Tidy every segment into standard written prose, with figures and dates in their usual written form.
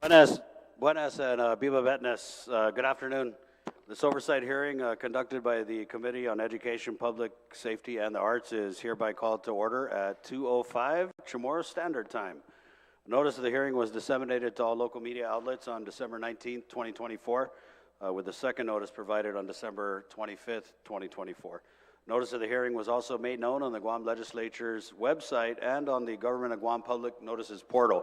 Buenas and Biba Betnes. Good afternoon. This oversight hearing conducted by the Committee on Education, Public Safety, and the Arts is hereby called to order at 2:05 Chamorro Standard Time. Notice of the hearing was disseminated to all local media outlets on December 19th, 2024, with the second notice provided on December 25th, 2024. Notice of the hearing was also made known on the Guam Legislature's website and on the Government of Guam Public Notices portal.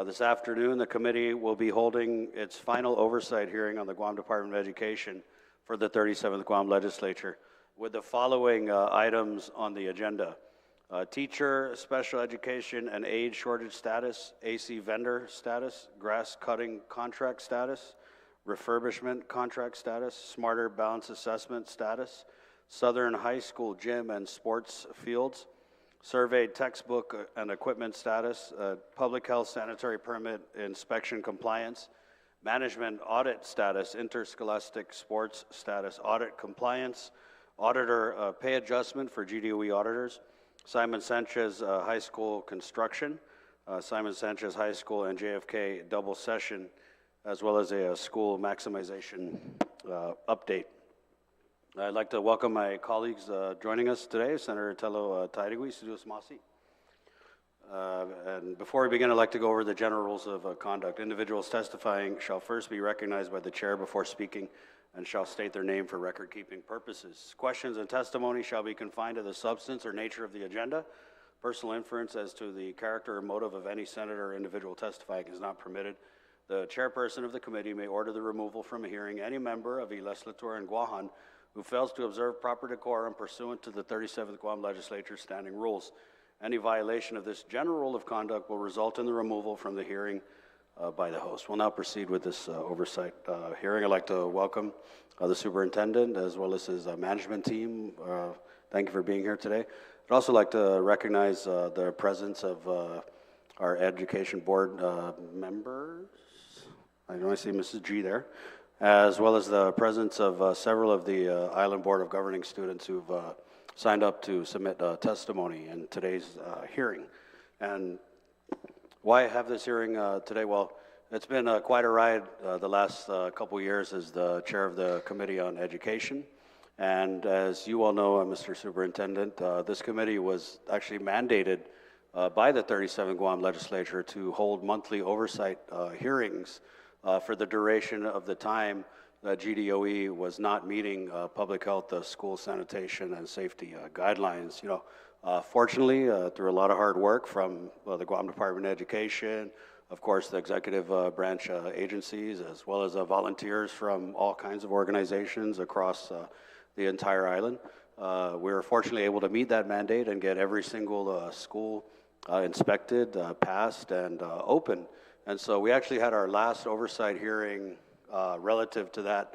This afternoon, the committee will be holding its final oversight hearing on the Guam Department of Education for the 37th Guam Legislature with the following items on the agenda. Teacher, special education, and aid shortage status, AC vendor status, grass cutting contract status, refurbishment contract status, smarter balance assessment status, Southern High School gym and sports fields, surveyed textbook and equipment status, public health sanitary permit inspection compliance, management audit status, interscholastic sports status, audit compliance, auditor pay adjustment for GDOE auditors, Simon Sanchez High School construction, Simon Sanchez High School and JFK double session, as well as a school maximization update. I'd like to welcome my colleagues joining us today, Senator Tello Tairigui, Sidus Masi. And before we begin, I'd like to go over the general rules of conduct. Individuals testifying shall first be recognized by the chair before speaking and shall state their name for record-keeping purposes. Questions and testimony shall be confined to the substance or nature of the agenda. Personal inference as to the character or motive of any senator or individual testifying is not permitted. The chairperson of the committee may order the removal from a hearing any member of a legislature in Guahan who fails to observe proper decorum pursuant to the 37th Guam Legislature standing rules. Any violation of this general rule of conduct will result in the removal from the hearing by the host. We'll now proceed with this oversight hearing. I'd like to welcome the superintendent as well as his management team. Thank you for being here today. I'd also like to recognize the presence of our education board members. I know I see Mrs. G there, as well as the presence of several of the Island Board of Governing students who've signed up to submit testimony in today's hearing. And why have this hearing today? Well, it's been quite a ride the last couple years as the chair of the Committee on Education. And as you all know, Mr. Superintendent, this committee was actually mandated by the 37 Guam Legislature to hold monthly oversight hearings for the duration of the time that GDOE was not meeting public health, school sanitation, and safety guidelines. You know, fortunately, through a lot of hard work from the Guam Department of Education, of course, the executive branch agencies, as well as volunteers from all kinds of organizations across the entire island, we were fortunately able to meet that mandate and get every single school inspected, passed, and open. And so we actually had our last oversight hearing relative to that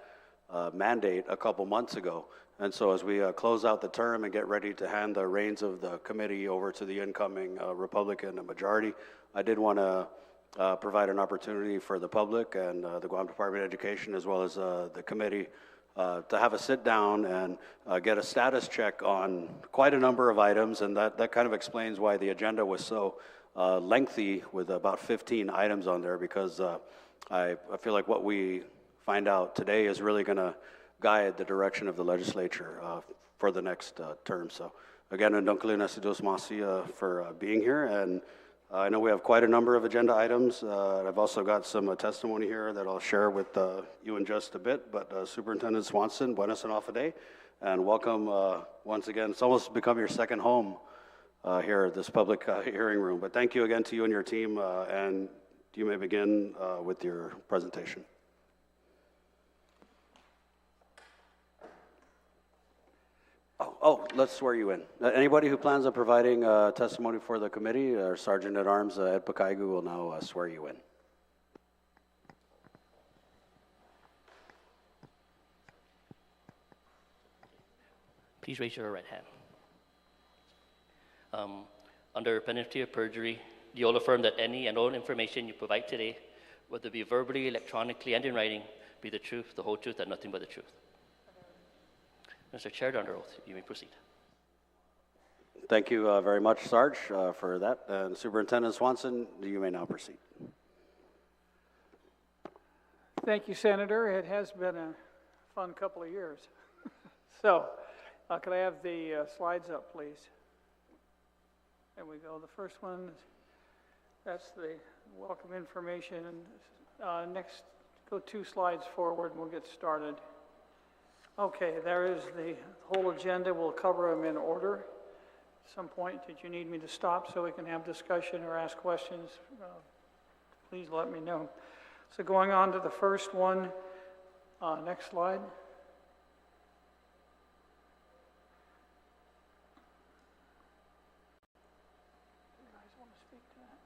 mandate a couple months ago. And so as we close out the term and get ready to hand the reins of the committee over to the incoming Republican majority, I did want to provide an opportunity for the public and the Guam Department of Education, as well as the committee, to have a sit down and get a status check on quite a number of items. And that kind of explains why the agenda was so lengthy, with about 15 items on there, because I feel like what we find out today is really going to guide the direction of the legislature for the next term. So again, for being here, and I know we have quite a number of agenda items. I've also got some testimony here that I'll share with you in just a bit, but Superintendent Swanson, buenas and off a day, and welcome once again. It's almost become your second home here at this public hearing room. But thank you again to you and your team, and you may begin with your presentation. Oh, let's swear you in. Anybody who plans on providing testimony for the committee, our Sergeant at Arms, Ed Pakaigu, will now swear you in. Please raise your right hand. Under penalty of perjury, do you all affirm that any and all information you provide today, whether it be verbally, electronically, and in writing, be the truth, the whole truth, and nothing but the truth? Mr. Chair, under oath, you may proceed. Thank you very much, Sarge, for that. And Superintendent Swanson, you may now proceed. Thank you, Senator. It has been a fun couple of years. So, could I have the slides up, please? There we go. The first one, that's the welcome information. Next, go 2 slides forward and we'll get started. Okay, there is the whole agenda. We'll cover them in order. At some point, did you need me to stop so we can have discussion or ask questions? Please let me know. So going on to the first one, next slide. Do you guys want to speak to that?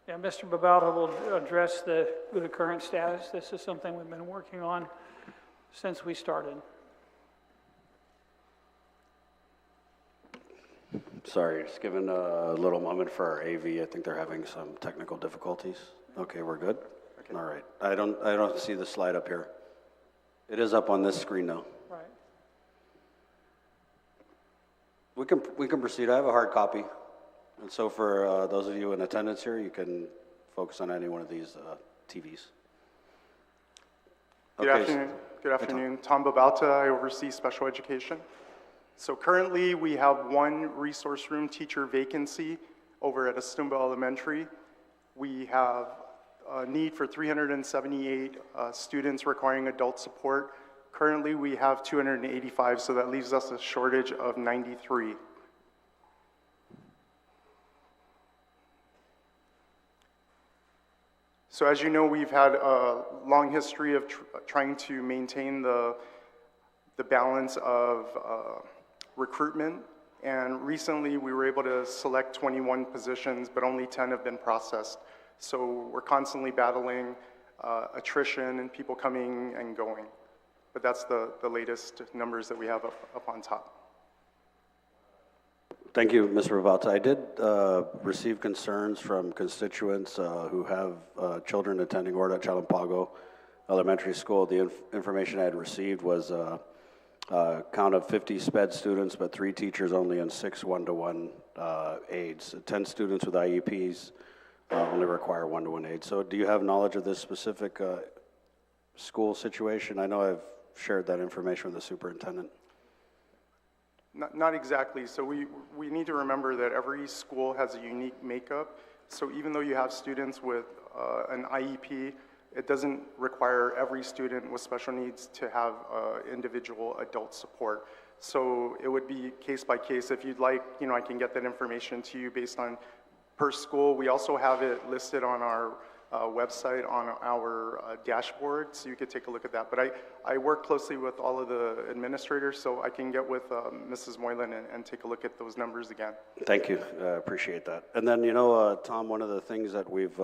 Okay. Yeah, Mr. Babalta will address the current status. This is something we've been working on since we started. Sorry, just giving a little moment for our AV. I think they're having some technical difficulties. Okay, we're good? Okay. All right. I don't see the slide up here. It is up on this screen now. Right. We can proceed. I have a hard copy. And so for those of you in attendance here, you can focus on any one of these TVs. Good afternoon. Good afternoon. Tom Babalta, I oversee special education. So currently we have 1 resource room teacher vacancy over at Estumba Elementary. We have a need for 378 students requiring adult support. Currently we have 285, so that leaves us a shortage of 93. So as you know, we've had a long history of trying to maintain the balance of recruitment, and recently we were able to select 21 positions, but only 10 have been processed. So we're constantly battling attrition and people coming and going. But that's the latest numbers that we have up on top. Thank you, Mr. Babalta. I did receive concerns from constituents who have children attending Orda Chalampago Elementary School. The information I had received was count of 50 SPED students, but 3 teachers only and 6 one-to-one aides. 10 students with IEPs only require one-to-one aides. So do you have knowledge of this specific school situation? I know I've shared that information with the superintendent. Not exactly. So we need to remember that every school has a unique makeup. So even though you have students with an IEP, it doesn't require every student with special needs to have individual adult support. So it would be case by case. If you'd like, I can get that information to you based on per school. We also have it listed on our website on our dashboard, so you could take a look at that. But I work closely with all of the administrators, so I can get with Mrs. Moylan and take a look at those numbers again. Thank you. I appreciate that. And then, Tom, one of the things that we've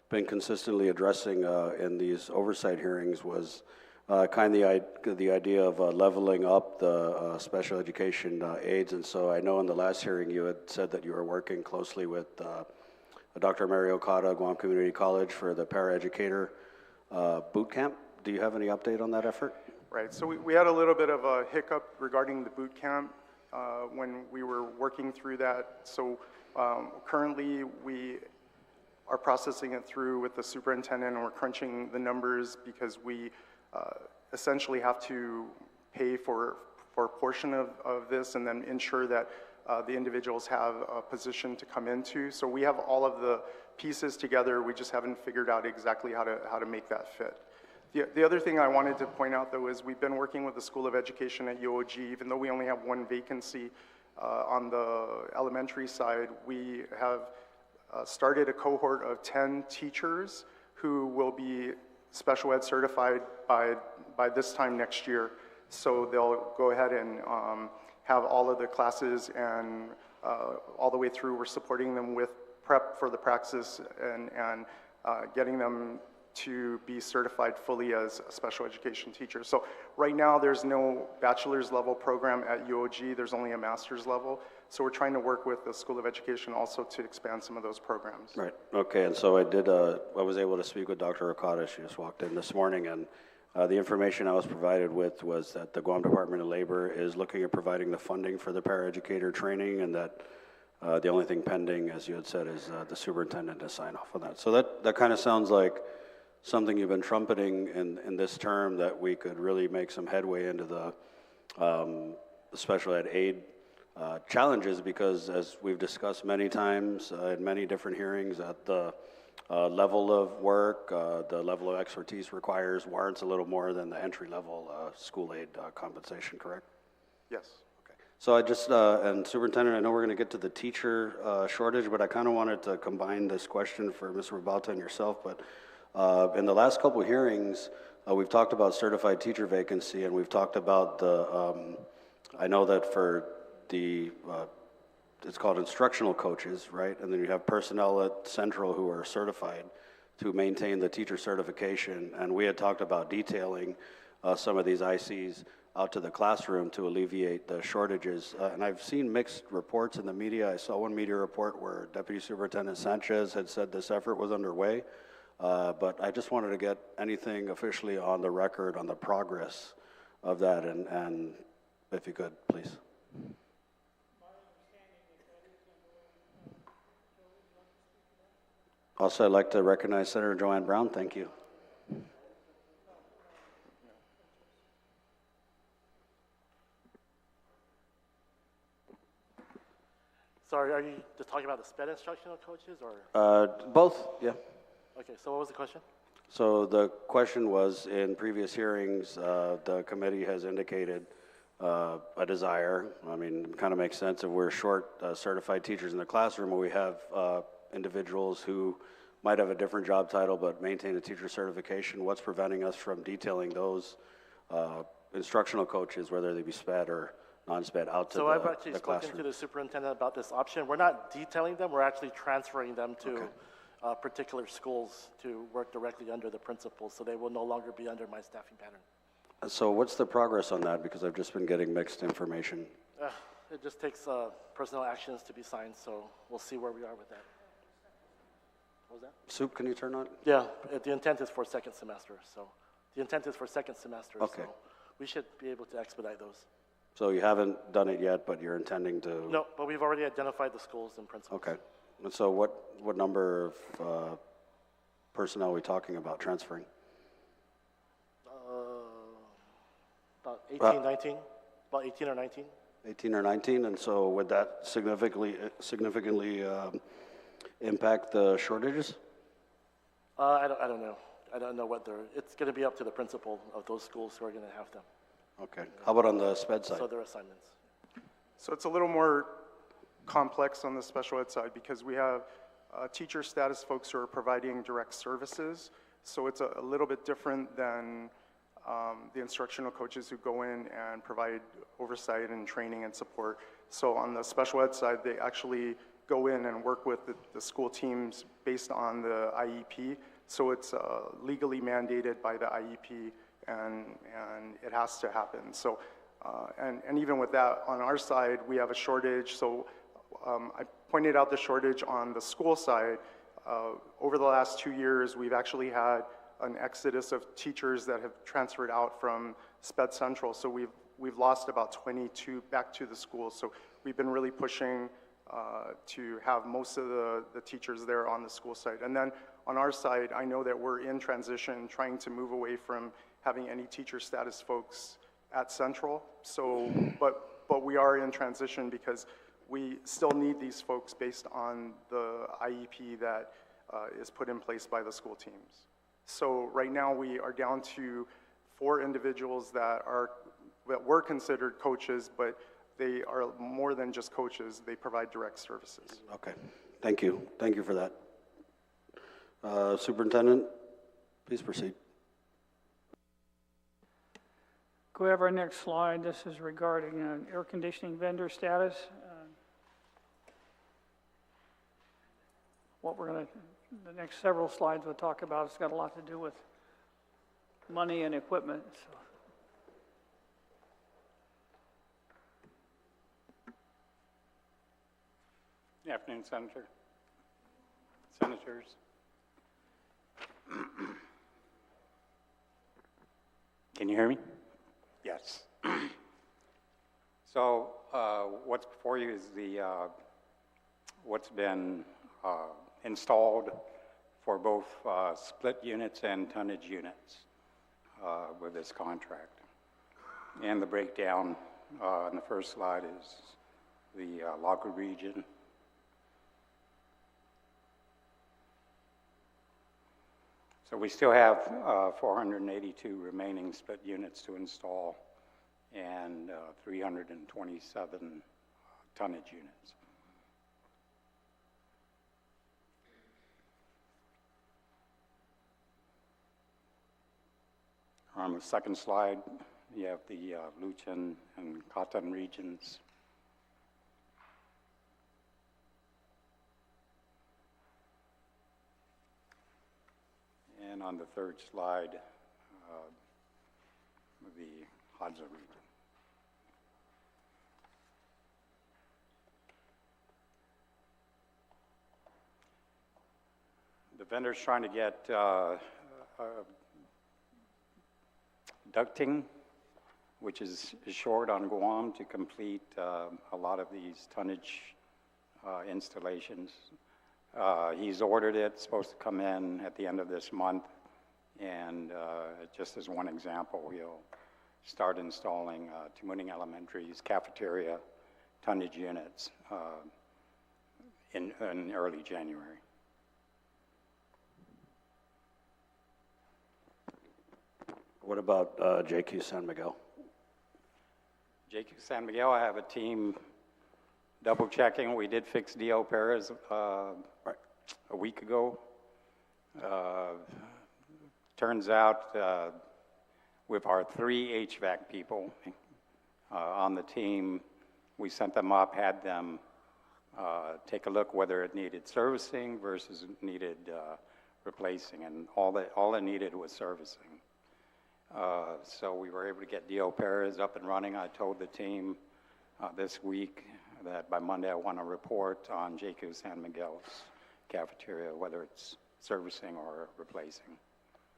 been consistently addressing in these oversight hearings was kind of the idea of leveling up the special education aides. And so I know in the last hearing you had said that you were working closely with Dr. Mary Okada, Guam Community College, for the paraeducator boot camp. Do you have any update on that effort? Right, so we had a little bit of a hiccup regarding the boot camp when we were working through that. So currently we are processing it through with the superintendent, and we're crunching the numbers because we essentially have to pay for a portion of this and then ensure that the individuals have a position to come into. So we have all of the pieces together. We just haven't figured out exactly how to make that fit. The other thing I wanted to point out, though, is we've been working with the School of Education at UOG. Even though we only have 1 vacancy on the elementary side, we have started a cohort of 10 teachers who will be special ed certified by this time next year. So they'll go ahead and have all of the classes, and all the way through we're supporting them with prep for the praxis and getting them to be certified fully as a special education teacher. So right now there's no bachelor's level program at UOG, there's only a master's level. So we're trying to work with the School of Education also to expand some of those programs. Right, okay, and so I was able to speak with Dr. Okada. She just walked in this morning, and the information I was provided with was that the Guam Department of Labor is looking at providing the funding for the paraeducator training, and that The only thing pending, as you had said, is the superintendent to sign off on that. So that kind of sounds like something you've been trumpeting in this term, that we could really make some headway into the special ed aid challenges, because as we've discussed many times in many different hearings, that the level of work, the level of expertise warrants a little more than the entry-level school aid compensation, correct? Yes. Okay. So I just, and Superintendent, I know we're going to get to the teacher shortage, but I kind of wanted to combine this question for Mr. Rabalta and yourself. But in the last couple of hearings, we've talked about certified teacher vacancy, and we've talked about the, I know that for the, it's called instructional coaches, right? And then you have personnel at Central who are certified to maintain the teacher certification. And we had talked about detailing some of these ICs out to the classroom to alleviate the shortages. And I've seen mixed reports in the media. I saw one media report where Deputy Superintendent Sanchez had said this effort was underway. But I just wanted to get anything officially on the record on the progress of that, and if you could, please. Also, I'd like to recognize Senator Joanne Brown. Thank you. Sorry, are you just talking about the SPED instructional coaches, or? Both, yeah. Okay, so what was the question? So the question was, in previous hearings, the committee has indicated a desire. I mean, it kind of makes sense if we're short certified teachers in the classroom, or we have individuals who might have a different job title but maintain a teacher certification. What's preventing us from detailing those instructional coaches, whether they be SPED or non-SPED, out to So I've actually the spoken classroom? to the superintendent about this option. We're not detailing them, we're actually transferring them to particular schools to work directly under the principals, so they will no longer be under my staffing pattern. So what's the progress on that? Because I've just been getting mixed information. It just takes personnel actions to be signed, so we'll see where we are with that. What was that? Soup, can you turn on? Yeah, the intent is for second semester, so the intent is for second semester, Okay. so we should be able to expedite those. So you haven't done it yet, but you're intending to? No, but we've already identified the schools and principals. Okay. And so what number of personnel are we talking about transferring? About 18, 19, about 18 or 19. 18 or 19, and so would that significantly impact the shortages? I don't know. I don't know what it's going to be up to the principal of those schools who are going to have them. Okay. How about on the SPED side? So their assignments. So it's a little more complex on the special ed side, because we have teacher status folks who are providing direct services. So it's a little bit different than the instructional coaches who go in and provide oversight and training and support. So on the special ed side, they actually go in and work with the school teams based on the IEP. So it's legally mandated by the IEP, and it has to happen. So, and even with that, on our side, we have a shortage. So I pointed out the shortage on the school side. Over the last 2 years, we've actually had an exodus of teachers that have transferred out from SPED Central. So we've lost about 22 back to the schools. So we've been really pushing to have most of the teachers there on the school side. And then on our side, I know that we're in transition, trying to move away from having any teacher status folks at Central. So, but we are in transition because we still need these folks based on the IEP that is put in place by the school teams. So right now we are down to 4 individuals that were considered coaches, but they are more than just coaches. They provide direct services. Okay. Thank you. Thank you for that. Superintendent, please proceed. Could we have our next slide? This is regarding air conditioning vendor status. What we're going to, the next several slides we'll talk about, it's got a lot to do with money and equipment. So. Good afternoon, Senator. Senators. Can you hear me? Yes. So what's before you is the what's been installed for both split units and tonnage units with this contract. And the breakdown on the first slide is the locker region. So we still have 482 remaining split units to install and 327 tonnage units. On the second slide, you have the Luchan and Cotton regions. And on the third slide, the Hadza region. The vendor's trying to get ducting, which is short on Guam, to complete a lot of these tonnage installations. He's ordered it, it's supposed to come in at the end of this month, and just as one example, he'll start installing Tamuning Elementary's cafeteria tonnage units in early January. What about JQ San Miguel? JQ San Miguel, I have a team double checking. We did fix DL Perez a week ago. Turns out with our 3 HVAC people on the team, we sent them up, had them take a look whether it needed servicing versus needed replacing, and all it needed was servicing. So we were able to get DL Perez up and running. I told the team this week that by Monday I want to report on JQ San Miguel's cafeteria, whether it's servicing or replacing.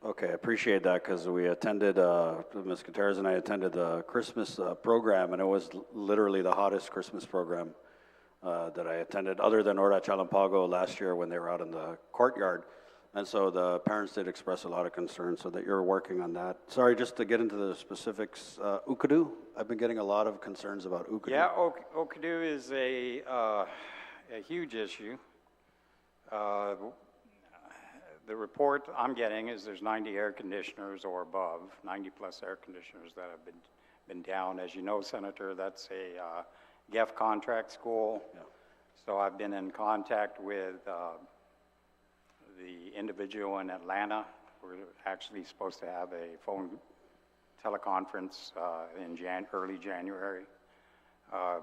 Okay, I appreciate that, because we attended, Ms. Gutierrez and I attended the Christmas program, and it was literally the hottest Christmas program that I attended, other than Ora Chalampago last year when they were out in the courtyard. And so the parents did express a lot of concern, so that you're working on that. Sorry, just to get into the specifics, Ukadu, I've been getting a lot of concerns about Ukadu. Yeah, Ukadu is a huge issue. The report I'm getting is there's 90 air conditioners or above, 90 plus air conditioners that have been down. As you know, Senator, that's a GEF contract school. Yeah. So I've been in contact with the individual in Atlanta. We're actually supposed to have a phone teleconference in early January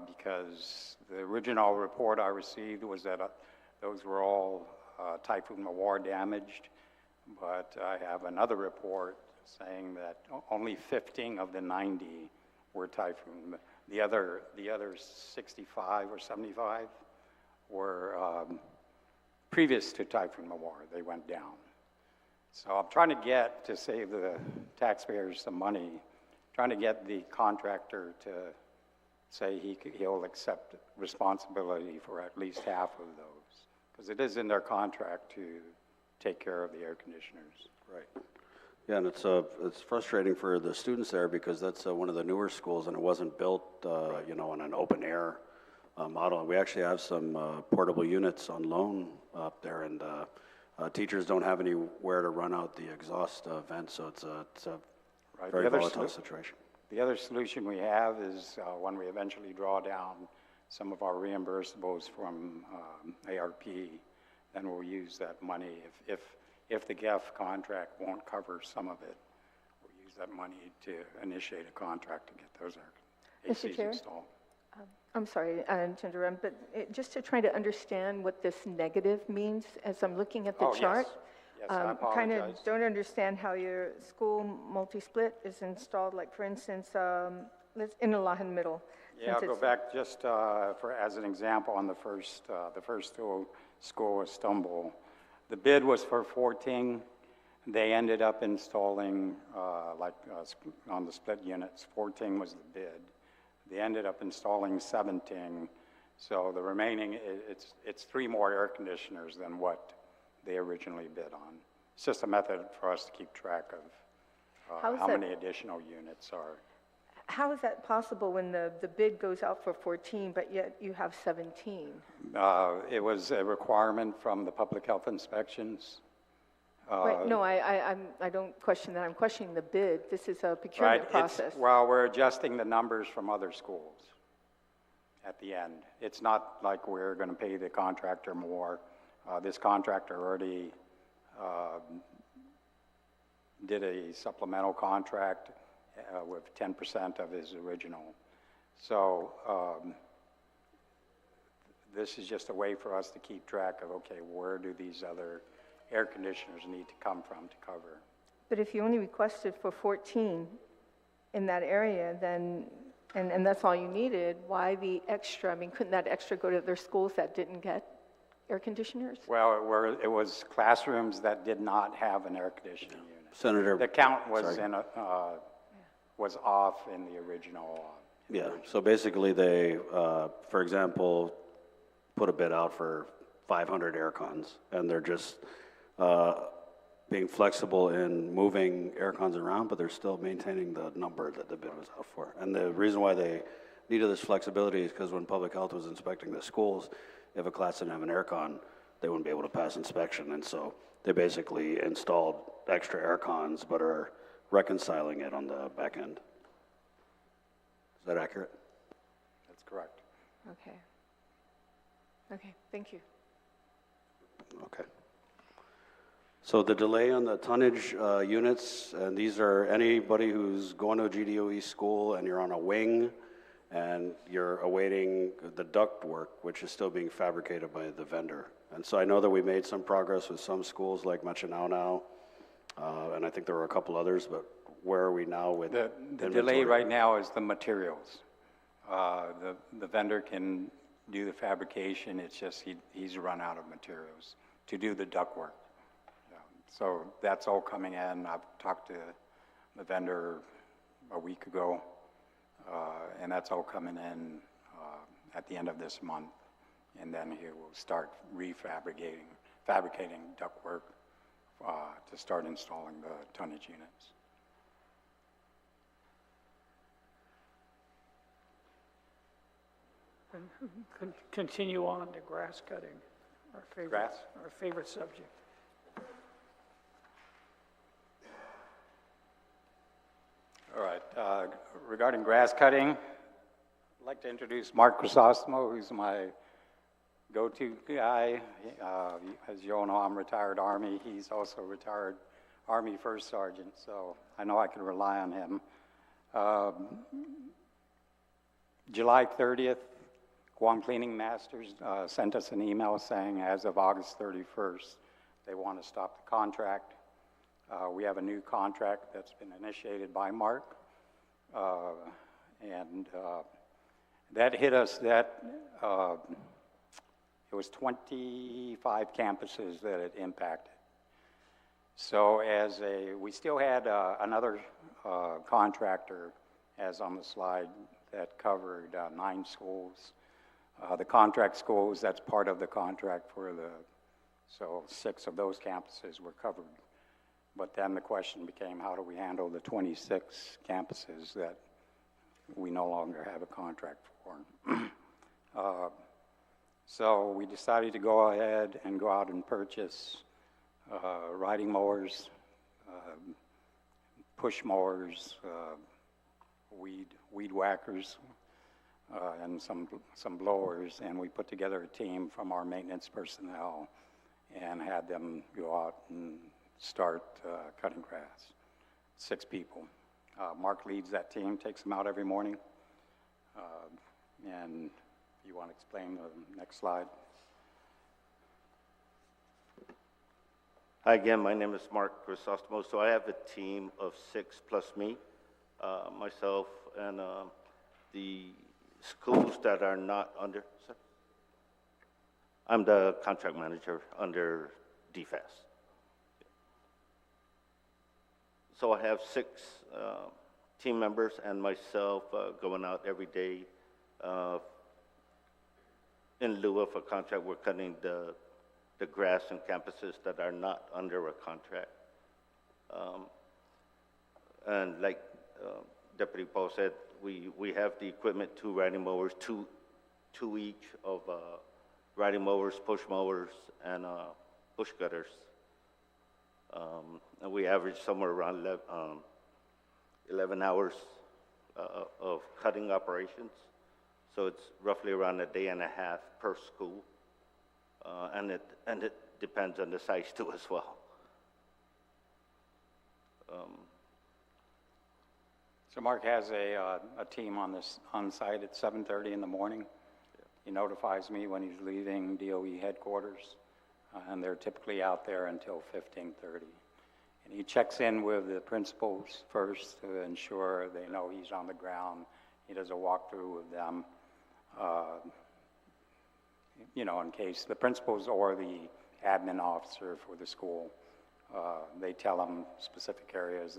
because the original report I received was that those were all Typhoon Mawar damaged, but I have another report saying that only 15 of the 90 were typhoon. The other 65 or 75 were previous to Typhoon Mawar. They went down. So I'm trying to save the taxpayers some money, trying to get the contractor to say he'll accept responsibility for at least half of those, because it is in their contract to take care of the air conditioners. Right. Yeah, and it's frustrating for the students there, because that's one of the newer schools, and it wasn't built, you know, on an open air model. We actually have some portable units on loan up there, and teachers don't have anywhere to run out the exhaust vent, so it's a Right. very volatile situation. The other solution we have is when we eventually draw down some of our reimbursables from ARP, then we'll use that money. If the GEF contract won't cover some of it, we'll use that money to initiate a contract to get those ACs installed. I'm sorry to interrupt, but just to try to understand what this negative means as I'm looking at the chart. Yes, I apologize. Kind of don't understand how your school multi-split is installed, like for instance, in Alahan Middle. Yeah, I'll go back just as an example on the first school was Stumble. The bid was for 14. They ended up installing, on the split units, 14 was the bid. They ended up installing 17. So the remaining, it's 3 more air conditioners than what they originally bid on. It's just a method for us to keep track of How is how that- many additional units are. How is that possible when the bid goes out for 14, but yet you have 17? It was a requirement from the public health inspections. Right, no, I don't question that, I'm questioning the bid. This is a procurement process. Well, we're adjusting the numbers from other schools at the end. It's not like we're going to pay the contractor more. This contractor already did a supplemental contract with 10% of his original. So this is just a way for us to keep track of, okay, where do these other air conditioners need to come from to cover? But if you only requested for 14 in that area, then, and that's all you needed, why the extra? I mean, couldn't that extra go to other schools that didn't get air conditioners? Well, it was classrooms that did not have an air conditioning unit. Senator. The count was Sorry. was off in the original. Yeah, so basically they, for example, put a bid out for 500 air cons, and they're just being flexible in moving air cons around, but they're still maintaining the number that the bid was out for. And the reason why they needed this flexibility is because when public health was inspecting the schools, if a class didn't have an air con, they wouldn't be able to pass inspection, and so they basically installed extra air cons, but are reconciling it on the back end. Is that accurate? That's correct. Okay. Okay, thank you. Okay. So the delay on the tonnage units, and these are anybody who's going to a GDOE school and you're on a wing and you're awaiting the duct work, which is still being fabricated by the vendor. And so I know that we made some progress with some schools like Machinao, and I think there were a couple others, but where are we now with The delay right now is the materials. The vendor can do the fabrication, it's just he's run out of materials to do the ductwork. So that's all coming in. I've talked to the vendor a week ago, and that's all coming in at the end of this month. And then he will start fabricating ductwork to start installing the tonnage units. Continue on to grass cutting, Grass? our favorite subject. All right, regarding grass cutting, I'd like to introduce Mark Chrysostimo, who's my go-to guy. As you all know, I'm retired Army. He's also retired Army First Sergeant, so I know I can rely on him. July 30th, Guam Cleaning Masters sent us an email saying as of August 31st, they want to stop the contract. We have a new contract that's been initiated by Mark, and that hit us, it was 25 campuses that it impacted. So we still had another contractor, as on the slide, that covered 9 schools. The contract schools, that's part of the contract so 6 of those campuses were covered. But then the question became, how do we handle the 26 campuses that we no longer have a contract for? So we decided to go ahead and go out and purchase riding mowers, push mowers, weed whackers, and some blowers, and we put together a team from our maintenance personnel and had them go out and start cutting grass. 6 people. Mark leads that team, takes them out every morning. And if you want to explain the next slide. Hi again, my name is Mark Chrysostimo. So I have a team of 6 plus me, myself, and the schools that are not under. Sir? I'm the contract manager under DFAS. So I have 6 team members and myself going out every day in lieu of a contract, we're cutting the grass in campuses that are not under a contract. And like Deputy Paul said, we have the equipment, 2 riding mowers, two each of riding mowers, push mowers, and bush cutters. And we average somewhere around 11 hours of cutting operations. So it's roughly around a day and a half per school. And it depends on the size too as well. So Mark has a team on site at 7:30 in the morning. He notifies me when he's leaving DOE headquarters, and they're typically out there until 15:30. And he checks in with the principals first to ensure they know he's on the ground. He does a walkthrough with them, you know, in case the principals or the admin officer for the school, they tell them specific areas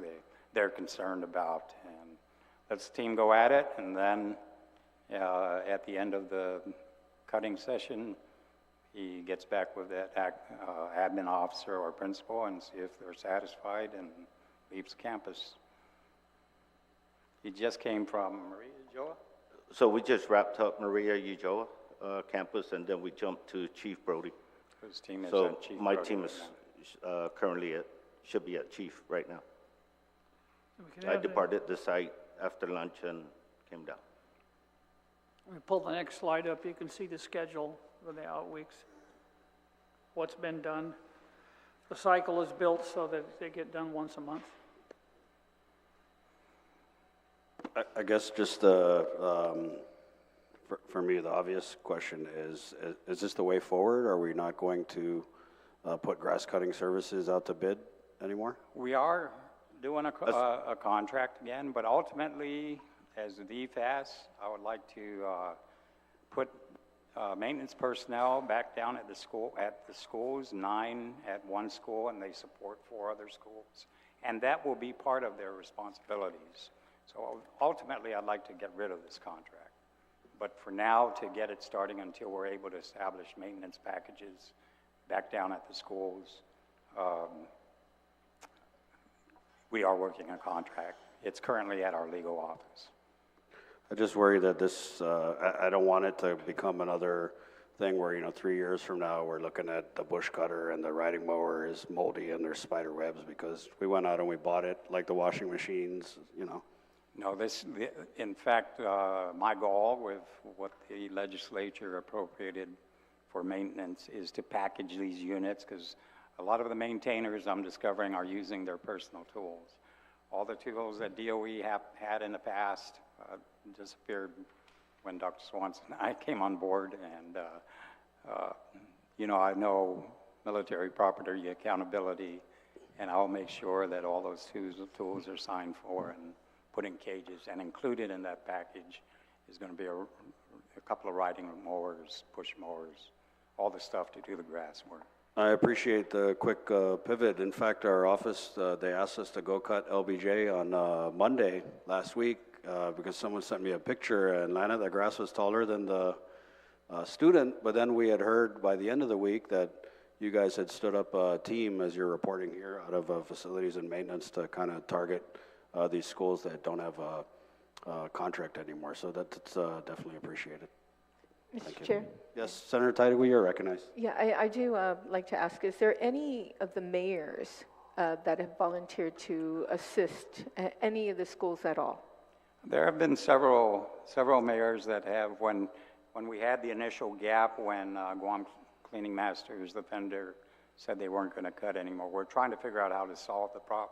they're concerned about, and lets the team go at it. And then at the end of the cutting session, he gets back with that admin officer or principal and see if they're satisfied, and leaves the campus. He just came from Maria Joa? So we just wrapped up Maria Ujoa campus, and then we jumped to Chief Brody. Whose team is So at Chief my Brody team right is currently should be at Chief right now. We can I have departed the site after lunch and came down. We pull the next slide up. You can see the schedule for the out weeks, what's been done. The cycle is built so that they get done once a month. I guess just for me, the obvious question is this the way forward? Are we not going to put grass cutting services out to bid anymore? We are doing a contract again, but ultimately, as the DFAS, I would like to put maintenance personnel back down at the schools, 9 at one school, and they support 4 other schools. And that will be part of their responsibilities. So ultimately, I'd like to get rid of this contract. But for now, to get it starting until we're able to establish maintenance packages back down at the schools, we are working a contract. It's currently at our legal office. I just worry that this, I don't want it to become another thing where, 3 years from now, we're looking at the bush cutter and the riding mower is moldy and there's spider webs because we went out and we bought it, like the washing machines, No, in fact, my goal with what the legislature appropriated for maintenance is to package these units, because a lot of the maintainers I'm discovering are using their personal tools. All the tools that DOE had in the past disappeared when Dr. Swanson and I came on board, and I know military property accountability, and I'll make sure that all those tools are signed for and put in cages, and included in that package is going to be a couple of riding mowers, push mowers, all the stuff to do the grass work. I appreciate the quick pivot. In fact, our office, they asked us to go cut LBJ on Monday last week because someone sent me a picture, and Lana, the grass was taller than the student, but then we had heard by the end of the week that you guys had stood up a team, as you're reporting here, out of facilities and maintenance to kind of target these schools that don't have a contract anymore. So that's definitely appreciated. Mr. Chair? Yes, Senator Tide, you're recognized. Yeah, I do like to ask, is there any of the mayors that have volunteered to assist any of the schools at all? There have been several mayors that have, when we had the initial gap, when Guam Cleaning Masters, the vendor, said they weren't going to cut anymore. We're trying to figure out how to solve the problem.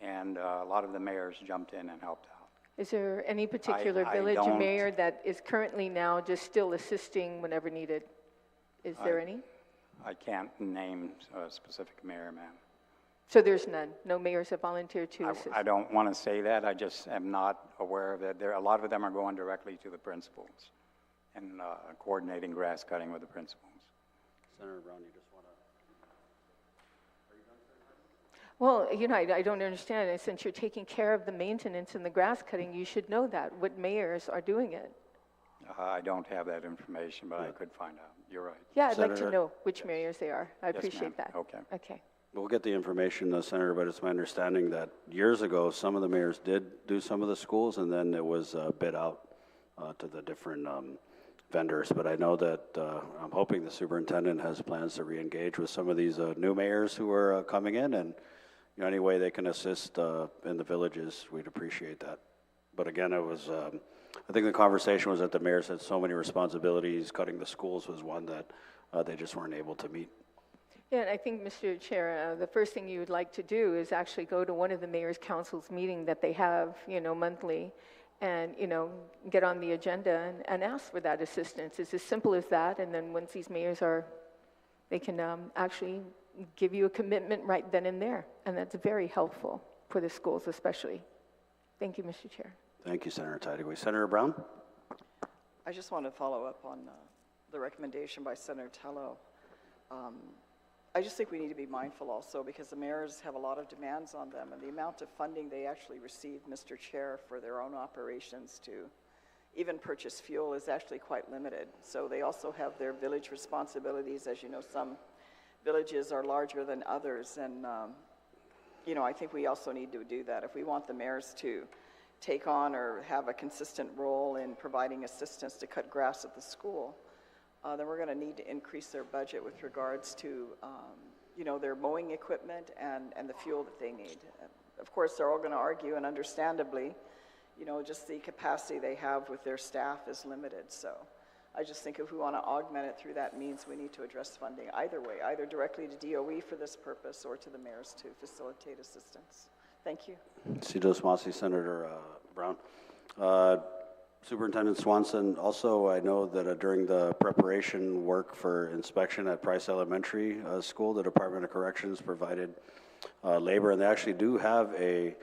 And a lot of the mayors jumped in and helped out. Is there any particular village mayor that is currently now just still assisting whenever needed? Is there any? I can't name a specific mayor, ma'am. So there's none? No mayors have volunteered to assist? I don't want to say that. I just am not aware of it. A lot of them are going directly to the principals and coordinating grass cutting with the principals. Senator Brown, you just want to... Well, I don't understand. And since you're taking care of the maintenance and the grass cutting, you should know that, what mayors are doing it. I don't have that information, but I could find out. You're right. Yeah, I'd like to Senator? know which mayors they are. I Yes, appreciate ma'am. that. Okay. Okay. We'll get the information, Senator, but it's my understanding that years ago, some of the mayors did do some of the schools, and then it was bid out to the different vendors. But I know that I'm hoping the superintendent has plans to re-engage with some of these new mayors who are coming in, and any way they can assist in the villages, we'd appreciate that. But again, it was, I think the conversation was that the mayors had so many responsibilities, cutting the schools was one that they just weren't able to meet. Yeah, and I think, Mr. Chair, the first thing you would like to do is actually go to one of the mayor's councils meeting that they have, monthly, and, get on the agenda and ask for that assistance. It's as simple as that, and then once these mayors they can actually give you a commitment right then and there, and that's very helpful for the schools especially. Thank you, Mr. Chair. Thank you, Senator Teichway. Senator Brown? I just want to follow up on the recommendation by Senator Tello. I just think we need to be mindful also because the mayors have a lot of demands on them, and the amount of funding they actually receive, Mr. Chair, for their own operations to even purchase fuel is actually quite limited. So they also have their village responsibilities. As you know, some villages are larger than others, and I think we also need to do that. If we want the mayors to take on or have a consistent role in providing assistance to cut grass at the school, then we're going to need to increase their budget with regards to, their mowing equipment and the fuel that they need. Of course, they're all going to argue, and understandably, just the capacity they have with their staff is limited. So I just think if we want to augment it through that means, we need to address funding either way, either directly to DOE for this purpose or to the mayors to facilitate assistance. Thank you. Senator Brown. Superintendent Swanson, also I know that during the preparation work for inspection at Price Elementary School, the Department of Corrections provided labor, and they actually do have a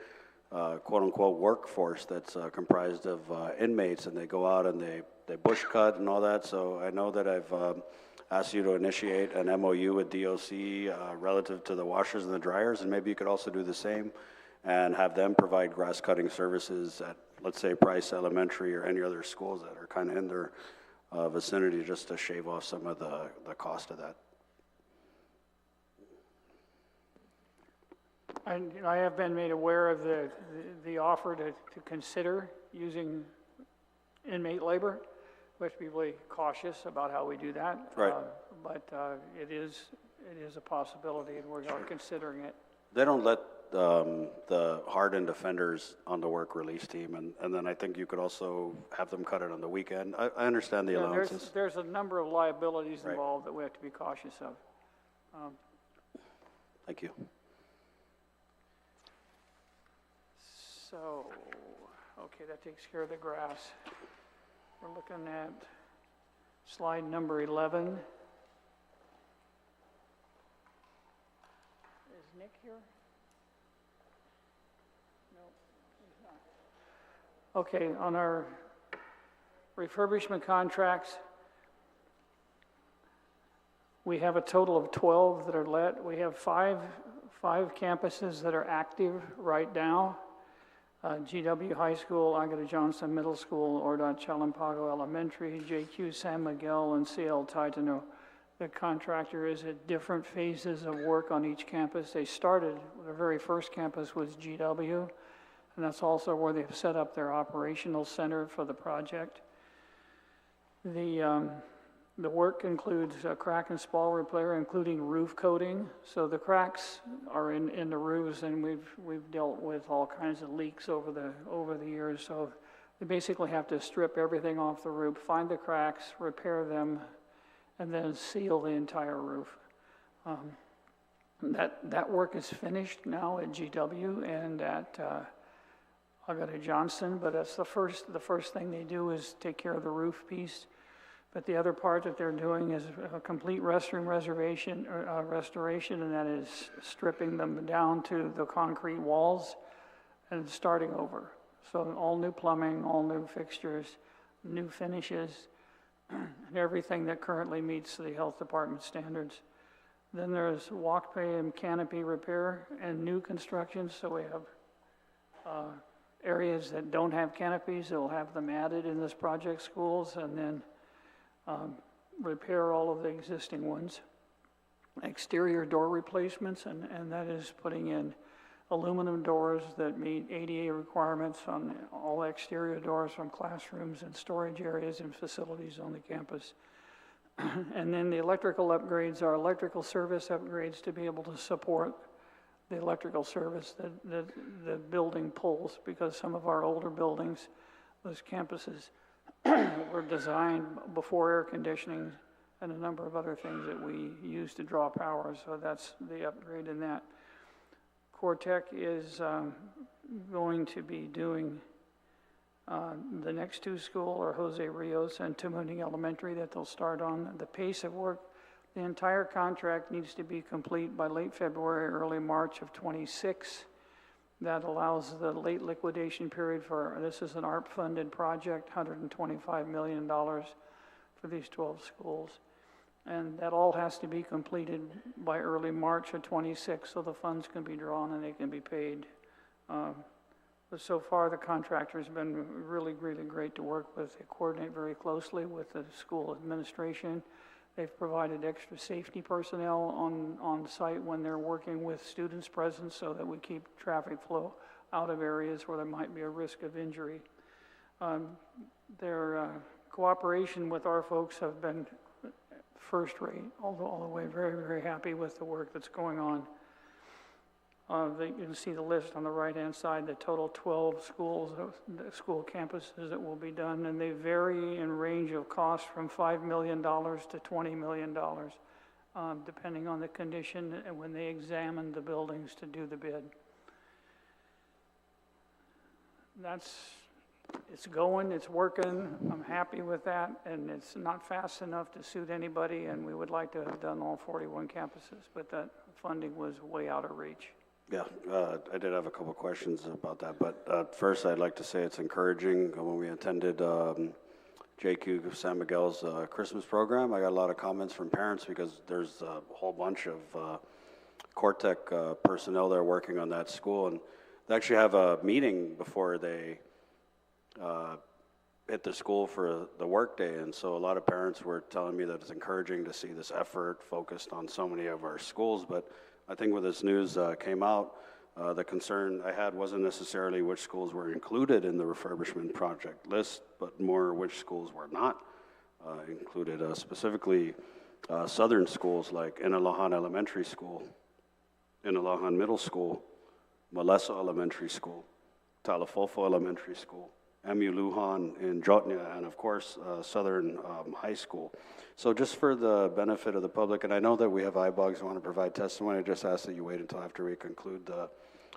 quote-unquote workforce that's comprised of inmates, and they go out and they bush cut and all that. So I know that I've asked you to initiate an MOU with DOC relative to the washers and the dryers, and maybe you could also do the same and have them provide grass cutting services at, let's say, Price Elementary or any other schools that are kind of in their vicinity, just to shave off some of the cost of that. I have been made aware of the offer to consider using inmate labor. We have to be really cautious about how we do that. Right. But it is a possibility, and we are considering it. They don't let the hardened offenders on the work release team, and then I think you could also have them cut it on the weekend. I understand the allowances. There's a number of liabilities Right. involved that we have to be cautious of. Thank you. So, okay, that takes care of the grass. We're looking at slide number 11. Is Nick here? No, he's not. Okay, on our refurbishment contracts, we have a total of 12 that are let. We have five campuses that are active right now. GW High School, Agueda Johnson Middle School, Ordot Chalampago Elementary, JQ San Miguel, and CL Titano. The contractor is at different phases of work on each campus. They started, the very first campus was GW, and that's also where they've set up their operational center for the project. The work includes crack and spall repair, including roof coating. So the cracks are in the roofs, and we've dealt with all kinds of leaks over the years. So they basically have to strip everything off the roof, find the cracks, repair them, and then seal the entire roof. That work is finished now at GW and at Agueda Johnson, but that's the first thing they do is take care of the roof piece. But the other part that they're doing is a complete restroom restoration, and that is stripping them down to the concrete walls and starting over. So all new plumbing, all new fixtures, new finishes, and everything that currently meets the health department standards. Then there's walkway and canopy repair and new construction. So we have areas that don't have canopies, they'll have them added in this project schools, and then repair all of the existing ones. Exterior door replacements, and that is putting in aluminum doors that meet ADA requirements on all exterior doors from classrooms and storage areas and facilities on the campus. And then the electrical upgrades are electrical service upgrades to be able to support the electrical service that the building pulls, because some of our older buildings, those campuses, were designed before air conditioning and a number of other things that we use to draw power, so that's the upgrade in that. Cortec is going to be doing the next two schools are Jose Rios and Tamuning Elementary that they'll start on. The pace of work, the entire contract needs to be complete by late February, early March of 26. That allows the late liquidation period for, this is an ARP-funded project, $125 million for these 12 schools. And that all has to be completed by early March of 26, so the funds can be drawn and they can be paid. But so far, the contractor's been really, really great to work with. They coordinate very closely with the school administration. They've provided extra safety personnel on site when they're working with students present so that we keep traffic flow out of areas where there might be a risk of injury. Their cooperation with our folks have been first rate, all the way very, very happy with the work that's going on. You can see the list on the right-hand side, the total 12 schools, school campuses that will be done, and they vary in range of cost from $5 million to $20 million, depending on the condition and when they examine the buildings to do the bid. It's going, it's working, I'm happy with that, and it's not fast enough to suit anybody, and we would like to have done all 41 campuses, but that funding was way out of reach. Yeah, I did have a couple questions about that, but first I'd like to say it's encouraging. When we attended JQ San Miguel's Christmas program, I got a lot of comments from parents because there's a whole bunch of Cortec personnel there working on that school, and they actually have a meeting before they hit the school for the work day, and so a lot of parents were telling me that it's encouraging to see this effort focused on so many of our schools. But I think when this news came out, the concern I had wasn't necessarily which schools were included in the refurbishment project list, but more which schools were not included, specifically southern schools like Inalahan Elementary School, Inalahan Middle School, Malesa Elementary School, Talafofo Elementary School, MU Lujan in Jotnia, and of course, Southern High School. So just for the benefit of the public, and I know that we have IBOGs who want to provide testimony, I just ask that you wait until after we conclude the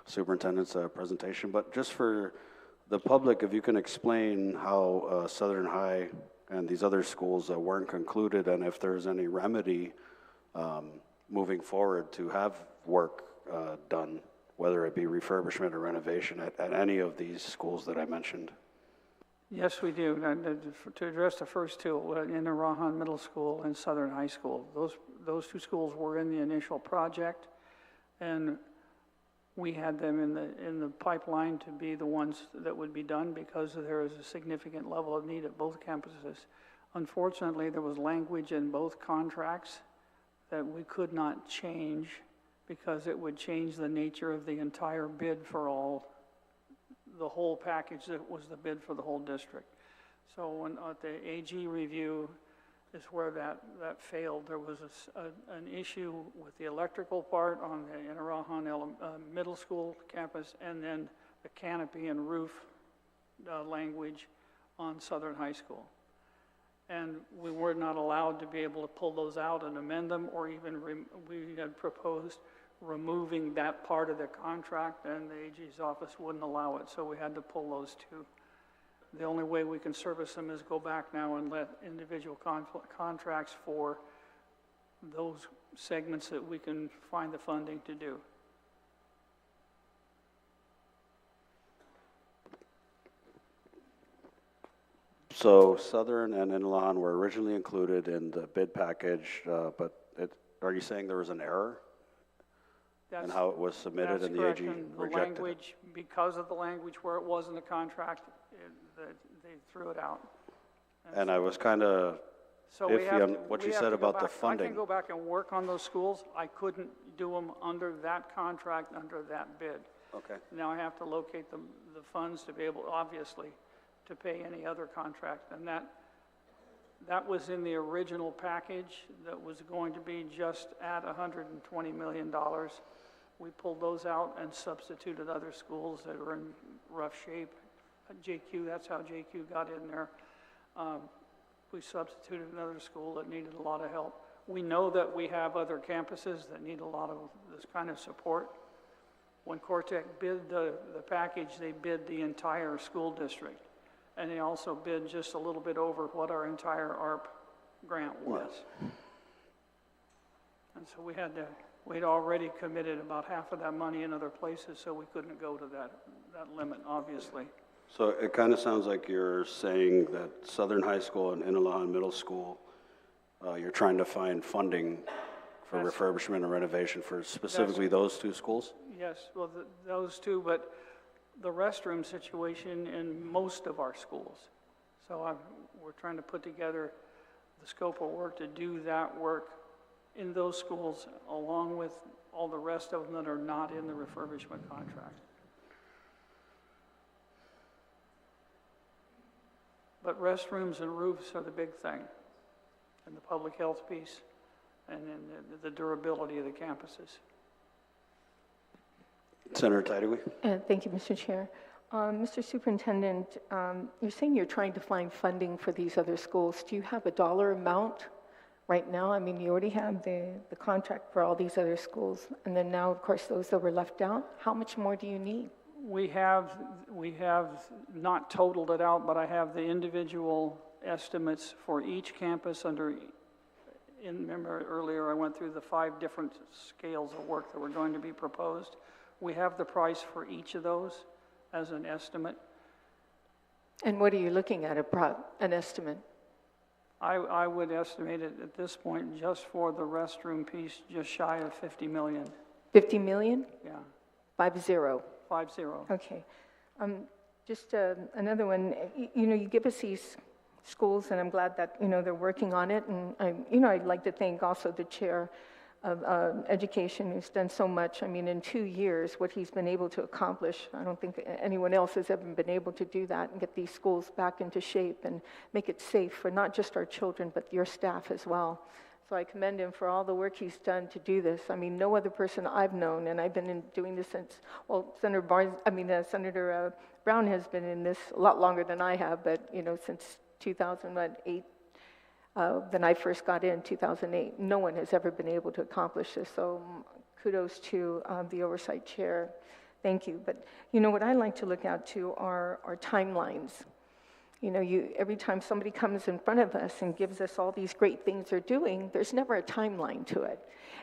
superintendent's presentation, but just for the public, if you can explain how Southern High and these other schools weren't concluded, and if there's any remedy moving forward to have work done, whether it be refurbishment or renovation at any of these schools that I mentioned. Yes, we do. To address the first two, Inalahan Middle School and Southern High School, those two schools were in the initial project, and we had them in the pipeline to be the ones that would be done because there is a significant level of need at both campuses. Unfortunately, there was language in both contracts that we could not change because it would change the nature of the entire bid for the whole package that was the bid for the whole district. So when at the AG review is where that failed. There was an issue with the electrical part on the Inalahan Middle School campus, and then the canopy and roof language on Southern High School. And we were not allowed to be able to pull those out and amend them, or even we had proposed removing that part of the contract, and the AG's office wouldn't allow it, so we had to pull those two. The only way we can service them is go back now and let individual contracts for those segments that we can find the funding to do. So Southern and Inalahan were originally included in the bid package, but are you saying there was an error? and how it was submitted That's and the correct, AG and the rejected it. language, because of the language where it was in the contract, they threw it out. And I was kind of So we iffy have on to- what we you have said to go about the back. I funding. can go back and work on those schools. I couldn't do them under that contract, under that bid. Okay. Now I have to locate the funds to be able, obviously, to pay any other contract. And that was in the original package that was going to be just at $120 million. We pulled those out and substituted other schools that were in rough shape. JQ, that's how JQ got in there. We substituted another school that needed a lot of help. We know that we have other campuses that need a lot of this kind of support. When Cortec bid the package, they bid the entire school district. And they also bid just a little bit over what our entire ARP grant was. And so we'd already committed about half of that money in other places, so we couldn't go to that limit, obviously. So it kind of sounds like you're saying that Southern High School and Inalahan Middle School, you're trying to find funding for refurbishment and renovation for specifically those two schools? Yes, well, those two, but the restroom situation in most of our schools. So we're trying to put together the scope of work to do that work in those schools, along with all the rest of them that are not in the refurbishment contract. But restrooms and roofs are the big thing, and the public health piece, and then the durability of the campuses. Senator Tyree? Thank you, Mr. Chair. Mr. Superintendent, you're saying you're trying to find funding for these other schools. Do you have a dollar amount right now? I mean, you already have the contract for all these other schools, and then now, of course, those that were left out. How much more do you need? We have not totaled it out, but I have the individual estimates for each campus remember earlier I went through the 5 different scales of work that were going to be proposed. We have the price for each of those as an estimate. And what are you looking at, an estimate? I would estimate it at this point, just for the restroom piece, just shy of 50 million. 50 million? Yeah, 50. 50. Okay. Just another one. You give us these schools, and I'm glad that, they're working on it. And, I'd like to thank also the chair of education who's done so much. I mean, in 2 years, what he's been able to accomplish, I don't think anyone else has ever been able to do that and get these schools back into shape and make it safe for not just our children, but your staff as well. So I commend him for all the work he's done to do this. I mean, no other person I've known, and I've been doing this since, Senator Brown has been in this a lot longer than I have, but, since 2008, then I first got in 2008. No one has ever been able to accomplish this, so kudos to the Oversight Chair. Thank you. But, what I like to look at, too, are timelines. Every time somebody comes in front of us and gives us all these great things they're doing, there's never a timeline to it.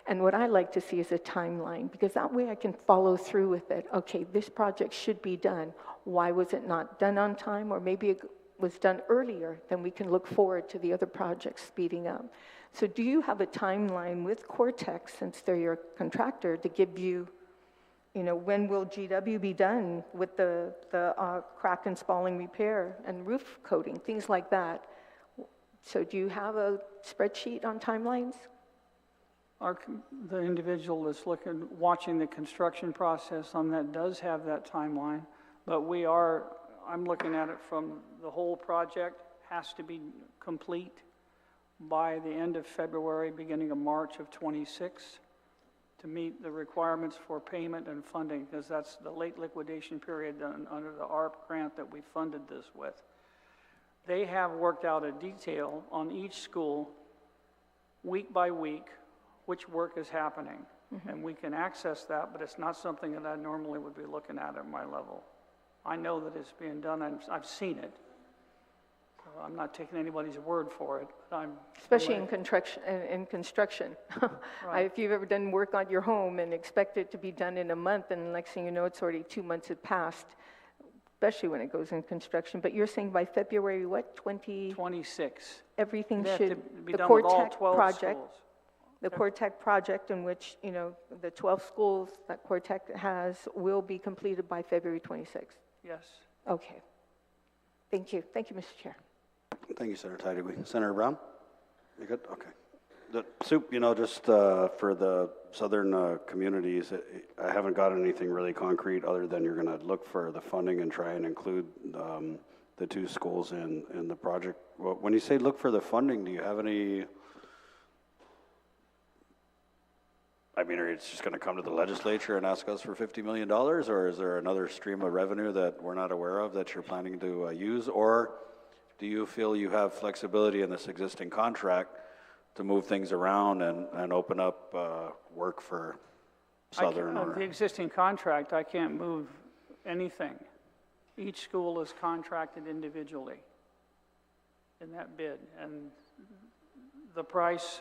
And what I like to see is a timeline, because that way I can follow through with it. Okay, this project should be done. Why was it not done on time? Or maybe it was done earlier, then we can look forward to the other projects speeding up. So do you have a timeline with Cortex, since they're your contractor, to give you, when will GW be done with the crack and spalling repair and roof coating, things like that? So do you have a spreadsheet on timelines? The individual that's watching the construction process on that does have that timeline, but I'm looking at it from the whole project has to be complete by the end of February, beginning of March of 26 to meet the requirements for payment and funding, because that's the late liquidation period under the ARP grant that we funded this with. They have worked out a detail on each school, week by week, which work is happening. Mm-hmm. And we can access that, but it's not something that I normally would be looking at my level. I know that it's being done, and I've seen it. So I'm not taking anybody's word for it. But especially in construction. Right. If you've ever done work on your home and expect it to be done in a month, and next thing you know, it's already 2 months have passed, especially when it goes in construction. But you're saying by February, what, 26? Everything They have should, to be the done with all Cortex 12 project, schools. The Quartet project in which, you know, the 12 schools that Quartet has will be completed by February 26th. Yes. Okay. Thank you. Thank you, Mr. Chair. Thank you, Senator Tide. Senator Brown? You good? Okay. The soup, you know, just for the southern communities, I haven't got anything really concrete other than you're going to look for the funding and try and include the two schools in the project. Well, when you say look for the funding, do you have any, I mean, are you just going to come to the legislature and ask us for $50 million, or is there another stream of revenue that we're not aware of that you're planning to use, or do you feel you have flexibility in this existing contract to move things around and open up work for Southern? Of the existing contract, I can't move anything. Each school is contracted individually in that bid, and the price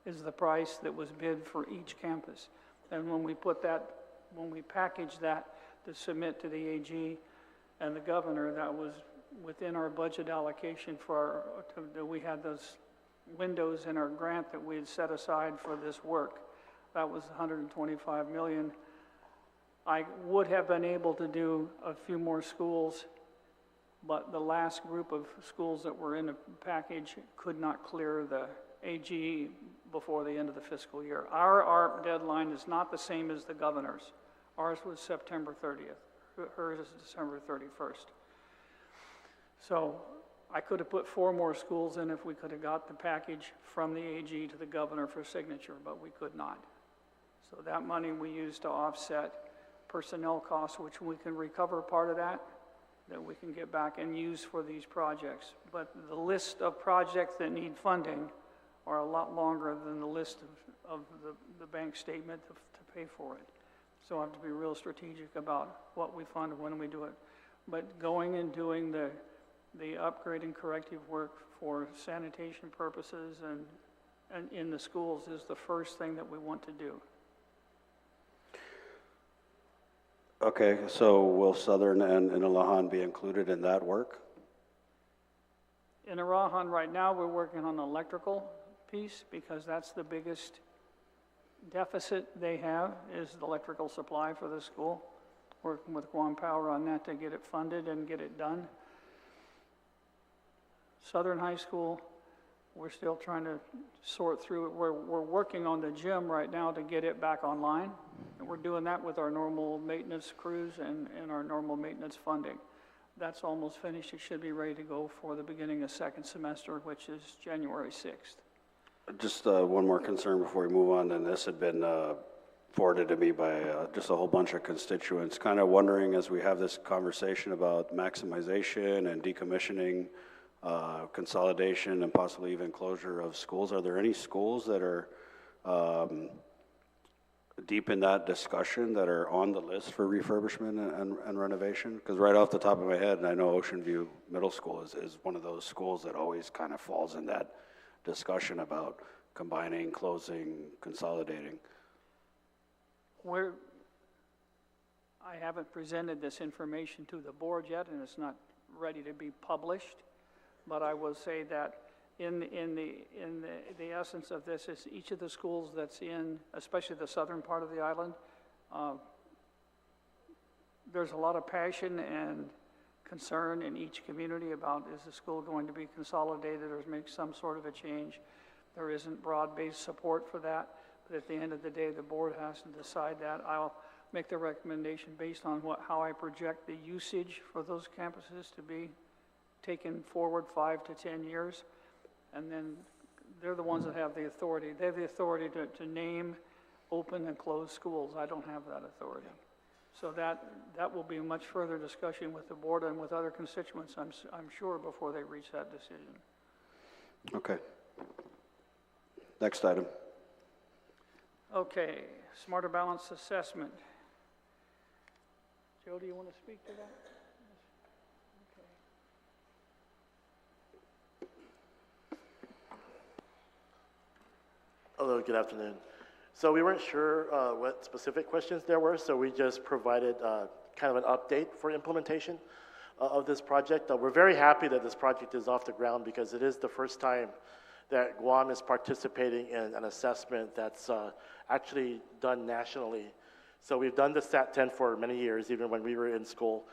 is the price that was bid for each campus. And when we package that to submit to the AG and the governor, that was within our budget allocation we had those windows in our grant that we had set aside for this work. That was $125 million. I would have been able to do a few more schools, but the last group of schools that were in the package could not clear the AG before the end of the fiscal year. Our ARP deadline is not the same as the governor's. Ours was September 30th. Hers is December 31st. So I could have put 4 more schools in if we could have got the package from the AG to the governor for signature, but we could not. So that money we used to offset personnel costs, which we can recover part of that we can get back and use for these projects. But the list of projects that need funding are a lot longer than the list of the bank statement to pay for it. So I have to be real strategic about what we fund and when we do it. But going and doing the upgrade and corrective work for sanitation purposes and in the schools is the first thing that we want to do. Okay, so will Southern and Ilahan be included in that work? In Arahan right now, we're working on the electrical piece because that's the biggest deficit they have is the electrical supply for the school. Working with Guam Power on that to get it funded and get it done. Southern High School, we're still trying to sort through it. We're working on the gym right now to get it back online. And we're doing that with our normal maintenance crews and our normal maintenance funding. That's almost finished. It should be ready to go for the beginning of second semester, which is January 6th. Just one more concern before we move on, and this had been forwarded to me by just a whole bunch of constituents, kind of wondering as we have this conversation about maximization and decommissioning, consolidation, and possibly even closure of schools. Are there any schools that are deep in that discussion that are on the list for refurbishment and renovation? Because right off the top of my head, and I know Ocean View Middle School is one of those schools that always kind of falls in that discussion about combining, closing, consolidating. I haven't presented this information to the board yet, and it's not ready to be published. But I will say that in the essence of this is each of the schools that's in, especially the southern part of the island, there's a lot of passion and concern in each community about is the school going to be consolidated or make some sort of a change. There isn't broad-based support for that, but at the end of the day, the board has to decide that. I'll make the recommendation based on how I project the usage for those campuses to be taken forward 5 to 10 years, and then they're the ones that have the authority. They have the authority to name, open, and close schools. I don't have that authority. So that will be a much further discussion with the board and with other constituents, I'm sure, before they reach that decision. Okay. Next item. Okay, Smarter Balance Assessment. Joe, do you want to speak to that? Hello, good afternoon. So we weren't sure what specific questions there were, so we just provided kind of an update for implementation of this project. We're very happy that this project is off the ground because it is the first time that Guam is participating in an assessment that's actually done nationally. So we've done the SAT-10 for many years, even when we were in school.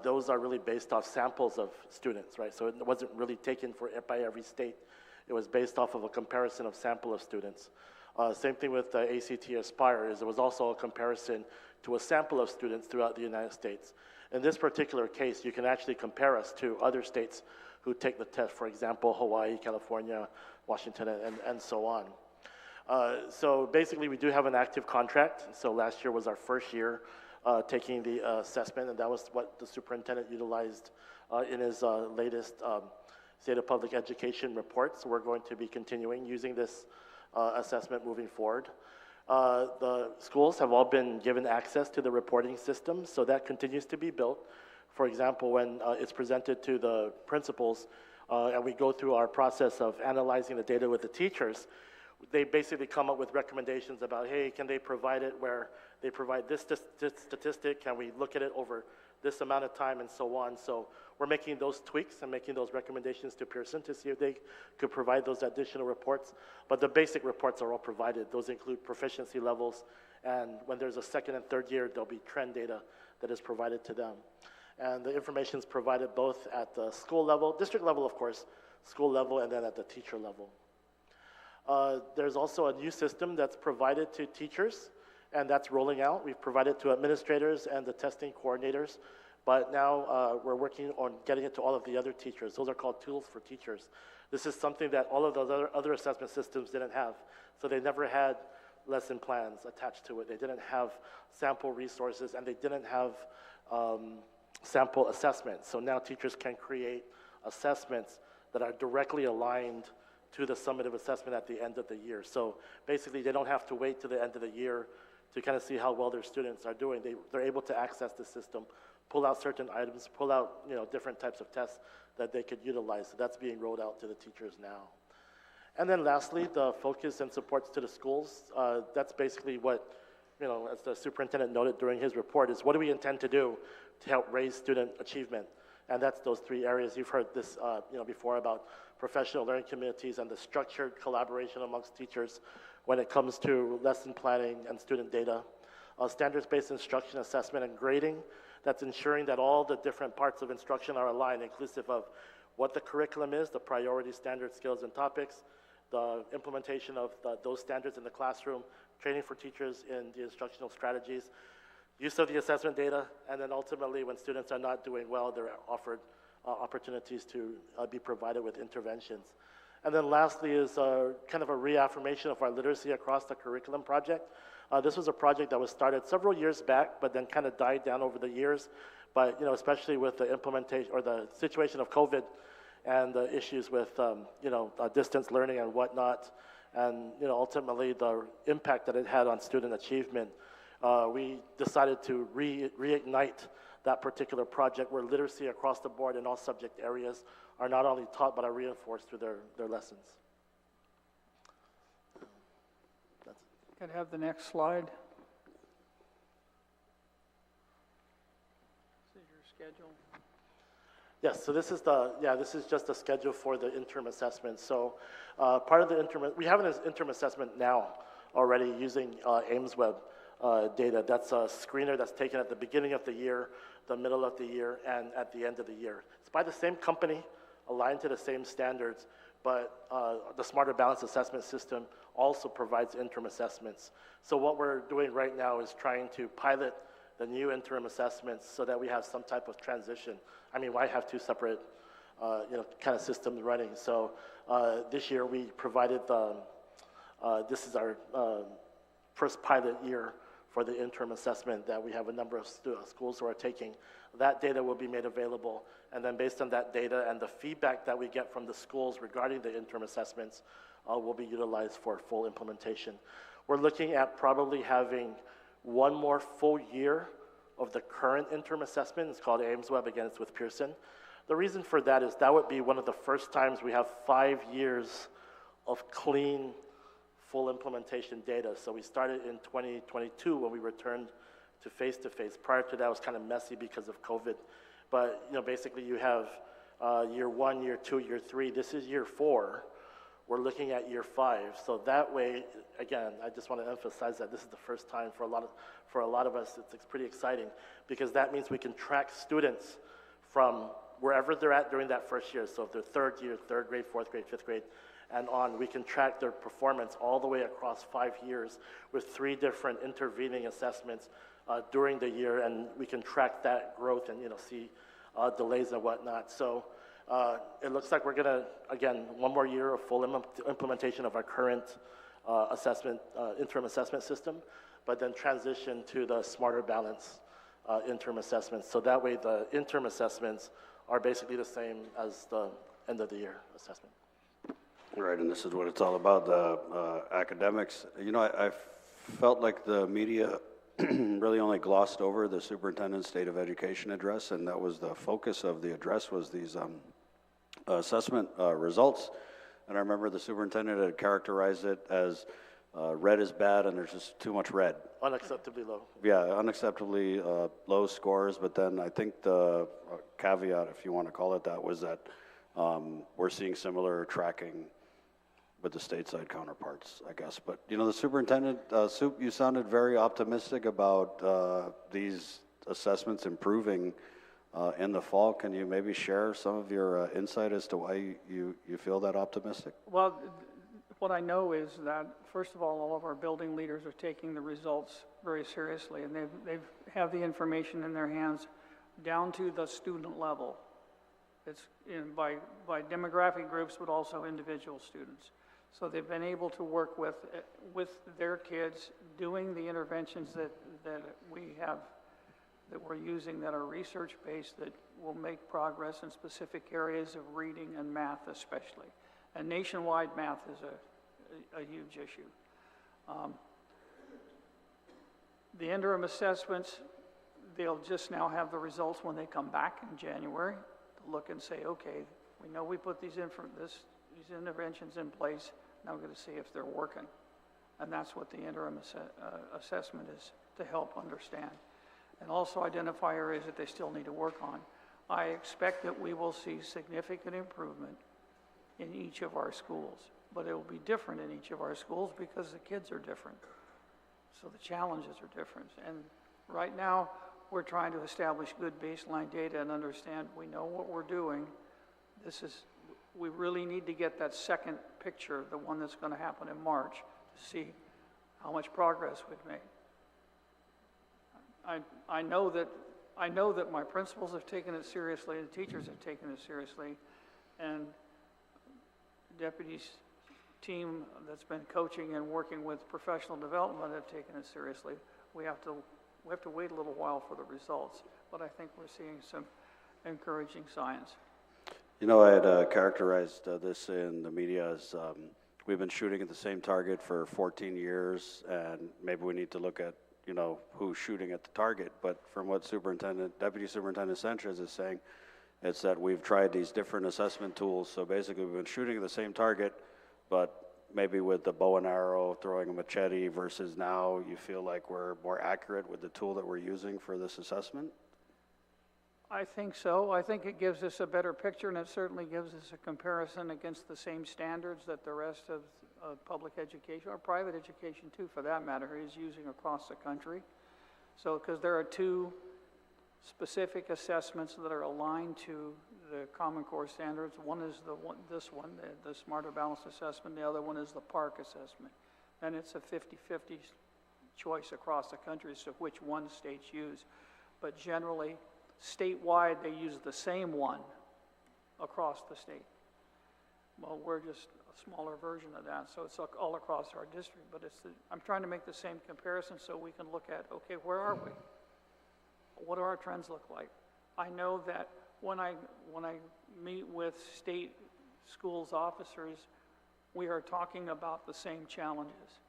Those are really based off samples of students, right? So it wasn't really taken by every state. It was based off of a comparison of sample of students. Same thing with ACT Aspire, is it was also a comparison to a sample of students throughout the United States. In this particular case, you can actually compare us to other states who take the test, for example, Hawaii, California, Washington, and so on. So basically, we do have an active contract. So last year was our first year taking the assessment, and that was what the superintendent utilized in his latest State of Public Education report. So we're going to be continuing using this assessment moving forward. The schools have all been given access to the reporting system, so that continues to be built. For example, when it's presented to the principals and we go through our process of analyzing the data with the teachers, they basically come up with recommendations about, hey, can they provide it where they provide this statistic? Can we look at it over this amount of time and so on? So we're making those tweaks and making those recommendations to Pearson to see if they could provide those additional reports. But the basic reports are all provided. Those include proficiency levels, and when there's a second and third year, there'll be trend data that is provided to them. And the information is provided both at the school level, district level, of course, school level, and then at the teacher level. There's also a new system that's provided to teachers, and that's rolling out. We've provided to administrators and the testing coordinators, but now we're working on getting it to all of the other teachers. Those are called tools for teachers. This is something that all of those other assessment systems didn't have. So they never had lesson plans attached to it. They didn't have sample resources, and they didn't have sample assessments. So now teachers can create assessments that are directly aligned to the summative assessment at the end of the year. So basically, they don't have to wait to the end of the year to kind of see how well their students are doing. They're able to access the system, pull out certain items, pull out different types of tests that they could utilize. So that's being rolled out to the teachers now. And then lastly, the focus and supports to the schools. That's basically what, as the superintendent noted during his report, is what do we intend to do to help raise student achievement? And that's those three areas. You've heard this before about professional learning communities and the structured collaboration amongst teachers when it comes to lesson planning and student data. Standards-based instruction, assessment, and grading. That's ensuring that all the different parts of instruction are aligned, inclusive of what the curriculum is, the priority standards, skills, and topics, the implementation of those standards in the classroom, training for teachers in the instructional strategies, use of the assessment data, and then ultimately when students are not doing well, they're offered opportunities to be provided with interventions. And then lastly is kind of a reaffirmation of our literacy across the curriculum project. This was a project that was started several years back, but then kind of died down over the years. But especially with the implementation or the situation of COVID and the issues with distance learning and whatnot, and ultimately the impact that it had on student achievement, we decided to reignite that particular project where literacy across the board in all subject areas are not only taught but are reinforced through their lessons. Could I have the next slide? This is your schedule. Yes, so this is just a schedule for the interim assessment. So part of the interim, we have an interim assessment now already using AIMSweb data. That's a screener that's taken at the beginning of the year, the middle of the year, and at the end of the year. It's by the same company, aligned to the same standards, but the Smarter Balanced Assessment System also provides interim assessments. So what we're doing right now is trying to pilot the new interim assessments so that we have some type of transition. I mean, why have two separate kind of systems running? So this year we provided this is our first pilot year for the interim assessment that we have a number of schools who are taking. That data will be made available, and then based on that data and the feedback that we get from the schools regarding the interim assessments will be utilized for full implementation. We're looking at probably having one more full year of the current interim assessment. It's called AIMSweb, again, it's with Pearson. The reason for that is that would be one of the first times we have 5 years of clean, full implementation data. So we started in 2022 when we returned to face-to-face. Prior to that, it was kind of messy because of COVID. But basically you have year 1, year 2, year 3. This is year 4, we're looking at year 5. So that way, again, I just want to emphasize that this is the first time for a lot of us. It's pretty exciting because that means we can track students from wherever they're at during that first year. So if they're third year, third grade, fourth grade, fifth grade, and on, we can track their performance all the way across 5 years with 3 different intervening assessments during the year, and we can track that growth and see delays and whatnot. So it looks like we're gonna, again, 1 more year of full implementation of our current interim assessment system, but then transition to the smarter balance interim assessments. So that way the interim assessments are basically the same as the end of the year assessment. Right, and this is what it's all about, the academics. I felt like the media really only glossed over the superintendent's State of Education address, and that was the focus of the address, was these assessment results. And I remember the superintendent had characterized it as red is bad and there's just too much red. Unacceptably low. Yeah, unacceptably low scores, but then I think the caveat, if you want to call it that, was that we're seeing similar tracking with the stateside counterparts, I guess. But, the superintendent, you sounded very optimistic about these assessments improving in the fall. Can you maybe share some of your insight as to why you feel that optimistic? Well, what I know is that, first of all of our building leaders are taking the results very seriously, and they have the information in their hands down to the student level. It's by demographic groups, but also individual students. So they've been able to work with their kids, doing the interventions that we have, that we're using, that are research-based, that will make progress in specific areas of reading and math especially. And nationwide math is a huge issue. The interim assessments, they'll just now have the results when they come back in January to look and say, okay, we know we put these interventions in place, now we're going to see if they're working. And that's what the interim assessment is, to help understand. And also identify areas that they still need to work on. I expect that we will see significant improvement in each of our schools, but it will be different in each of our schools because the kids are different. So the challenges are different. And right now, we're trying to establish good baseline data and understand we know what we're doing. We really need to get that second picture, the one that's going to happen in March, to see how much progress we've made. I know that my principals have taken it seriously, and the teachers have taken it seriously, and the deputy's team that's been coaching and working with professional development have taken it seriously. We have to wait a little while for the results, but I think we're seeing some encouraging signs. I had characterized this in the media as we've been shooting at the same target for 14 years, and maybe we need to look at who's shooting at the target. But from what Deputy Superintendent Sanchez is saying, it's that we've tried these different assessment tools. So basically we've been shooting at the same target, but maybe with the bow and arrow, throwing a machete, versus now you feel like we're more accurate with the tool that we're using for this assessment? I think so. I think it gives us a better picture, and it certainly gives us a comparison against the same standards that the rest of public education, or private education too, for that matter, is using across the country. So, because there are 2 specific assessments that are aligned to the Common Core standards. One is the Smarter Balanced Assessment. The other one is the PARC assessment. And it's a 50-50 choice across the country as to which one states use. But generally, statewide, they use the same one across the state. Well, we're just a smaller version of that, so it's all across our district. But I'm trying to make the same comparison so we can look at, okay, where are we? What do our trends look like? I know that when I meet with state schools officers, we are talking about the same challenges.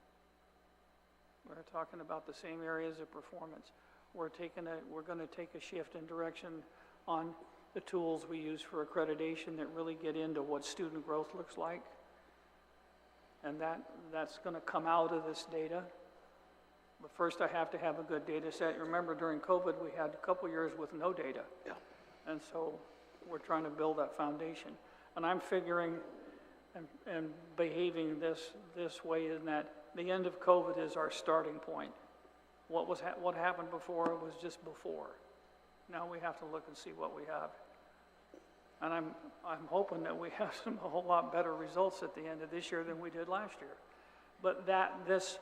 We're talking about the same areas of performance. We're going to take a shift in direction on the tools we use for accreditation that really get into what student growth looks like. And that's going to come out of this data. But first I have to have a good data set. Remember, during COVID, we had a couple years with no data. Yeah. And so we're trying to build that foundation. And I'm figuring and behaving this way, in that the end of COVID is our starting point. What happened before was just before. Now we have to look and see what we have. And I'm hoping that we have a whole lot better results at the end of this year than we did last year. But that this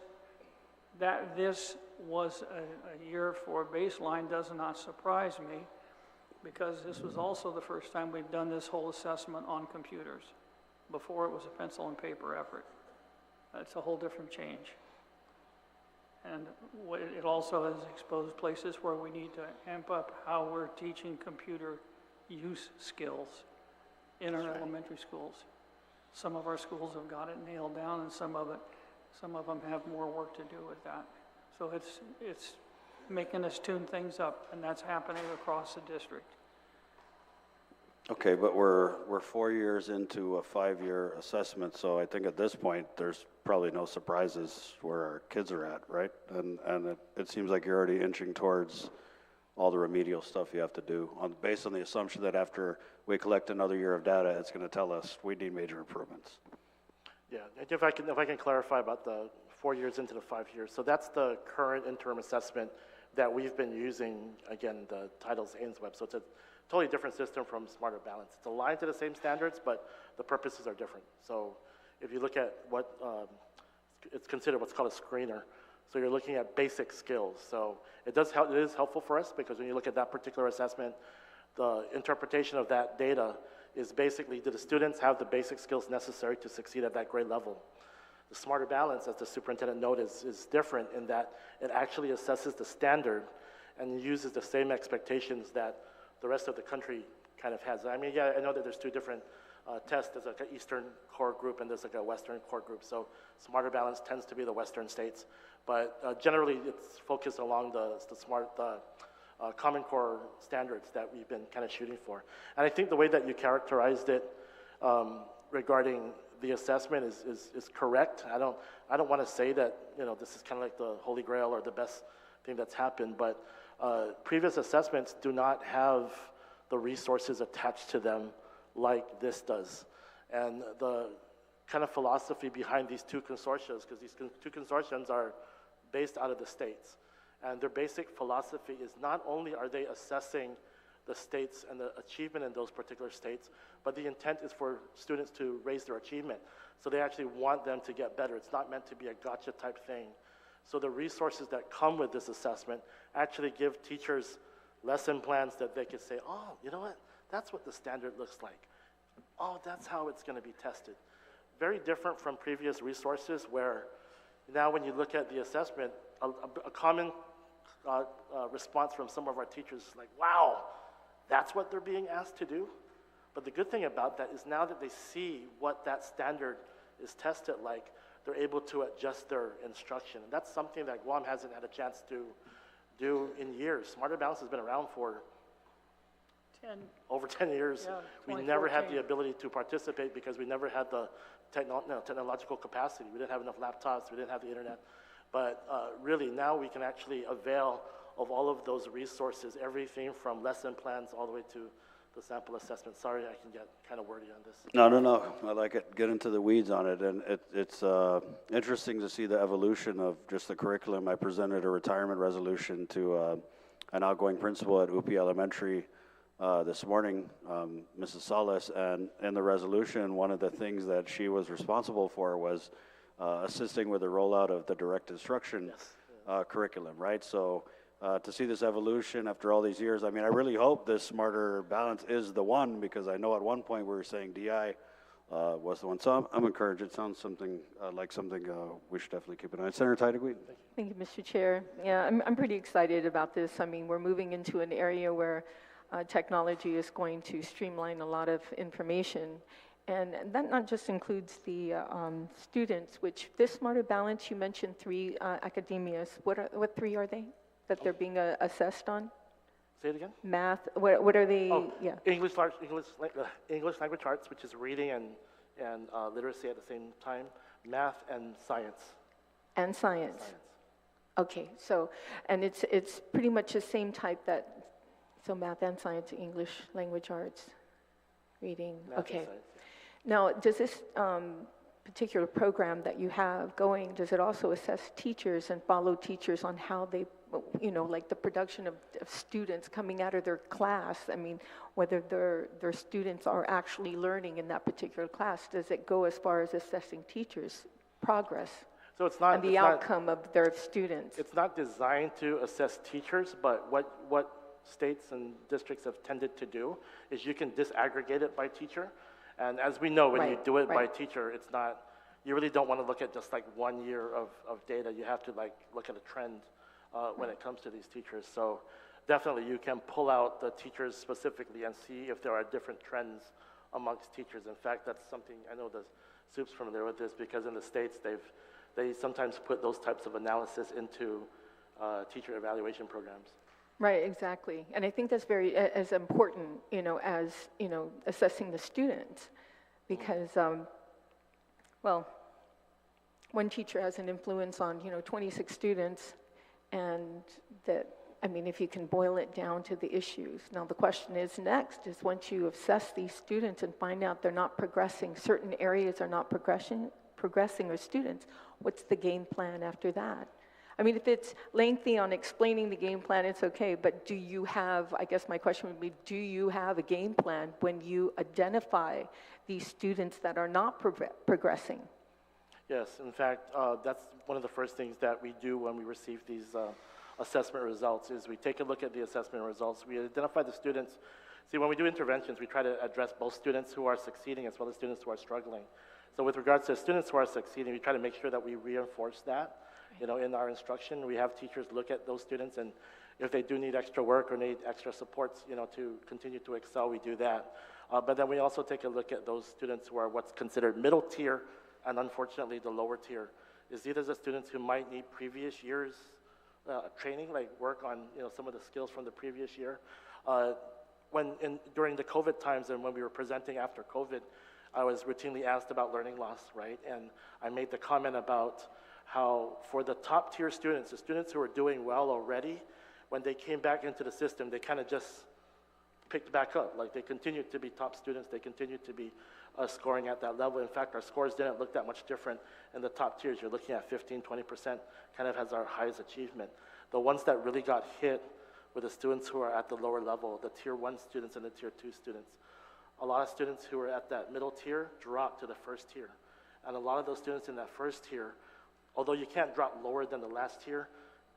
was a year for baseline does not surprise me, because this was also the first time we've done this whole assessment on computers. Before, it was a pencil and paper effort. It's a whole different change. And it also has exposed places where we need to amp up how we're teaching computer use skills in our elementary schools. Some of our schools have got it nailed down, and some of them have more work to do with that. So it's making us tune things up, and that's happening across the district. Okay, but we're 4 years into a 5-year assessment, so I think at this point, there's probably no surprises where our kids are at, right? And it seems like you're already inching towards all the remedial stuff you have to do, based on the assumption that after we collect another year of data, it's going to tell us we need major improvements. Yeah, if I can clarify about the 4 years into the 5 years. So that's the current interim assessment that we've been using. Again, the title's Aiden's Web, so it's a totally different system from Smarter Balance. It's aligned to the same standards, but the purposes are different. So if you look at what, it's considered what's called a screener. So you're looking at basic skills. So it is helpful for us, because when you look at that particular assessment, the interpretation of that data is basically, do the students have the basic skills necessary to succeed at that grade level? The Smarter Balance, as the superintendent noted, is different in that it actually assesses the standard and uses the same expectations that the rest of the country kind of has. I mean, yeah, I know that there's two different tests. There's like an Eastern core group and there's like a Western core group. So Smarter Balance tends to be the Western states. But generally, it's focused along the Common Core standards that we've been kind of shooting for. And I think the way that you characterized it regarding the assessment is correct. I don't want to say that, you know, this is kind of like the Holy Grail or the best thing that's happened, but previous assessments do not have the resources attached to them like this does. And the kind of philosophy behind these two consortia, because these two consortiums are based out of the states, and their basic philosophy is not only are they assessing the states and the achievement in those particular states, but the intent is for students to raise their achievement. So they actually want them to get better. It's not meant to be a gotcha type thing. So the resources that come with this assessment actually give teachers lesson plans that they could say, oh, you know what, that's what the standard looks like. Oh, that's how it's going to be tested. Very different from previous resources where now when you look at the assessment, a common response from some of our teachers is like, wow, that's what they're being asked to do? But the good thing about that is now that they see what that standard is tested like, they're able to adjust their instruction. And that's something that Guam hasn't had a chance to do in years. Smarter Balance has been around for over 10 years. Yeah, we never had the ability to participate because we never had the technological capacity. We didn't have enough laptops, we didn't have the internet. But really now we can actually avail of all of those resources, everything from lesson plans all the way to the sample assessment. Sorry, I can get kind of wordy on this. No. I like it. Get into the weeds on it. And it's interesting to see the evolution of just the curriculum. I presented a retirement resolution to an outgoing principal at UP Elementary this morning, Mrs. Salas, and in the resolution, one of the things that she was responsible for was assisting with the rollout of the direct instruction curriculum, right? So to see this evolution after all these years, I mean, I really hope this Smarter Balance is the one, because I know at one point we were saying DI was the one. So I'm encouraged. It sounds something like something we should definitely keep an eye on. Senator Aide. Thank you, Mr. Chair. Yeah, I'm pretty excited about this. I mean, we're moving into an area where technology is going to streamline a lot of information. And that not just includes the students, which this Smarter Balance, you mentioned 3 academias. What 3 are they that they're being assessed on? Say it again? Math, what are they? Oh, yeah. English language arts, which is reading and literacy at the same time. Math and science. And science. Okay, so, and it's pretty much the same type so math and science, English language arts, reading, math okay. Now, does this particular program that you have going, does it also assess teachers and follow teachers on how they, like the production of students coming out of their class? I mean, whether their students are actually learning in that particular class, does it go as far as assessing teachers' progress? So it's not, and the outcome of their students? It's not designed to assess teachers, but what states and districts have tended to do is you can disaggregate it by teacher. And as we know, when you do it by teacher, it's not, you really don't want to look at just like 1 year of data. You have to like look at a trend when it comes to these teachers. So definitely you can pull out the teachers specifically and see if there are different trends amongst teachers. In fact, that's something, I know the SOUP's familiar with this, because in the States they sometimes put those types of analysis into teacher evaluation programs. Right, exactly. And I think that's very as important, as, assessing the students, because, well, one teacher has an influence on, 26 students, and that, I mean, if you can boil it down to the issues. Now, the question is next, is once you assess these students and find out they're not progressing, certain areas are not progressing with students, what's the game plan after that? I mean, if it's lengthy on explaining the game plan, it's okay, but do you have, I guess my question would be, do you have a game plan when you identify these students that are not progressing? Yes, in fact, that's one of the first things that we do when we receive these assessment results is we take a look at the assessment results. We identify the students. See, when we do interventions, we try to address both students who are succeeding as well as students who are struggling. So with regards to students who are succeeding, we try to make sure that we reinforce that. In our instruction, we have teachers look at those students, and if they do need extra work or need extra supports, to continue to excel, we do that. But then we also take a look at those students who are what's considered middle tier, and unfortunately the lower tier. Is these are the students who might need previous years training, like work on some of the skills from the previous year. During the COVID times and when we were presenting after COVID, I was routinely asked about learning loss, right? And I made the comment about how for the top tier students, the students who are doing well already, when they came back into the system, they kind of just picked back up. Like they continued to be top students, they continued to be scoring at that level. In fact, our scores didn't look that much different in the top tiers. You're looking at 15, 20% kind of as our highest achievement. The ones that really got hit were the students who are at the lower level, the tier 1 students and the tier 2 students. A lot of students who were at that middle tier dropped to the first tier. And a lot of those students in that first tier, although you can't drop lower than the last tier,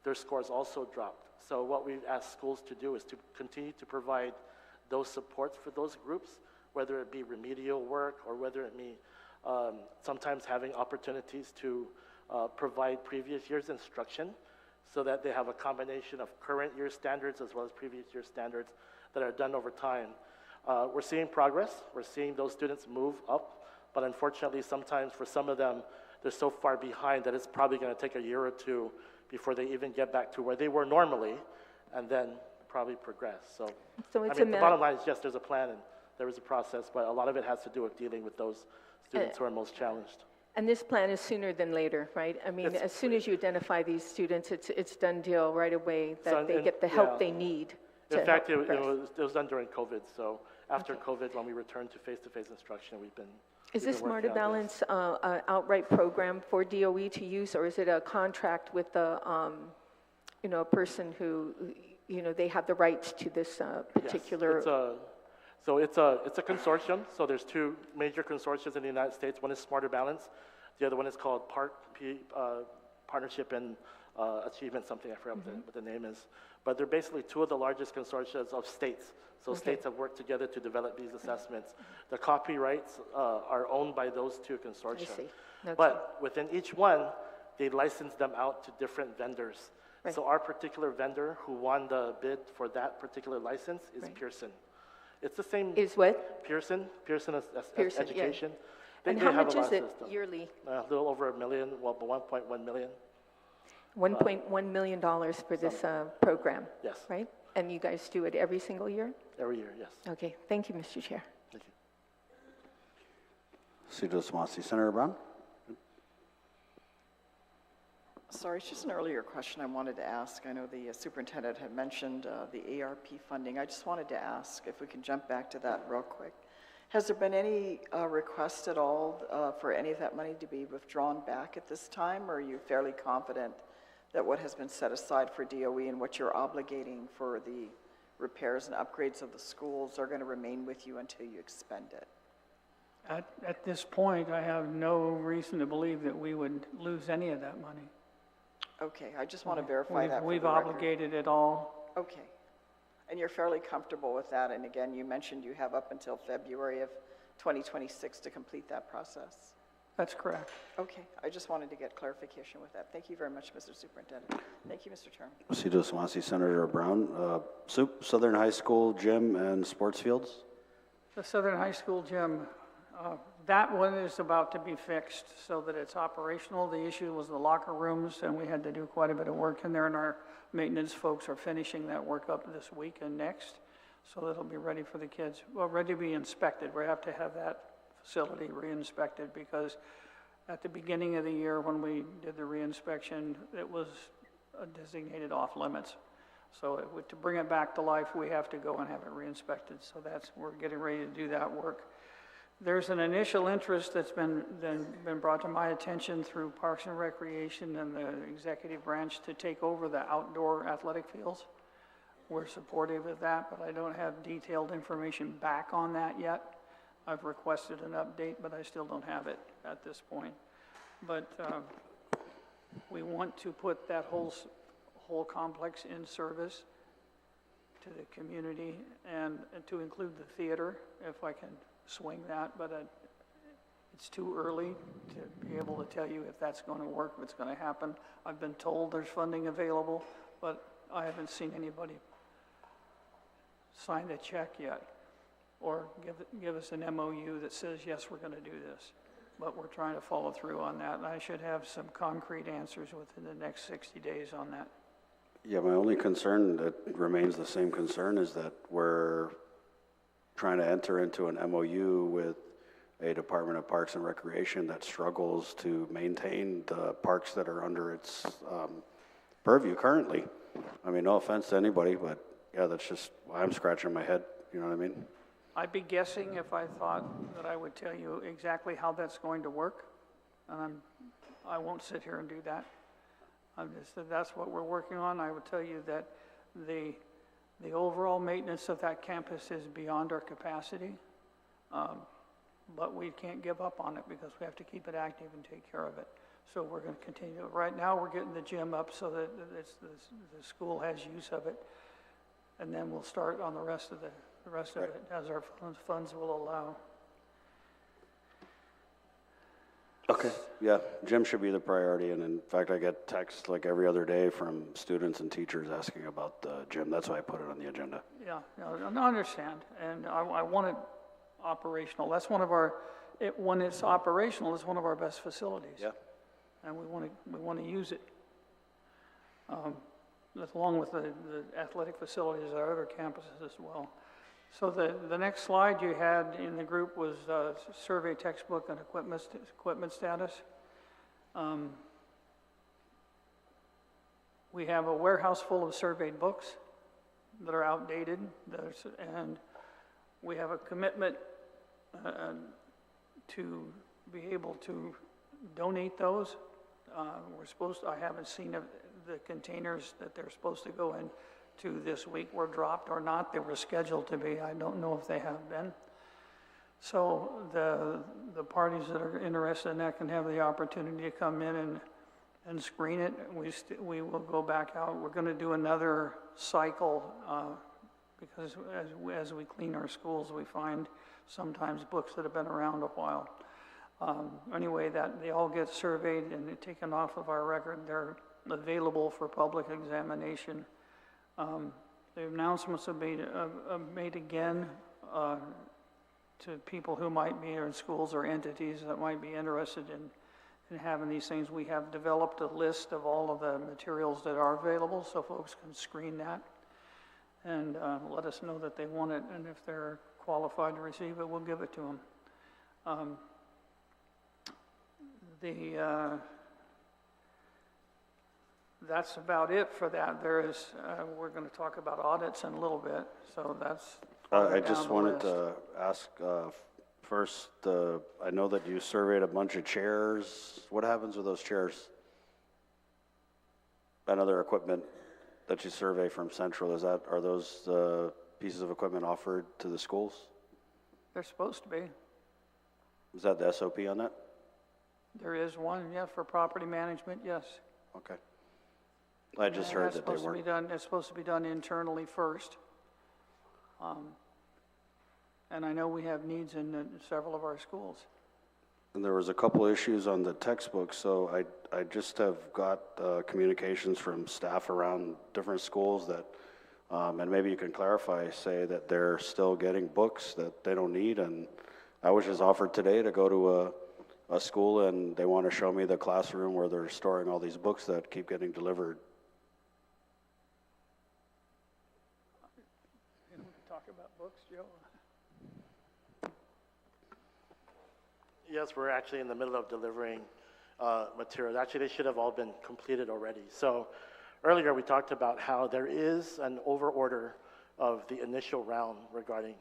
their scores also dropped. So what we've asked schools to do is to continue to provide those supports for those groups, whether it be remedial work or whether it be sometimes having opportunities to provide previous year's instruction so that they have a combination of current year standards as well as previous year standards that are done over time. We're seeing progress. We're seeing those students move up, but unfortunately sometimes for some of them, they're so far behind that it's probably going to take a year or two before they even get back to where they were normally, and then probably progress. So it's the bottom line is, yes, there's a plan and there is a process, but a lot of it has to do with dealing with those students who are most challenged. And this plan is sooner than later, right? I mean, as soon as you identify these students, it's done deal right away that they get the help they need. In fact, it was done during COVID, so after COVID, when we returned to face-to-face instruction, we've been Is this Smarter Balance an outright program for DOE to use, or is it a contract with a person who, they have the rights to this particular? Yes, so it's a consortium. So there's two major consortiums in the United States. One is Smarter Balance. The other one is called Partnership and Achievement, something I forgot what the name is. But they're basically two of the largest consortia of states. So states have worked together to develop these assessments. The copyrights are owned by those two consortia. I see. Okay. But within each one, they license them out to different vendors. Right. So our particular vendor who won the bid for that particular license is Pearson. It's the same. Is what? Pearson Pearson, Education. Yeah. And how much is it yearly? A little over $1 million, well, 1.1 million. $1.1 million for this program? Yes. Right? And you guys do it every single year? Every year, yes. Okay, thank you, Mr. Chair. Thank you. Senator Brown. Sorry, it's just an earlier question I wanted to ask. I know the superintendent had mentioned the ARP funding. I just wanted to ask if we can jump back to that real quick. Has there been any request at all for any of that money to be withdrawn back at this time, or are you fairly confident that what has been set aside for DOE and what you're obligating for the repairs and upgrades of the schools are going to remain with you until you expend it? At this point, I have no reason to believe that we would lose any of that money. Okay, I just want to verify that for We've the record. obligated it all. Okay. And you're fairly comfortable with that, and again, you mentioned you have up until February of 2026 to complete that process. That's correct. Okay, I just wanted to get clarification with that. Thank you very much, Mr. Superintendent. Thank you, Mr. Chairman. Cito Swansea, Senator Brown. Southern High School gym and sports fields? The Southern High School gym, that one is about to be fixed so that it's operational. The issue was the locker rooms, and we had to do quite a bit of work in there, and our maintenance folks are finishing that work up this week and next, so that it'll be ready for the kids. Well, ready to be inspected. We have to have that facility re-inspected because at the beginning of the year when we did the re-inspection, it was designated off limits. So to bring it back to life, we have to go and have it re-inspected. So we're getting ready to do that work. There's an initial interest that's been brought to my attention through Parks and Recreation and the executive branch to take over the outdoor athletic fields. We're supportive of that, but I don't have detailed information back on that yet. I've requested an update, but I still don't have it at this point. But we want to put that whole complex in service to the community and to include the theater, if I can swing that, but it's too early to be able to tell you if that's going to work, if it's going to happen. I've been told there's funding available, but I haven't seen anybody sign a check yet or give us an MOU that says, yes, we're going to do this. But we're trying to follow through on that, and I should have some concrete answers within the next 60 days on that. Yeah, my only concern that remains the same concern is that we're trying to enter into an MOU with a Department of Parks and Recreation that struggles to maintain the parks that are under its purview currently. I mean, no offense to anybody, but yeah, that's just why I'm scratching my head, you know what I mean? I'd be guessing if I thought that I would tell you exactly how that's going to work, and I won't sit here and do that. That's what we're working on. I would tell you that the overall maintenance of that campus is beyond our capacity, but we can't give up on it because we have to keep it active and take care of it. So we're going to continue. Right now, we're getting the gym up so that the school has use of it, and then we'll start on the rest of it as our funds will allow. Okay, yeah, gym should be the priority, and in fact, I get texts like every other day from students and teachers asking about the gym. That's why I put it on the agenda. Yeah, I understand, and I want it operational. That's one of our, when it's operational, it's one of our best facilities. Yeah. And we want to use it. Along with the athletic facilities at our other campuses as well. So the next slide you had in the group was survey textbook and equipment status. We have a warehouse full of surveyed books that are outdated, and we have a commitment to be able to donate those. I haven't seen the containers that they're supposed to go in to this week were dropped or not. They were scheduled to be. I don't know if they have been. So the parties that are interested in that can have the opportunity to come in and screen it. We will go back out. We're going to do another cycle because as we clean our schools, we find sometimes books that have been around a while. Anyway, that they all get surveyed and taken off of our record. They're available for public examination. The announcements have been made again to people who might be in schools or entities that might be interested in having these things. We have developed a list of all of the materials that are available so folks can screen that and let us know that they want it, and if they're qualified to receive it, we'll give it to them. That's about it for that. We're going to talk about audits in a little bit, so that's. I just wanted to ask First, I know that you surveyed a bunch of chairs. What happens with those chairs? And other equipment that you survey from Central, are those pieces of equipment offered to the schools? They're supposed to be. Is that the SOP on that? There is one, yeah, for property management, yes. Okay. I just And heard that's that they supposed to be weren't. done. It's supposed to be done internally first. And I know we have needs in several of our schools. And there was a couple issues on the textbooks, so I just have got communications from staff around different schools that, and maybe you can clarify, say that they're still getting books that they don't need. And I was just offered today to go to a school, and they want to show me the classroom where they're storing all these books that keep getting delivered. We can talk about books, Joe. Yes, we're actually in the middle of delivering materials. Actually, they should have all been completed already. So earlier we talked about how there is an overorder of the initial round regarding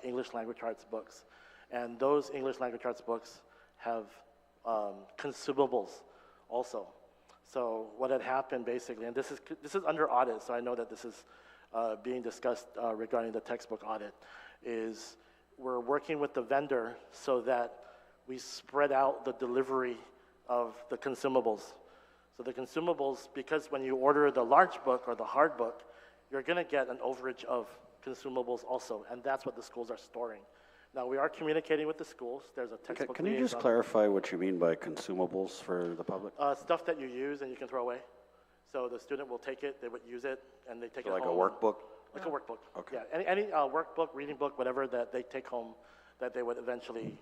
English language arts books. And those English language arts books have consumables also. So what had happened basically, and this is under audit, so I know that this is being discussed regarding the textbook audit, is we're working with the vendor so that we spread out the delivery of the consumables. So the consumables, because when you order the large book or the hard book, you're going to get an overage of consumables also, and that's what the schools are storing. Now, we are communicating with the schools. There's a textbook Can you just clarify what you mean by consumables for the public? Stuff that you use and you can throw away. So the student will take it, they would use it, and they take it Like a home. workbook? Like a workbook. Okay. Yeah, any workbook, reading book, whatever that they take home that they would eventually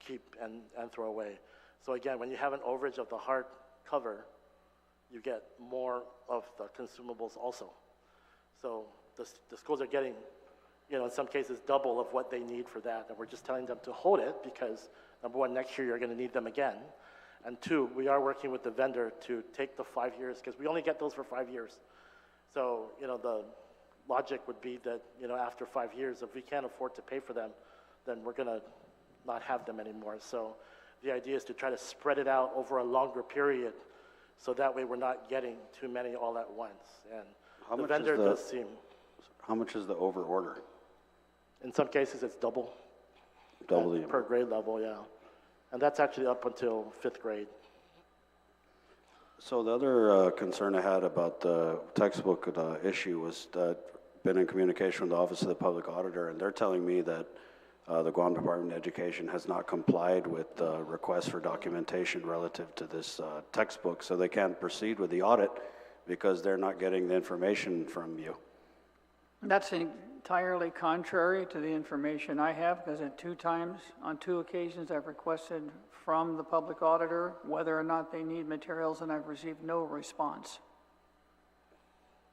keep and throw away. So again, when you have an overage of the hard cover, you get more of the consumables also. So the schools are getting, in some cases, double of what they need for that. And we're just telling them to hold it because, number one, next year you're going to need them again. And two, we are working with the vendor to take the 5 years, because we only get those for 5 years. So, the logic would be that, after 5 years, if we can't afford to pay for them, then we're going to not have them anymore. So the idea is to try to spread it out over a longer period, so that way we're not getting too many all at once. And the vendor does seem... How much is the over order? In some cases, it's double. Double the per grade level, yeah. And that's actually up until 5th grade. So the other concern I had about the textbook issue was that been in communication with the Office of the Public Auditor, and they're telling me that the Guam Department of Education has not complied with requests for documentation relative to this textbook, so they can't proceed with the audit because they're not getting the information from you. That's entirely contrary to the information I have, because on two occasions, I've requested from the public auditor whether or not they need materials, and I've received no response.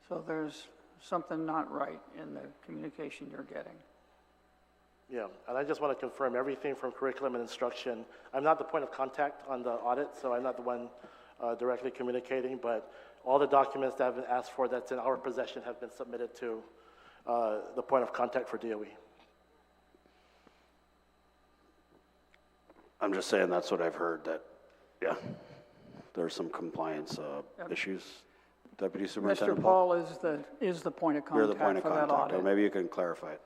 So there's something not right in the communication you're getting. Yeah, and I just want to confirm everything from curriculum and instruction. I'm not the point of contact on the audit, so I'm not the one directly communicating, but all the documents that have been asked for that's in our possession have been submitted to the point of contact for DOE. I'm just saying that's what I've heard, that, yeah, there's some compliance issues. Deputy Superintendent Mr. Paul is the point of You're the point contact of for that contact, or audit. maybe you can clarify it.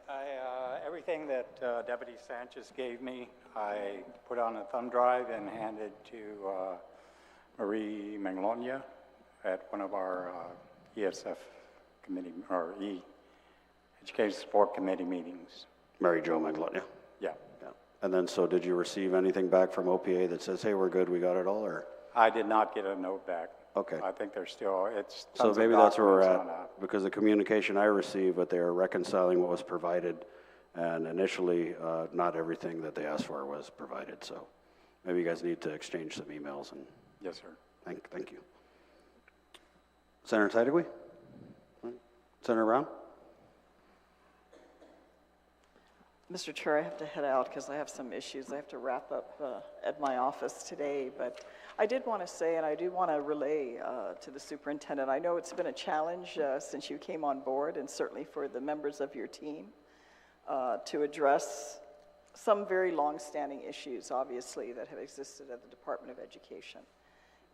Yeah, everything that Deputy Sanchez gave me, I put on a thumb drive and handed to Marie Manglonia at one of our ESF committee, or Education Support Committee meetings. Mary Jo Maglonia. Yeah. Yeah. And then, so did you receive anything back from OPA that says, hey, we're good, we got it all, or? I did not get a note back. Okay. I think there's still, it's So tons of maybe that's where we're documents on at, that. because the communication I received, but they are reconciling what was provided, and initially, not everything that they asked for was provided, so maybe you guys need to exchange some emails, and Yes, sir. thank you. Senator Titlery? Senator Brown? Mr. Chair, I have to head out because I have some issues. I have to wrap up at my office today, but I did want to say, and I do want to relay to the superintendent, I know it's been a challenge since you came on board, and certainly for the members of your team. to address some very long-standing issues, obviously, that have existed at the Department of Education.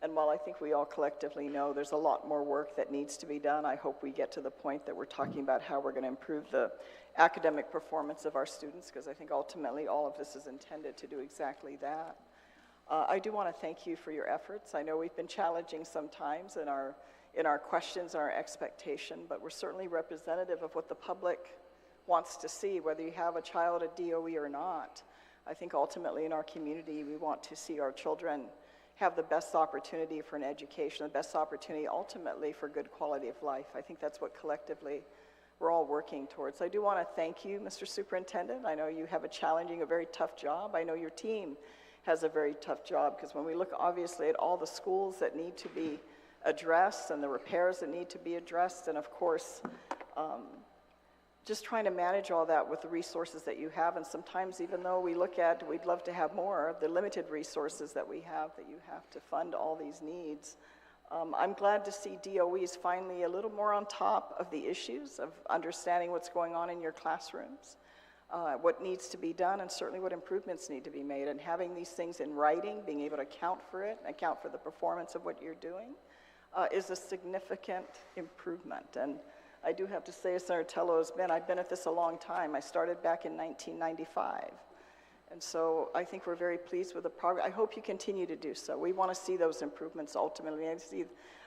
And while I think we all collectively know there's a lot more work that needs to be done, I hope we get to the point that we're talking about how we're going to improve the academic performance of our students, because I think ultimately all of this is intended to do exactly that. I do want to thank you for your efforts. I know we've been challenging sometimes in our questions, our expectation, but we're certainly representative of what the public wants to see, whether you have a child at DOE or not. I think ultimately in our community, we want to see our children have the best opportunity for an education, the best opportunity ultimately for good quality of life. I think that's what collectively we're all working towards. I do want to thank you, Mr. Superintendent. I know you have a very tough job. I know your team has a very tough job, because when we look obviously at all the schools that need to be addressed and the repairs that need to be addressed, and of course, just trying to manage all that with the resources that you have, and sometimes even though we'd love to have more, the limited resources that we have, that you have to fund all these needs. I'm glad to see DOE is finally a little more on top of the issues of understanding what's going on in your classrooms, what needs to be done, and certainly what improvements need to be made, and having these things in writing, being able to account for it, account for the performance of what you're doing, is a significant improvement. And I do have to say, as Senator Tello I've been at this a long time. I started back in 1995. And so I think we're very pleased with the progress. I hope you continue to do so. We want to see those improvements ultimately. I see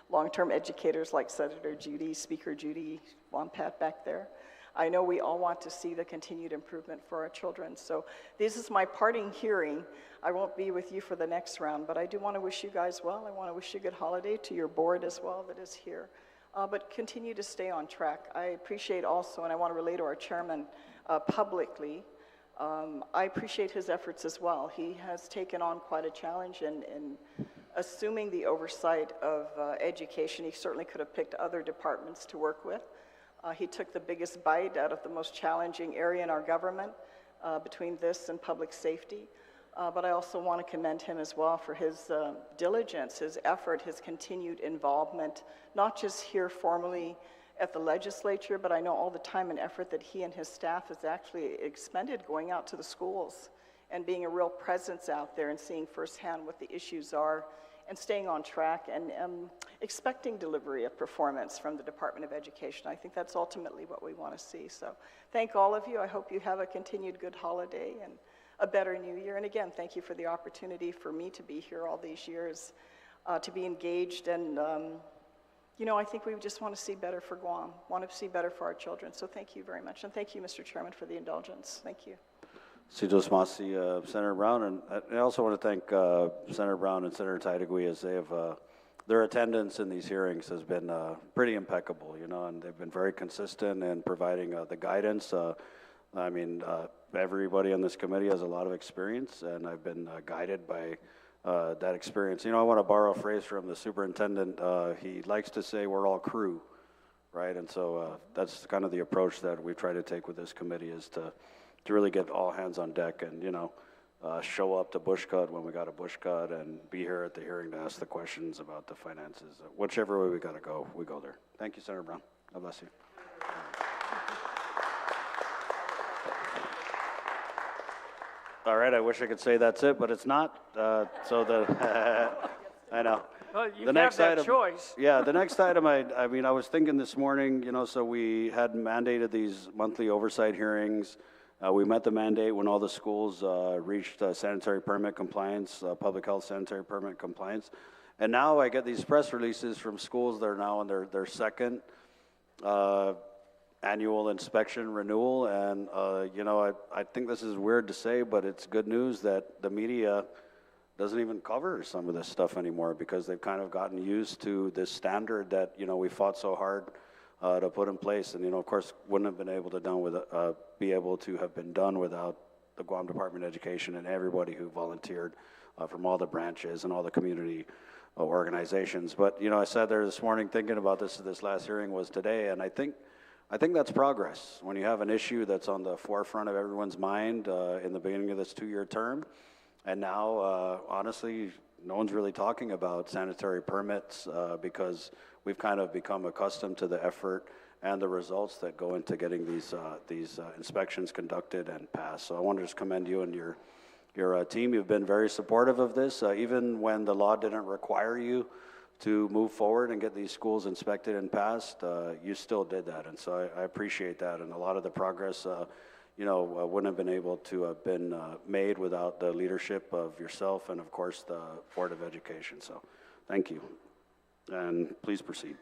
long-term educators like Senator Judy, Speaker Judy Wampat back there. I know we all want to see the continued improvement for our children. So this is my parting hearing. I won't be with you for the next round, but I do want to wish you guys well. I want to wish you a good holiday, to your board as well that is here. But continue to stay on track. I appreciate also, and I want to relay to our chairman publicly, I appreciate his efforts as well. He has taken on quite a challenge in assuming the oversight of education. He certainly could have picked other departments to work with. He took the biggest bite out of the most challenging area in our government between this and public safety. But I also want to commend him as well for his diligence, his effort, his continued involvement, not just here formally at the legislature, but I know all the time and effort that he and his staff has actually expended going out to the schools and being a real presence out there and seeing firsthand what the issues are and staying on track and expecting delivery of performance from the Department of Education. I think that's ultimately what we want to see. So thank all of you. I hope you have a continued good holiday and a better new year. And again, thank you for the opportunity for me to be here all these years, to be engaged. And, you know, I think we just want to see better for Guam, want to see better for our children. So thank you very much. And thank you, Mr. Chairman, for the indulgence. Thank you. Sidos Masi, Senator Brown, and I also want to thank Senator Brown and Senator Taitagui, as they have, their attendance in these hearings has been pretty impeccable, you know, and they've been very consistent in providing the guidance. I mean, everybody on this committee has a lot of experience, and I've been guided by that experience. You know, I want to borrow a phrase from the superintendent. He likes to say we're all crew, right? And so that's kind of the approach that we try to take with this committee, is to really get all hands on deck and, you know, show up to bush cut when we got a bush cut and be here at the hearing to ask the questions about the finances. Whichever way we got to go, we go there. Thank you, Senator Brown. God bless you. All right, I wish I could say that's it, but it's not. So the, I know. Well, you The next have that item- choice. Yeah, the next item, I mean, I was thinking this morning, you know, so we had mandated these monthly oversight hearings. We met the mandate when all the schools reached sanitary permit compliance, public health sanitary permit compliance. And now I get these press releases from schools that are now on their second annual inspection renewal. And, you know, I think this is weird to say, but it's good news that the media doesn't even cover some of this stuff anymore, because they've kind of gotten used to this standard that, you know, we fought so hard to put in place. And, you know, of course, wouldn't have been able to have been done without the Guam Department of Education and everybody who volunteered from all the branches and all the community organizations. But, you know, I sat there this morning thinking about this last hearing was today, and I think that's progress. When you have an issue that's on the forefront of everyone's mind in the beginning of this 2-year term, and now, honestly, no one's really talking about sanitary permits because we've kind of become accustomed to the effort and the results that go into getting these inspections conducted and passed. So I want to just commend you and your team. You've been very supportive of this, even when the law didn't require you to move forward and get these schools inspected and passed. You still did that, and so I appreciate that. And a lot of the progress, wouldn't have been able to have been made without the leadership of yourself and, of course, the Board of Education. So, thank you, and please proceed.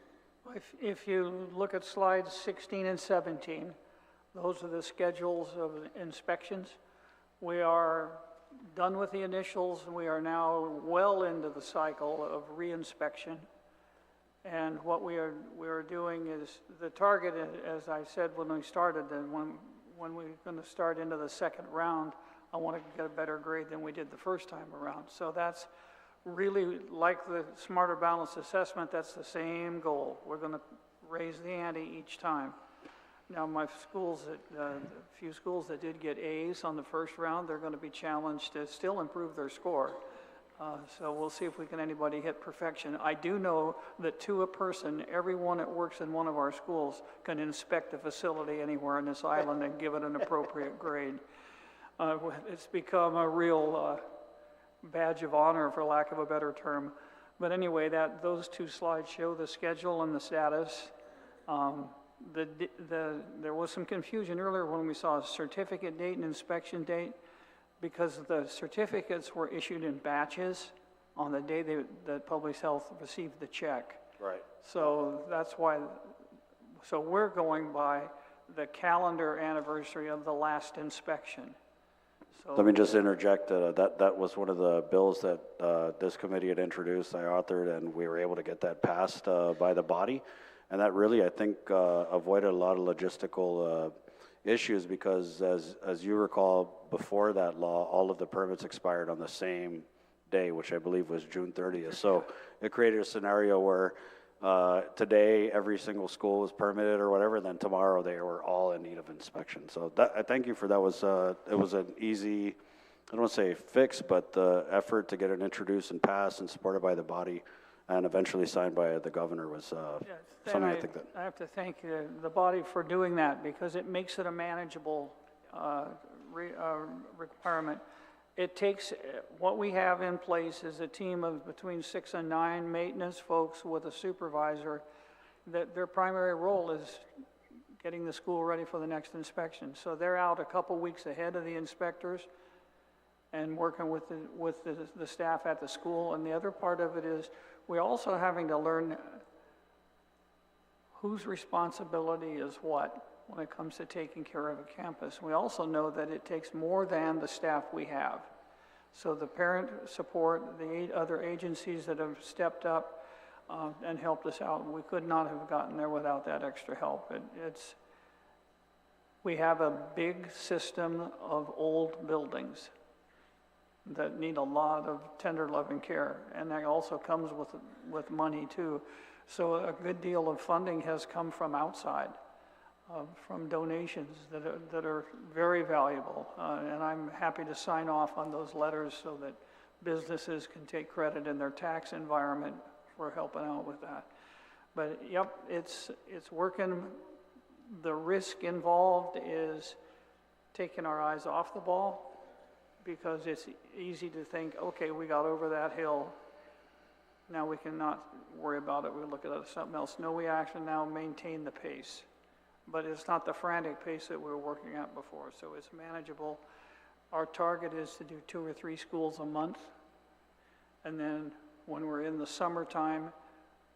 If you look at slides 16 and 17, those are the schedules of inspections. We are done with the initials, and we are now well into the cycle of reinspection. And what we are doing is, the target, as I said when we started, and when we're going to start into the second round, I want to get a better grade than we did the first time around. So that's really like the Smarter Balanced Assessment. That's the same goal. We're going to raise the ante each time. Now, my schools, the few schools that did get A's on the first round, they're going to be challenged to still improve their score. So we'll see if anybody hit perfection. I do know that to a person, everyone that works in one of our schools can inspect a facility anywhere on this island and give it an appropriate grade. It's become a real badge of honor, for lack of a better term. But anyway, those two slides show the schedule and the status. There was some confusion earlier when we saw a certificate date and inspection date, because the certificates were issued in batches on the day that Public Health received the check. Right. So that's why, so we're going by the calendar anniversary of the last inspection. So let me just interject, that was one of the bills that this committee had introduced, I authored, and we were able to get that passed by the body. And that really, I think, avoided a lot of logistical issues, because as you recall, before that law, all of the permits expired on the same day, which I believe was June 30th. So it created a scenario where today every single school was permitted or whatever, then tomorrow they were all in need of inspection. So I thank you for that. It was an easy, I don't want to say fix, but the effort to get it introduced and passed and supported by the body and eventually signed by the governor was something I think that... I have to thank the body for doing that, because it makes it a manageable requirement. It takes, what we have in place is a team of between 6 and 9 maintenance folks with a supervisor, that their primary role is getting the school ready for the next inspection. So they're out a couple weeks ahead of the inspectors and working with the staff at the school. And the other part of it is we're also having to learn whose responsibility is what when it comes to taking care of a campus. We also know that it takes more than the staff we have. So the parent support, the other agencies that have stepped up and helped us out, we could not have gotten there without that extra help. We have a big system of old buildings that need a lot of tender loving care, and that also comes with money too. So a good deal of funding has come from outside, from donations that are very valuable, and I'm happy to sign off on those letters so that businesses can take credit in their tax environment for helping out with that. But yep, it's working. The risk involved is taking our eyes off the ball, because it's easy to think, okay, we got over that hill, now we cannot worry about it, we look at something else. No, we actually now maintain the pace. But it's not the frantic pace that we were working at before, so it's manageable. Our target is to do 2 or 3 schools a month, and then when we're in the summertime,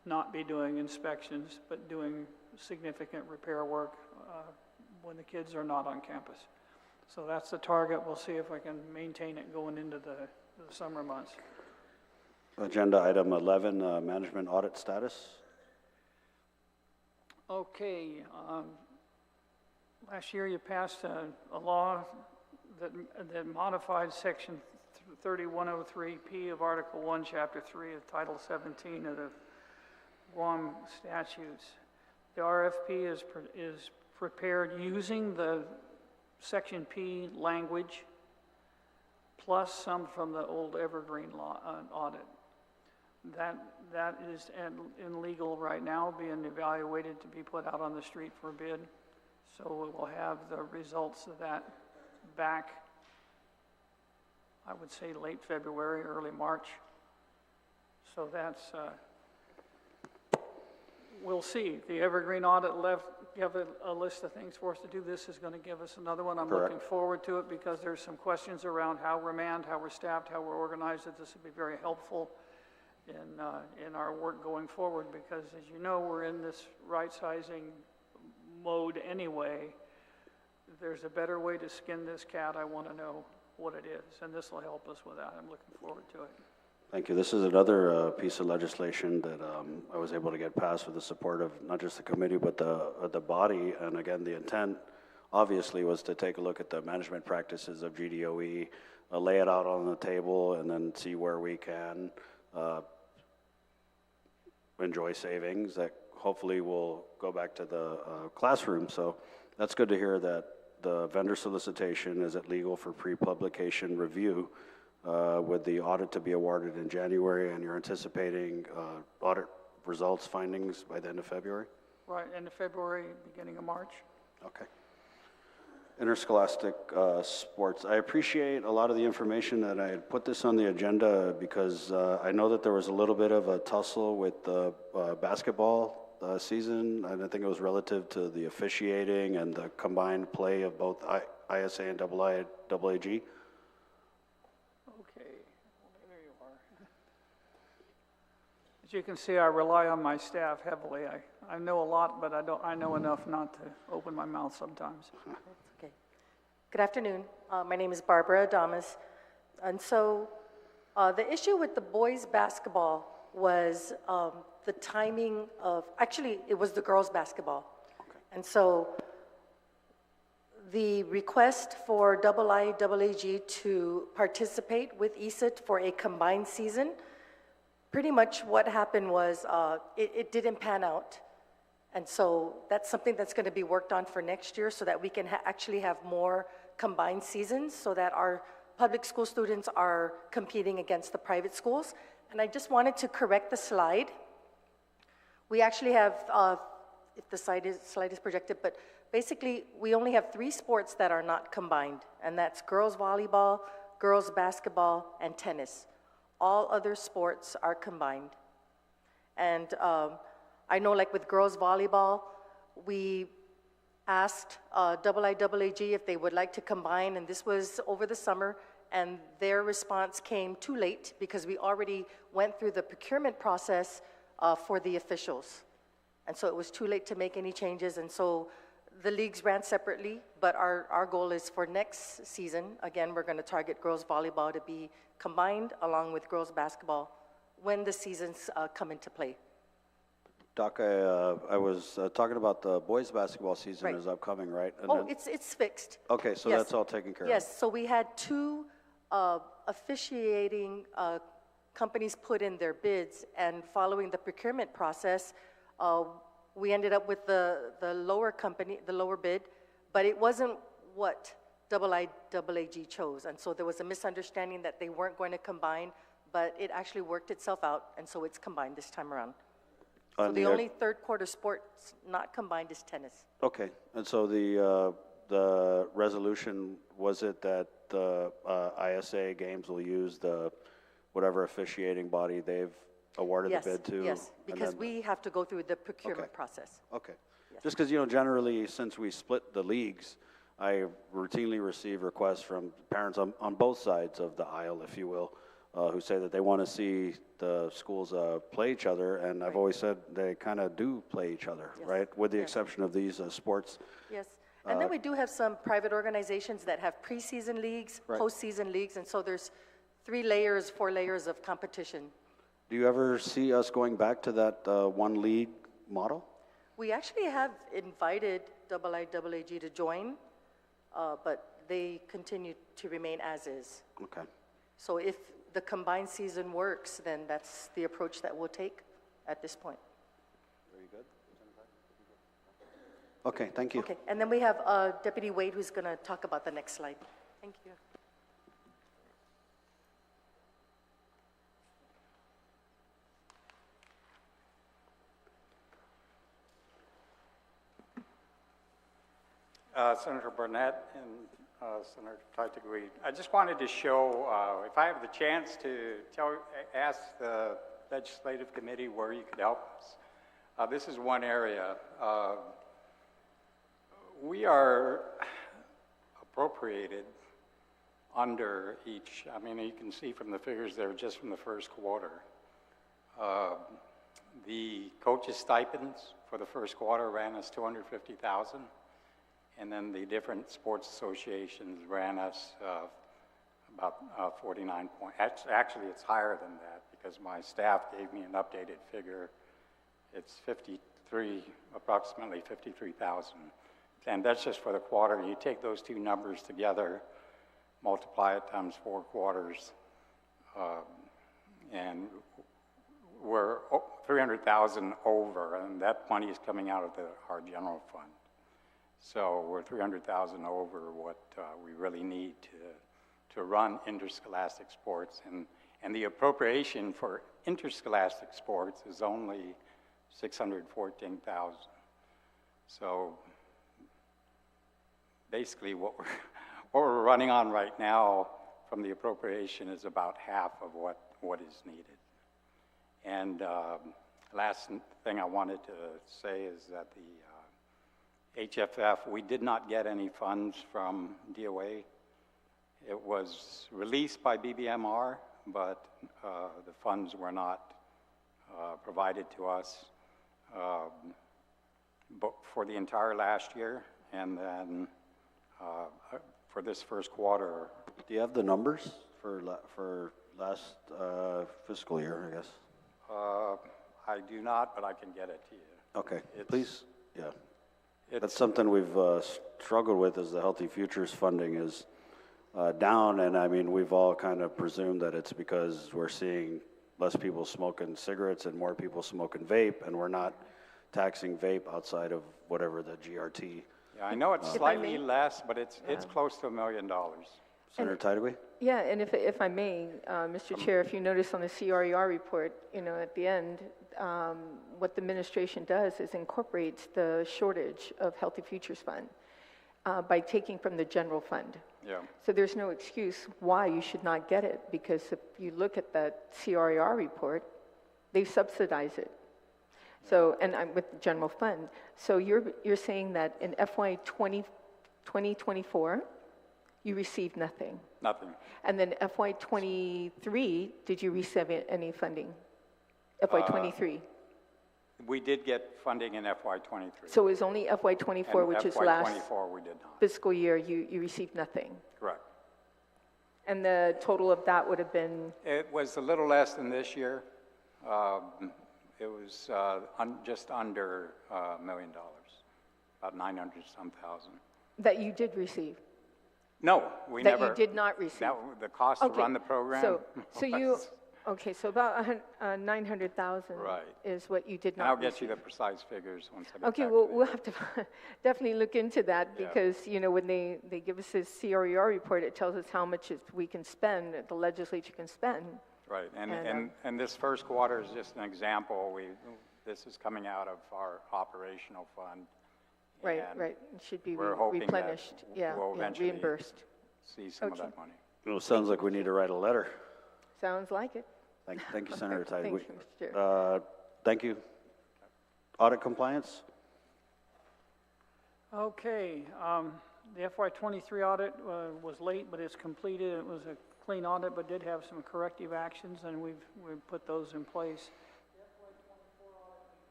not be doing inspections, but doing significant repair work when the kids are not on campus. So that's the target. We'll see if I can maintain it going into the summer months. Agenda item 11, management audit status. Okay. Last year you passed a law that modified section 3103P of Article 1, Chapter 3 of Title 17 of the Guam statutes. The RFP is prepared using the Section P language, plus some from the old Evergreen law audit. That is in legal right now, being evaluated to be put out on the street for bid. So we will have the results of that back, I would say late February, early March. So that's, we'll see. The Evergreen audit give a list of things for us to do. This is going to give us another one. I'm Correct. looking forward to it because there's some questions around how we're manned, how we're staffed, how we're organized. That this will be very helpful in our work going forward, because as you know, we're in this right-sizing mode anyway. If there's a better way to skin this cat, I want to know what it is, and this will help us with that. I'm looking forward to it. Thank you. This is another piece of legislation that I was able to get passed with the support of not just the committee, but the body. And again, the intent obviously was to take a look at the management practices of GDOE, lay it out on the table, and then see where we can enjoy savings that hopefully will go back to the classroom. So that's good to hear that the vendor solicitation is at legal for pre-publication review with the audit to be awarded in January, and you're anticipating audit results findings by the end of February? Right, end of February, beginning of March. Okay. Interscholastic Sports. I appreciate a lot of the information that I had put this on the agenda because I know that there was a little bit of a tussle with the basketball season, and I think it was relative to the officiating and the combined play of both ISA and AAG. Okay, well, there you are. As you can see, I rely on my staff heavily. I know a lot, but I know enough not to open my mouth sometimes. Okay. Good afternoon. My name is Barbara Adamas. And so the issue with the boys basketball was the timing of, actually it was the girls basketball. Okay. And so the request for IAAG to participate with ESIT for a combined season, pretty much what happened was it didn't pan out. And so that's something that's going to be worked on for next year so that we can actually have more combined seasons so that our public school students are competing against the private schools. And I just wanted to correct the slide. We actually have, if the slide is projected, but basically we only have 3 sports that are not combined, and that's girls volleyball, girls basketball, and tennis. All other sports are combined. And I know, like with girls volleyball, we asked IAAG if they would like to combine, and this was over the summer, and their response came too late because we already went through the procurement process for the officials. And so it was too late to make any changes, and so the leagues ran separately, but our goal is for next season, again, we're going to target girls volleyball to be combined along with girls basketball when the seasons come into play. Doc, I was talking about the boys basketball season Right. is upcoming, right? And Oh, then- it's fixed. Okay, so Yes. that's all taken care of? Yes, so we had 2 officiating companies put in their bids, and following the procurement process, we ended up with the lower company, the lower bid, but it wasn't what IAAG chose. And so there was a misunderstanding that they weren't going to combine, but it actually worked itself out, and so it's combined this time around. So the only third quarter sport not combined is tennis. Okay, and so the resolution, was it that the ISA games will use the whatever officiating body they've awarded Yes, the bid to? yes, and because then- we have to go through the procurement Okay. process. Okay. Just because, generally, since we split the leagues, I routinely receive requests from parents on both sides of the aisle, if you will, who say that they want to see the schools play each other, and I've always said they kind of do play each other, Yes. right? With the Yes. exception of these sports. Yes, and then we do have some private organizations that have preseason leagues, Right. postseason leagues, and so there's 4 layers of competition. Do you ever see us going back to that one league model? We actually have invited IAAG to join, but they continue to remain as is. Okay. So if the combined season works, then that's the approach that we'll take at this point. Very good. Okay, thank you. Okay, and then we have Deputy Wade who's going to talk about the next slide. Thank you. Senator Barnett and Senator Taitigui. I just wanted to show, if I have the chance to ask the legislative committee where you could help us. This is one area. We are appropriated under each, I mean, you can see from the figures there just from the first quarter. The coaches' stipends for the first quarter ran us $250,000, and then the different sports associations ran us about 49 points. Actually, it's higher than that because my staff gave me an updated figure. It's approximately 53,000. And that's just for the quarter. You take those two numbers together, multiply it times 4 quarters, and we're 300,000 over, and that money is coming out of our general fund. So we're 300,000 over what we really need to run interscholastic sports, and the appropriation for interscholastic sports is only 614,000. So basically what we're running on right now from the appropriation is about half of what is needed. And last thing I wanted to say is that the HFF, we did not get any funds from DOA. It was released by BBMR, but the funds were not provided to us for the entire last year, and then for this first quarter. Do you have the numbers for last fiscal year, I guess? I do not, but I can get it to you. Okay, please, yeah. That's something we've struggled with, is the Healthy Futures funding is down, and I mean, we've all kind of presumed that it's because we're seeing less people smoking cigarettes and more people smoking vape, and we're not taxing vape outside of whatever the GRT. Yeah, I know it's slightly less, but it's close to $1 million. Senator Taitigui? Yeah, and if I may, Mr. Chair, if you notice on the CRER report, you know, at the end, what the administration does is incorporates the shortage of Healthy Futures Fund by taking from the general fund. Yeah. So there's no excuse why you should not get it, because if you look at that CRER report, they subsidize it. So, and I'm with the general fund. So you're saying that in FY 2024, you received nothing? Nothing. And then FY 23, did you receive any funding? FY 23? We did get funding in FY 23. So it was only FY 24, which is last FY 24 we did not. fiscal year, you received nothing? Correct. And the total of that would have been? It was a little less than this year. It was just under $1 million, about 900-some thousand. That you did receive? No, we never. That you did not receive? The cost to run the program. So you, okay, so about 900,000 right. is what you did not I'll receive. get you the precise figures once I get Okay, back well, to we'll have to definitely look into that, Yeah. because, you know, when they give us this CRER report, it tells us how much we can spend, the legislature can spend. Right, and this first quarter is just an example. This is coming out of our operational fund. Right, and right, it should be we're hoping that replenished, yeah, we'll eventually reimbursed. see some of Okay. that money. Well, it sounds like we need to write a letter. Sounds like it. Thank you, Senator Taitigui. Thank you, Mr. Chair. Thank you. Audit compliance? Okay, the FY 23 audit was late, but it's completed. It was a clean audit, but did have some corrective actions, and we've put those in place.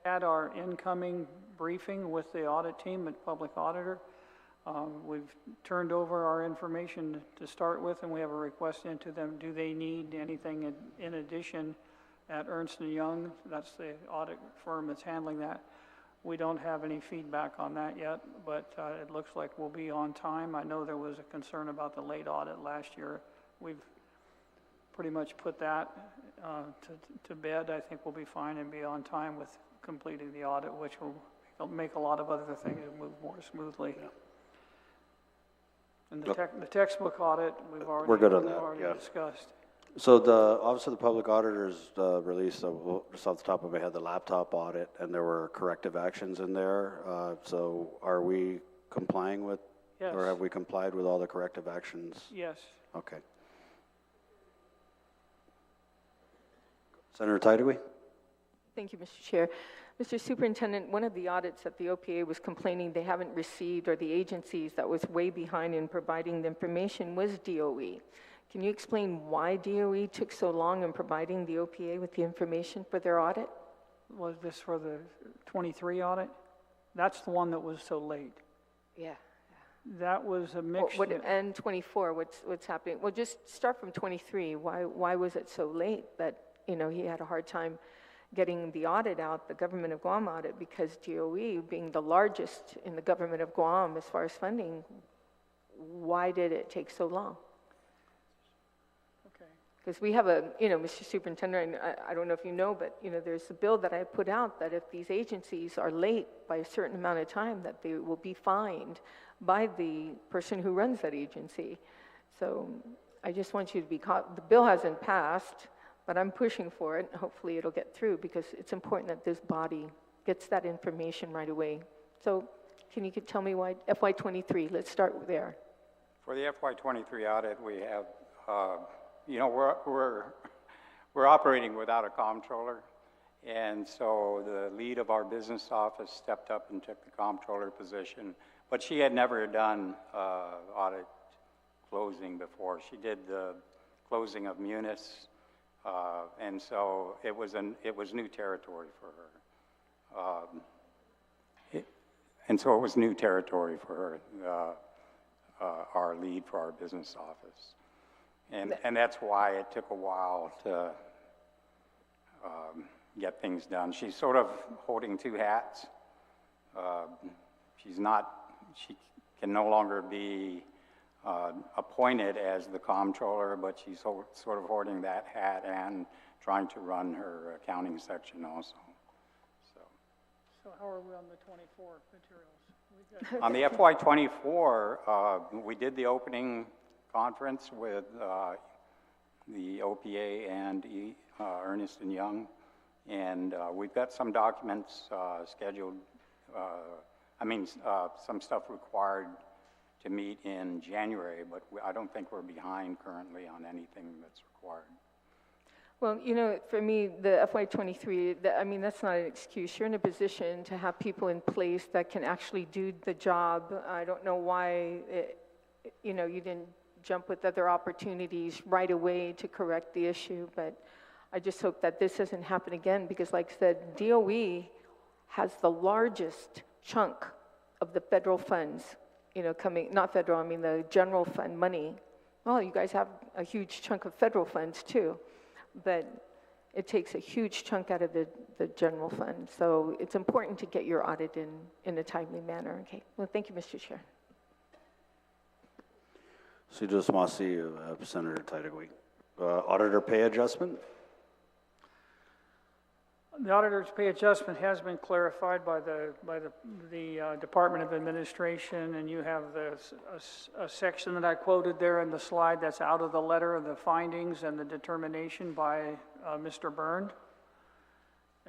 Had our incoming briefing with the audit team at Public Auditor. We've turned over our information to start with, and we have a request into them. Do they need anything in addition at Ernst & Young? That's the audit firm that's handling that. We don't have any feedback on that yet, but it looks like we'll be on time. I know there was a concern about the late audit last year. We've pretty much put that to bed. I think we'll be fine and be on time with completing the audit, which will make a lot of other things move more smoothly. Yeah. And the textbook audit, we're good on that, yeah. Discussed. So the Office of the Public Auditors released, just off the top of my head, the laptop audit, and there were corrective actions in there. So are we complying with Yes. Or have we complied with all the corrective actions? Yes. Okay. Senator Tydewey? Thank you, Mr. Chair. Mr. Superintendent, one of the audits that the OPA was complaining they haven't received, or the agencies that was way behind in providing the information, was DOE. Can you explain why DOE took so long in providing the OPA with the information for their audit? Was this for the 23 audit? That's the one that was so late. Yeah. That was a mixture. And 24, what's happening? Well, just start from 23. Why was it so late that, he had a hard time getting the audit out, the government of Guam audit, because DOE, being the largest in the government of Guam as far as funding, why did it take so long? Okay. Because we have Mr. Superintendent, I don't know if you know, but, there's a bill that I put out that if these agencies are late by a certain amount of time, that they will be fined by the person who runs that agency. So I just want you to be caught. The bill hasn't passed, but I'm pushing for it. Hopefully it'll get through, because it's important that this body gets that information right away. So can you tell me why FY23? Let's start there. For the FY23 audit, we have, we're operating without a comptroller, and so the lead of our business office stepped up and took the comptroller position, but she had never done audit closing before. She did the closing of Munis, and so it was new territory for her. And so it was new territory for her, our lead for our business office. And that's why it took a while to get things done. She's sort of holding two hats. She can no longer be appointed as the comptroller, but she's sort of holding that hat and trying to run her accounting section also. So how are we on the 24 materials? On the FY24, we did the opening conference with the OPA and Ernst & Young, and we've got some documents scheduled, some stuff required to meet in January, but I don't think we're behind currently on anything that's required. Well, for me, the FY23, that's not an excuse. You're in a position to have people in place that can actually do the job. I don't know why, you didn't jump with other opportunities right away to correct the issue, but I just hope that this doesn't happen again, because like I said, DOE has the largest chunk of the federal funds, the general fund money. Well, you guys have a huge chunk of federal funds too, but it takes a huge chunk out of the general fund. So it's important to get your audit in a timely manner. Okay, well, thank you, Mr. Chair. Sujos Masi, Senator Tydewey. Auditor pay adjustment? The auditor's pay adjustment has been clarified by the Department of Administration, and you have a section that I quoted there in the slide that's out of the letter of the findings and the determination by Mr. Byrne.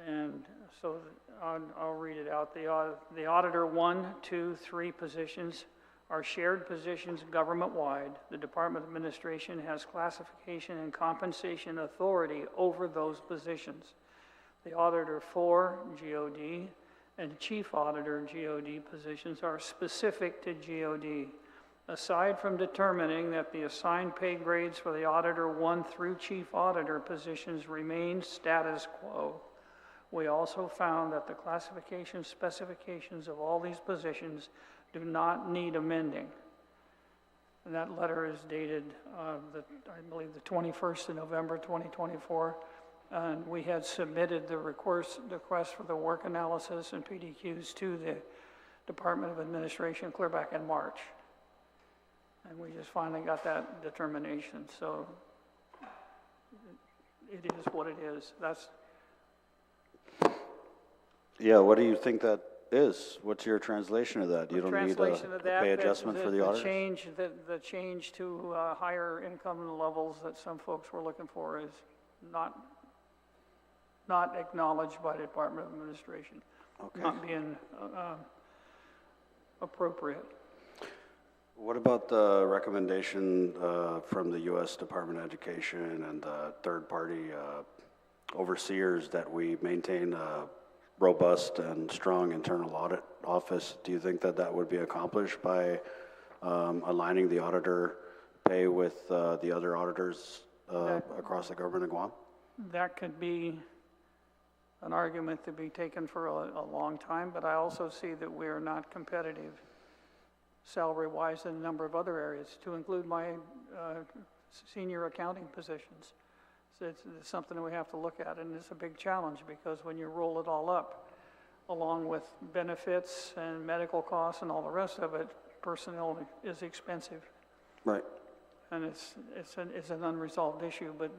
And so I'll read it out. The auditor 1, 2, 3 positions are shared positions government-wide. The Department of Administration has classification and compensation authority over those positions. The Auditor 4, GOD, and Chief Auditor, GOD positions are specific to GOD. Aside from determining that the assigned pay grades for the Auditor 1 through Chief Auditor positions remain status quo, we also found that the classification specifications of all these positions do not need amending. And that letter is dated, I believe, the 21st of November, 2024. And we had submitted the request for the work analysis and PDQs to the Department of Administration clear back in March. And we just finally got that determination. So it is what it is. Yeah, what do you think that is? What's your translation of that? You don't need a pay adjustment for the auditors? The change to higher income levels that some folks were looking for is not acknowledged by the Department of Administration, not being appropriate. What about the recommendation from the U.S. Department of Education and the third-party overseers that we maintain a robust and strong internal audit office? Do you think that that would be accomplished by aligning the auditor pay with the other auditors across the government of Guam? That could be an argument to be taken for a long time, but I also see that we are not competitive salary-wise in a number of other areas, to include my senior accounting positions. So it's something that we have to look at, and it's a big challenge because when you roll it all up, along with benefits and medical costs and all the rest of it, personnel is expensive. Right. And it's an unresolved issue, but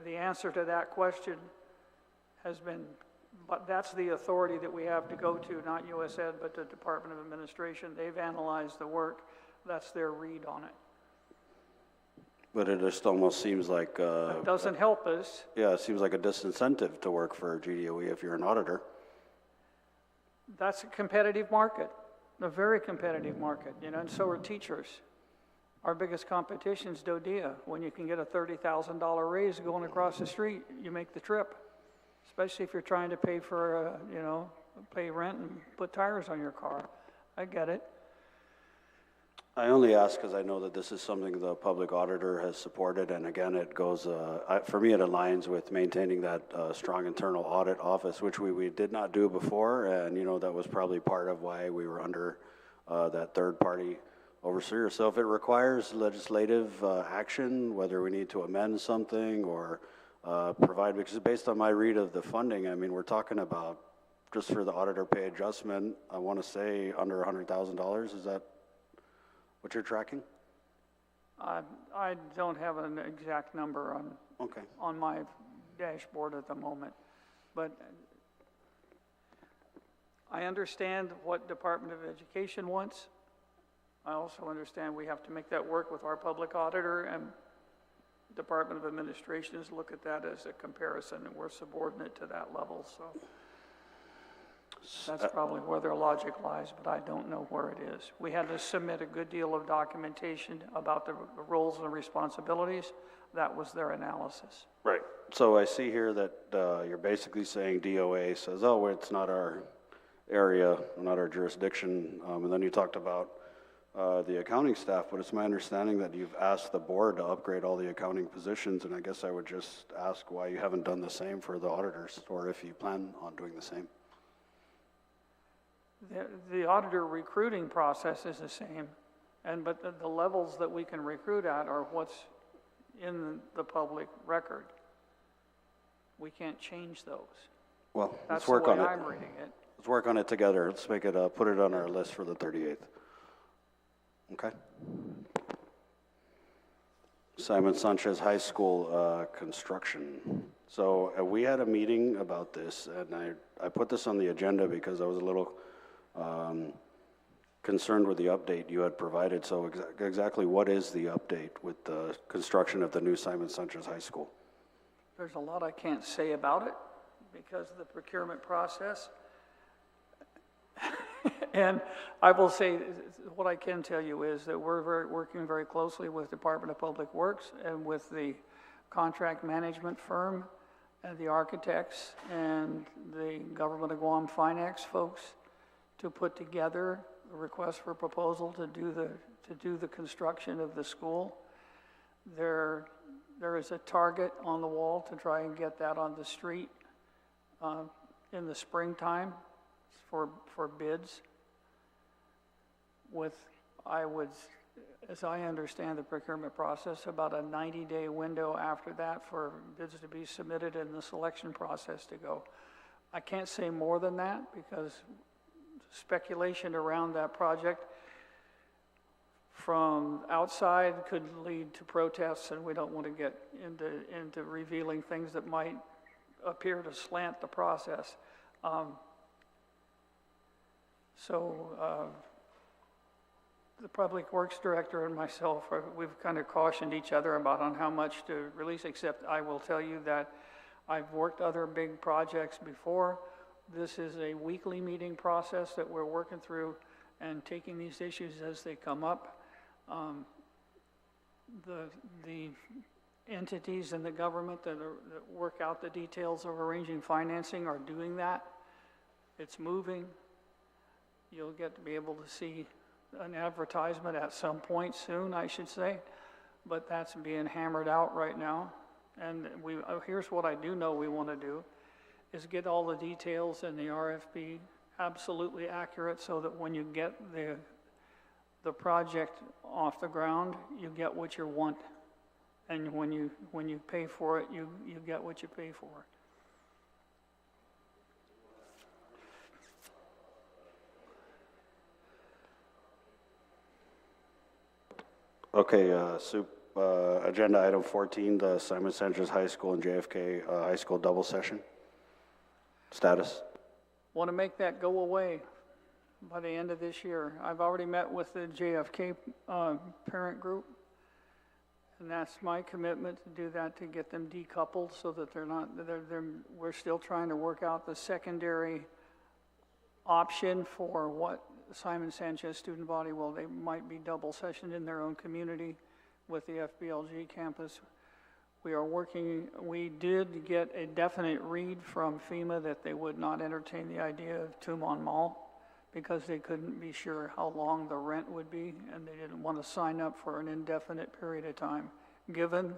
the answer to that question has been, but that's the authority that we have to go to, not US Ed, but the Department of Administration. They've analyzed the work. That's their read on it. But it just almost seems like... it doesn't help us. Yeah, it seems like a disincentive to work for GDOE if you're an auditor. That's a competitive market, a very competitive market, you know, and so are teachers. Our biggest competition is DODEA. When you can get a $30,000 raise going across the street, you make the trip, especially if you're trying to pay for, you know, pay rent and put tires on your car. I get it. I only ask because I know that this is something the public auditor has supported, and again, it goes, for me, it aligns with maintaining that strong internal audit office, which we did not do before, and, you know, that was probably part of why we were under that third-party overseer. So if it requires legislative action, whether we need to amend something or provide, because based on my read of the funding, I mean, we're talking about, just for the auditor pay adjustment, I want to say under $100,000, is that what you're tracking? I don't have an exact number on my dashboard at the moment, but I understand what Department of Education wants. I also understand we have to make that work with our public auditor, and Department of Administration is look at that as a comparison, and we're subordinate to that level, so that's probably where their logic lies, but I don't know where it is. We had to submit a good deal of documentation about the roles and responsibilities. That was their analysis. Right. So I see here that you're basically saying DOA says, oh, it's not our area, not our jurisdiction, and then you talked about the accounting staff, but it's my understanding that you've asked the board to upgrade all the accounting positions, and I guess I would just ask why you haven't done the same for the auditors, or if you plan on doing the same. The auditor recruiting process is the same, but the levels that we can recruit at are what's in the public record. We can't change those. Well, That's let's work the on way it. I'm reading it. Let's work on it together. Let's make it, put it on our list for the 38th. Okay. Simon Sanchez High School construction. So we had a meeting about this, and I put this on the agenda because I was a little concerned with the update you had provided. So exactly what is the update with the construction of the new Simon Sanchez High School? There's a lot I can't say about it because of the procurement process. And I will say, what I can tell you is that we're working very closely with Department of Public Works and with the contract management firm and the architects and the Government of Guam Finance folks to put together a request for proposal to do the construction of the school. There is a target on the wall to try and get that on the street in the springtime for bids. With, as I understand the procurement process, about a 90-day window after that for bids to be submitted and the selection process to go. I can't say more than that because speculation around that project from outside could lead to protests, and we don't want to get into revealing things that might appear to slant the process. The Public Works Director and myself, we've kind of cautioned each other about on how much to release, except I will tell you that I've worked other big projects before. This is a weekly meeting process that we're working through and taking these issues as they come up. The entities in the government that work out the details of arranging financing are doing that. It's moving. You'll get to be able to see an advertisement at some point soon, I should say, but that's being hammered out right now. And here's what I do know we want to do, is get all the details in the RFP absolutely accurate so that when you get the project off the ground, you get what you want. And when you pay for it, you get what you pay for. Okay, agenda item 14, the Simon Sanchez High School and JFK High School double session. Status? Want to make that go away by the end of this year. I've already met with the JFK parent group, and that's my commitment to do that, to get them decoupled so that we're still trying to work out the secondary option for what Simon Sanchez student body, well, they might be double sessioned in their own community with the FBLG campus. We did get a definite read from FEMA that they would not entertain the idea of Tumon Mall because they couldn't be sure how long the rent would be, and they didn't want to sign up for an indefinite period of time, given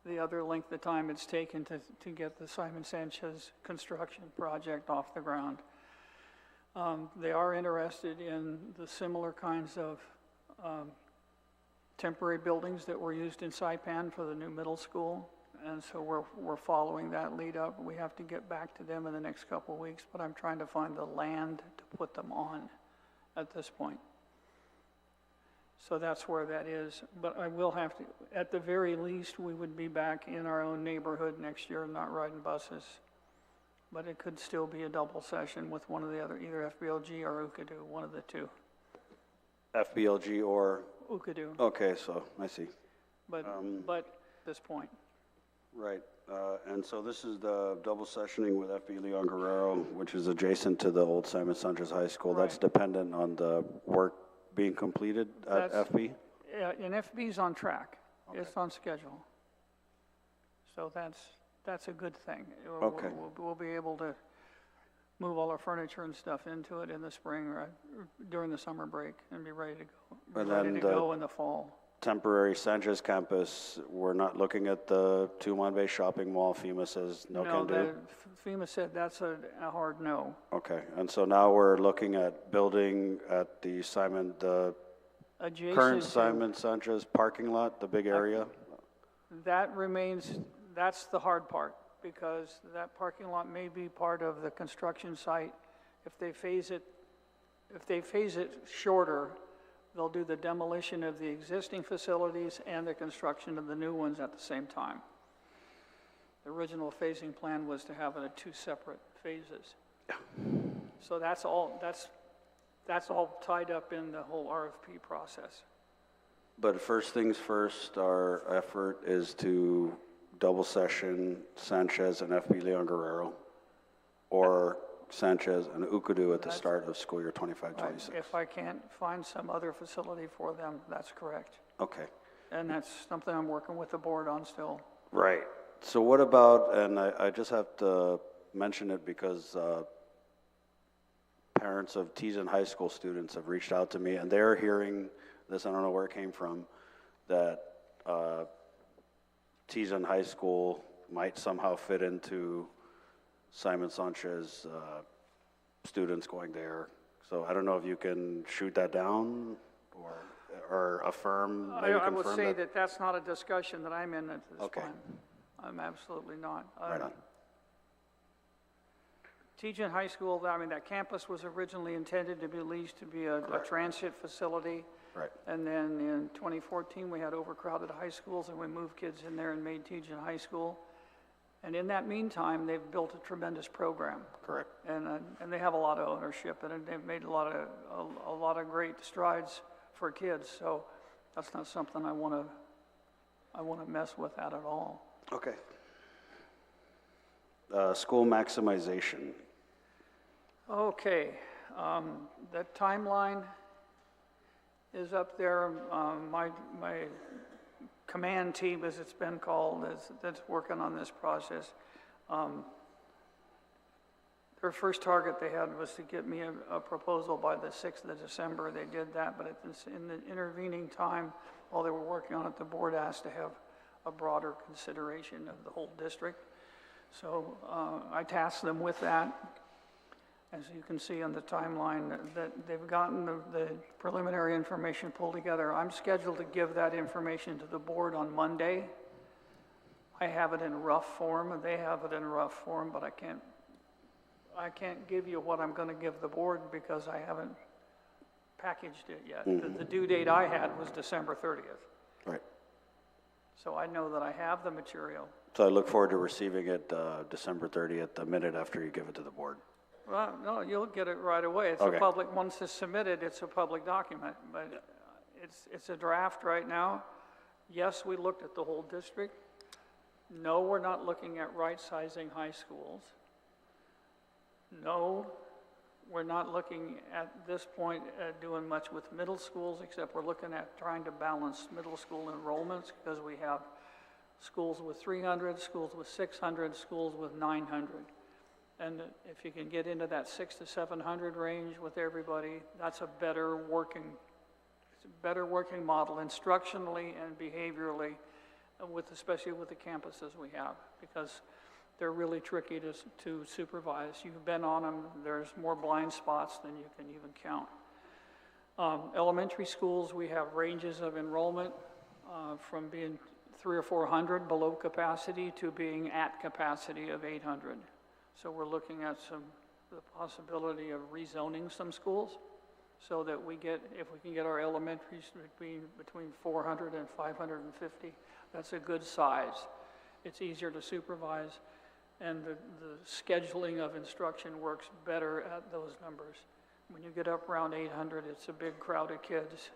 the other length of time it's taken to get the Simon Sanchez construction project off the ground. They are interested in the similar kinds of temporary buildings that were used in Saipan for the new middle school, and so we're following that lead up. We have to get back to them in the next couple of weeks, but I'm trying to find the land to put them on at this point. So that's where that is, but I will have to, at the very least, we would be back in our own neighborhood next year, not riding buses. But it could still be a double session with one of the other, either FBLG or UKADU, one of the two. FBLG or? UKADU. Okay, so I see. But at this point. Right, and so this is the double sessioning with FB Leon Guerrero, which is adjacent to the old Simon Sanchez High School. Right. That's dependent on the work being completed at FB? Yeah, and FB's on track. Okay. It's on schedule. So that's a good thing. Okay. We'll be able to move all our furniture and stuff into it in the spring, right, during the summer break, and be ready to go. Ready to go in the fall. Temporary Sanchez campus, we're not looking at the Tumon Bay shopping mall. FEMA says no can do? FEMA said that's a hard no. Okay, and so now we're looking at building at the current Simon Sanchez parking lot, the big area? That remains, that's the hard part, because that parking lot may be part of the construction site. If they phase it shorter, they'll do the demolition of the existing facilities and the construction of the new ones at the same time. The original phasing plan was to have it in two separate phases. Yeah. So that's all tied up in the whole RFP process. But first things first, our effort is to double session Sanchez and FB Leon Guerrero, or Sanchez and UKADU at the start of school year 25-26. If I can't find some other facility for them, that's correct. Okay. And that's something I'm working with the board on still. Right. So what about, and I just have to mention it because parents of Teason High School students have reached out to me, and they're hearing this, I don't know where it came from, that Teason High School might somehow fit into Simon Sanchez students going there. So I don't know if you can shoot that down or affirm. I would say that that's not a discussion that I'm in at this okay. point. I'm absolutely not. Right on. Teajon High School, I mean, that campus was originally intended to be leased to be a transit facility. Right. And then in 2014, we had overcrowded high schools, and we moved kids in there and made Teajon High School. And in that meantime, they've built a tremendous program. Correct. And they have a lot of ownership, and they've made a lot of great strides for kids. So that's not something I want to mess with that at all. Okay. School maximization. Okay. The timeline is up there. My command team, as it's been called, that's working on this process. Their first target they had was to get me a proposal by the 6th of December. They did that, but in the intervening time, while they were working on it, the board asked to have a broader consideration of the whole district. So I tasked them with that. As you can see on the timeline, that they've gotten the preliminary information pulled together. I'm scheduled to give that information to the board on Monday. I have it in rough form, and they have it in rough form, but I can't give you what I'm going to give the board because I haven't packaged it yet. The due date I had was December 30th. Right. So I know that I have the material. So I look forward to receiving it December 30th, a minute after you give it to the board. Well, no, you'll get it right away. It's Okay. a public, once it's submitted, it's a public document, but it's a draft right now. Yes, we looked at the whole district. No, we're not looking at right-sizing high schools. No, we're not looking at this point at doing much with middle schools, except we're looking at trying to balance middle school enrollments because we have schools with 300, schools with 600, schools with 900. And if you can get into that 600 to 700 range with everybody, that's a better working model instructionally and behaviorally, especially with the campuses we have, because they're really tricky to supervise. You've been on them. There's more blind spots than you can even count. Elementary schools, we have ranges of enrollment from being 300 or 400 below capacity to being at capacity of 800. So we're looking at the possibility of rezoning some schools so that if we can get our elementaries between 400 and 550, that's a good size. It's easier to supervise, and the scheduling of instruction works better at those numbers. When you get up around 800, it's a big crowd of kids,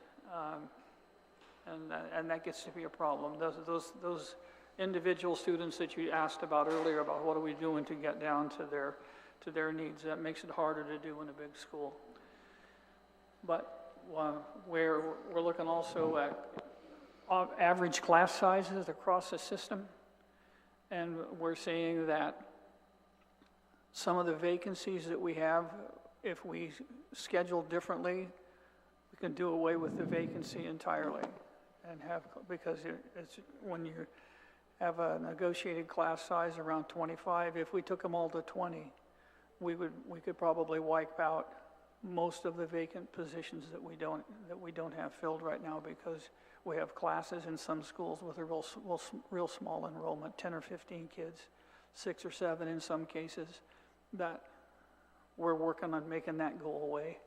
and that gets to be a problem. Those individual students that you asked about earlier about what are we doing to get down to their needs, that makes it harder to do in a big school. But we're looking also at average class sizes across the system, and we're seeing that some of the vacancies that we have, if we schedule differently, we can do away with the vacancy entirely, and because it's when you have a negotiated class size around 25. If we took them all to 20, we could probably wipe out most of the vacant positions that we don't have filled right now, because we have classes in some schools with a real small enrollment, 10 or 15 kids, 6 or 7 in some cases, that we're working on making that go away.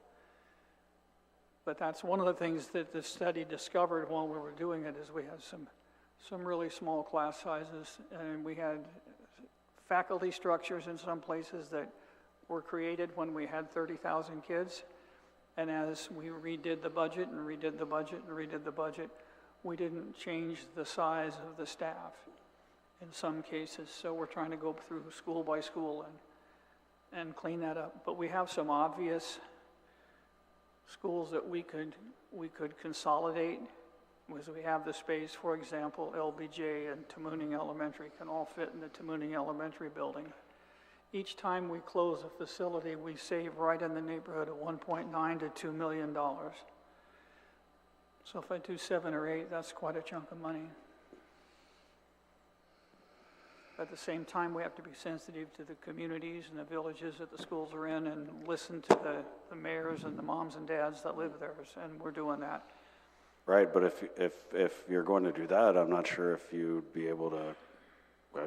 But that's one of the things that the study discovered while we were doing it, is we had some really small class sizes, and we had faculty structures in some places that were created when we had 30,000 kids, and as we redid the budget and redid the budget and redid the budget, we didn't change the size of the staff in some cases. So we're trying to go through school by school and clean that up. But we have some obvious schools that we could consolidate, because we have the space. For example, LBJ and Tamuning Elementary can all fit in the Tamuning Elementary building. Each time we close a facility, we save right in the neighborhood of $1.9 to $2 million. So if I do 7 or 8, that's quite a chunk of money. At the same time, we have to be sensitive to the communities and the villages that the schools are in, and listen to the mayors and the moms and dads that live there, and we're doing that. Right, but if you're going to do that, I'm not sure if you'd be able to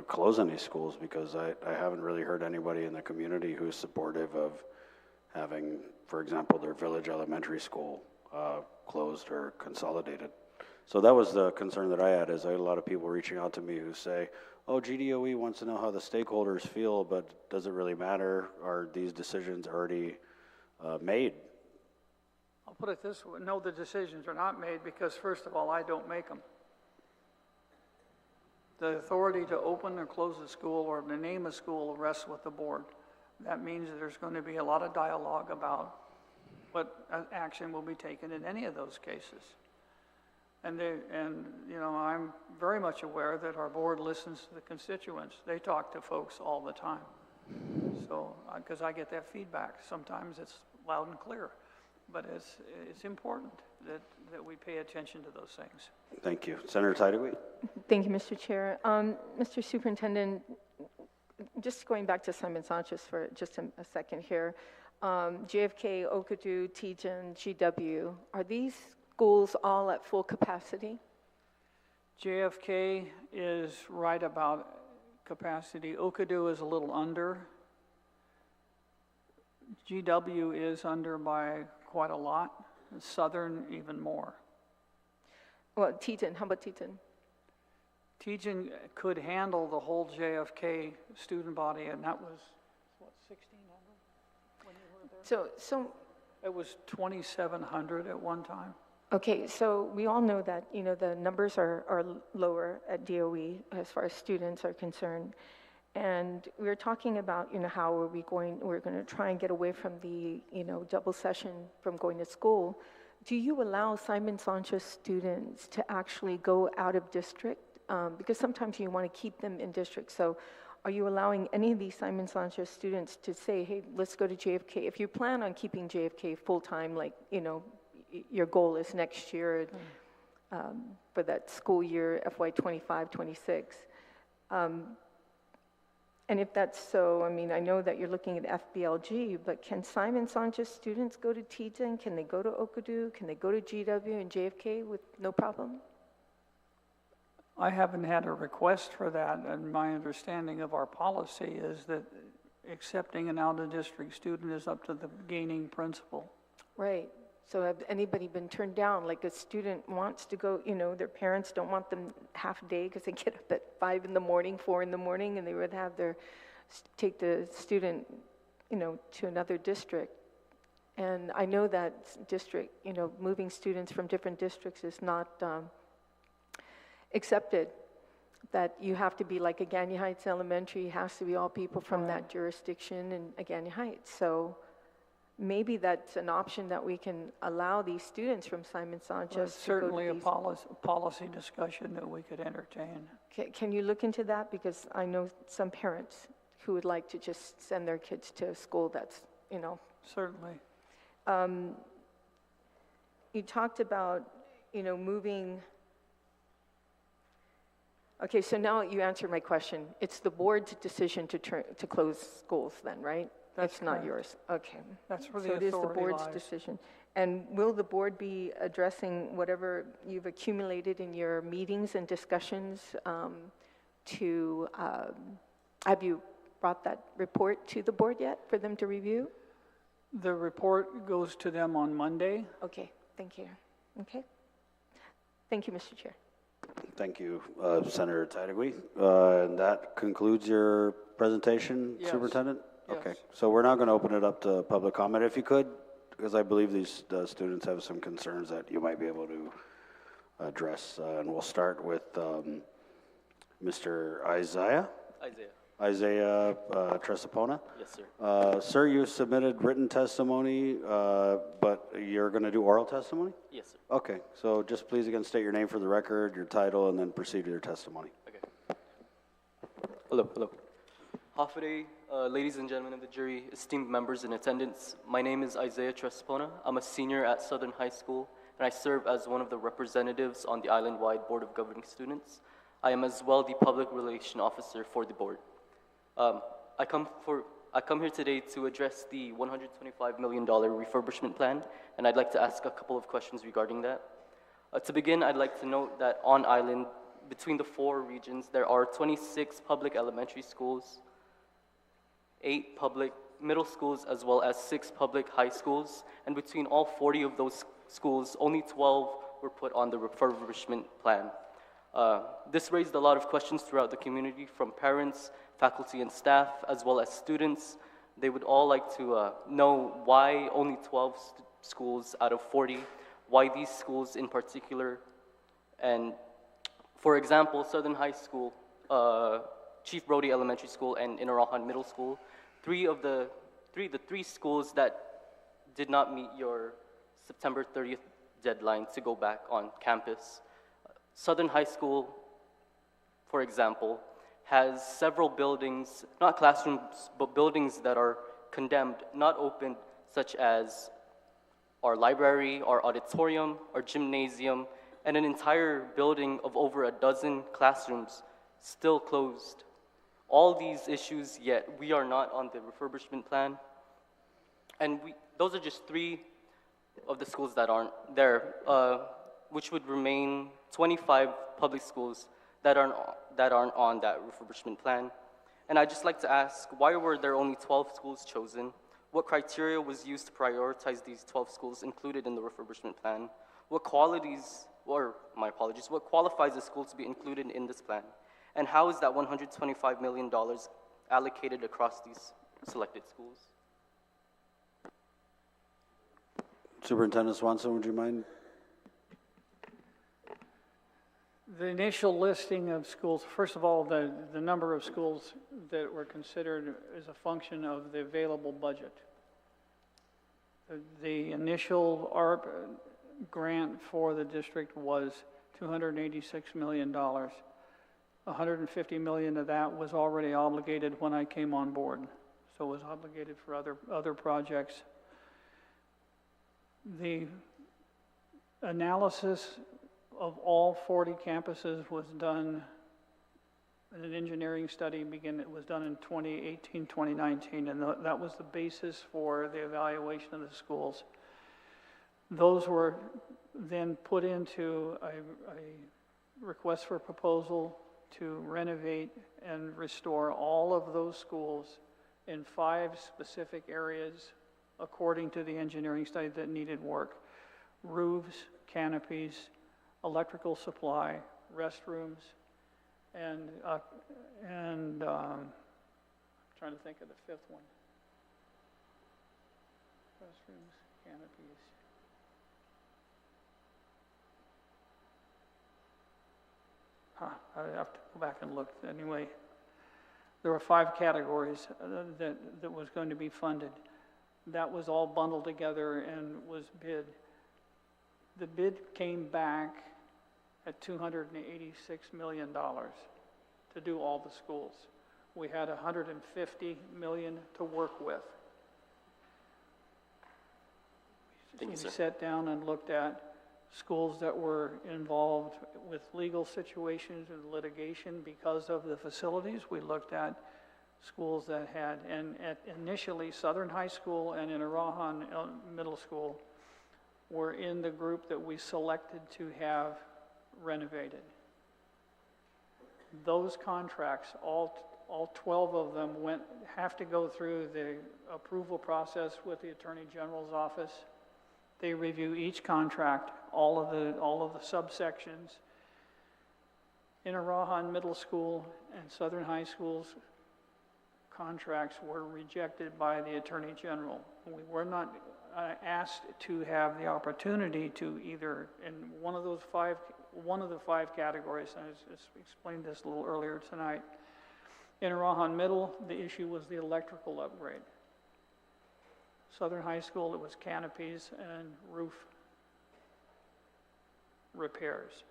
close any schools, because I haven't really heard anybody in the community who's supportive of having, for example, their village elementary school closed or consolidated. So that was the concern that I had, is I had a lot of people reaching out to me who say, oh, GDOE wants to know how the stakeholders feel, but does it really matter? Are these decisions already made? I'll put it this way, no, the decisions are not made, because first of all, I don't make them. The authority to open or close a school or to name a school rests with the board. That means that there's going to be a lot of dialogue about what action will be taken in any of those cases. And you know, I'm very much aware that our board listens to the constituents. They talk to folks all the time. So, because I get that feedback. Sometimes it's loud and clear, but it's important that we pay attention to those things. Thank you. Senator Tydewey? Thank you, Mr. Chair. Mr. Superintendent, just going back to Simon Sanchez for just a second here. JFK, Okadu, Tejan, GW, are these schools all at full capacity? JFK is right about capacity. Okadu is a little under. GW is under by quite a lot. Southern even more. Well, Tejan, how about Tejan? Tejan could handle the whole JFK student body, and that was, what, 1,600 when you were there? So It was 2,700 at one time. okay, so we all know that, you know, the numbers are lower at DOE as far as students are concerned. And we were talking about, you know, how we're going to try and get away from the, you know, double session from going to school. Do you allow Simon Sanchez students to actually go out of district? Because sometimes you want to keep them in district. So are you allowing any of these Simon Sanchez students to say, hey, let's go to JFK? If you plan on keeping JFK full-time, like, you know, your goal is next year for that school year, FY 25-26. And if that's so, I mean, I know that you're looking at FBLG, but can Simon Sanchez students go to Tejan? Can they go to Okadu? Can they go to GW and JFK with no problem? I haven't had a request for that, and my understanding of our policy is that accepting an out-of-district student is up to the gaining principal. Right. So have anybody been turned down? Like a student wants to go, you know, their parents don't want them half day because they get up at 5 in the morning, 4 in the morning, and they would have take the student, you know, to another district. And I know that district, you know, moving students from different districts is not accepted. That you have to be like Agani Heights Elementary, has to be all people from that jurisdiction in Agani Heights. So maybe that's an option that we can allow these students from Simon Sanchez Well, it's to go to certainly a these. policy discussion that we could entertain. Can you look into that? Because I know some parents who would like to just send their kids to a school that's, you know. Certainly. You talked about, you know, moving. Okay, so now you answered my question. It's the board's decision to close schools then, right? It's not correct. yours. Okay. That's where So the it is the authority board's lies. decision. And will the board be addressing whatever you've accumulated in your meetings and discussions have you brought that report to the board yet for them to review? The report goes to them on Monday. Okay, thank you. Okay. Thank you, Mr. Chair. Thank you, Senator Tydewey. And that concludes your presentation, Yes. Superintendent? Yes. Okay, so we're now going to open it up to public comment, if you could, because I believe these students have some concerns that you might be able to address. And we'll start with Mr. Isaiah Tresapona. Yes, sir. Sir, you submitted written testimony, but you're going to do oral testimony? Yes, sir. Okay, so just please again state your name for the record, your title, and then proceed with your testimony. Okay. Hello. Hafaday, ladies and gentlemen of the jury, esteemed members in attendance. My name is Isaiah Trespona. I'm a senior at Southern High School, and I serve as one of the representatives on the island-wide Board of Governing Students. I am as well the public relation officer for the board. I come here today to address the $125 million refurbishment plan, and I'd like to ask a couple of questions regarding that. To begin, I'd like to note that on island, between the 4 regions, there are 26 public elementary schools, 8 public middle schools, as well as 6 public high schools, and between all 40 of those schools, only 12 were put on the refurbishment plan. This raised a lot of questions throughout the community from parents, faculty and staff, as well as students. They would all like to know why only 12 schools out of 40, why these schools in particular. And for example, Southern High School, Chief Brody Elementary School, and Inarahan Middle School, the three schools that did not meet your September 30th deadline to go back on campus. Southern High School, for example, has several buildings, not classrooms, but buildings that are condemned, not opened, such as our library, our auditorium, our gymnasium, and an entire building of over a dozen classrooms still closed. All these issues, yet we are not on the refurbishment plan. And those are just 3 of the schools that aren't there, which would remain 25 public schools that aren't on that refurbishment plan. And I'd just like to ask, why were there only 12 schools chosen? What criteria was used to prioritize these 12 schools included in the refurbishment plan? What qualities, or my apologies, what qualifies a school to be included in this plan? And how is that $125 million allocated across these selected schools? Superintendent Swanson, would you mind? The initial listing of schools, first of all, the number of schools that were considered is a function of the available budget. The initial ARP grant for the district was $286 million. $150 million of that was already obligated when I came on board, so it was obligated for other projects. The analysis of all 40 campuses was done, an engineering study was done in 2018, 2019, and that was the basis for the evaluation of the schools. Those were then put into a request for proposal to renovate and restore all of those schools in 5 specific areas according to the engineering study that needed work: roofs, canopies, electrical supply, restrooms, and I'm trying to think of the 5th one. Restrooms, canopies. I have to go back and look. Anyway, there were 5 categories that was going to be funded. That was all bundled together and was bid. The bid came back at $286 million to do all the schools. We had $150 million to work with. Thank you, sir. We sat down and looked at schools that were involved with legal situations and litigation because of the facilities. We looked at schools that had, and initially Southern High School and Interscholastic Middle School were in the group that we selected to have renovated. Those contracts, all 12 of them have to go through the approval process with the Attorney General's office. They review each contract, all of the subsections. Interscholastic Middle School and Southern High School's contracts were rejected by the Attorney General. We were not asked to have the opportunity to either, in one of the 5 categories, and I just explained this a little earlier tonight. Interscholastic Middle, the issue was the electrical upgrade. Southern High School, it was canopies and roof repairs.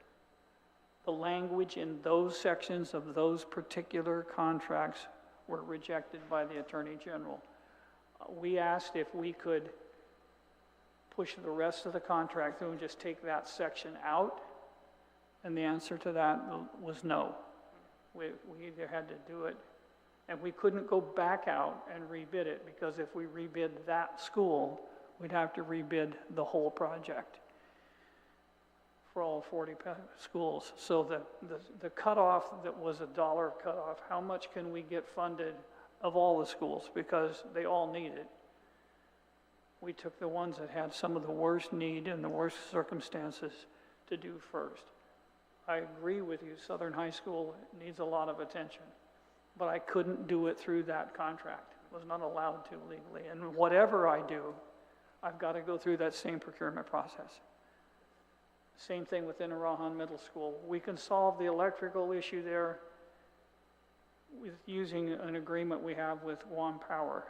The language in those sections of those particular contracts were rejected by the Attorney General. We asked if we could push the rest of the contract through and just take that section out, and the answer to that was no. We either had to do it, and we couldn't go back out and rebid it, because if we rebid that school, we'd have to rebid the whole project for all 40 schools. So the cutoff that was $1 cutoff, how much can we get funded of all the schools, because they all need it. We took the ones that had some of the worst need and the worst circumstances to do first. I agree with you, Southern High School needs a lot of attention, but I couldn't do it through that contract. Was not allowed to legally. And whatever I do, I've got to go through that same procurement process. Same thing with Interscholastic Middle School. We can solve the electrical issue there with using an agreement we have with Guam Power.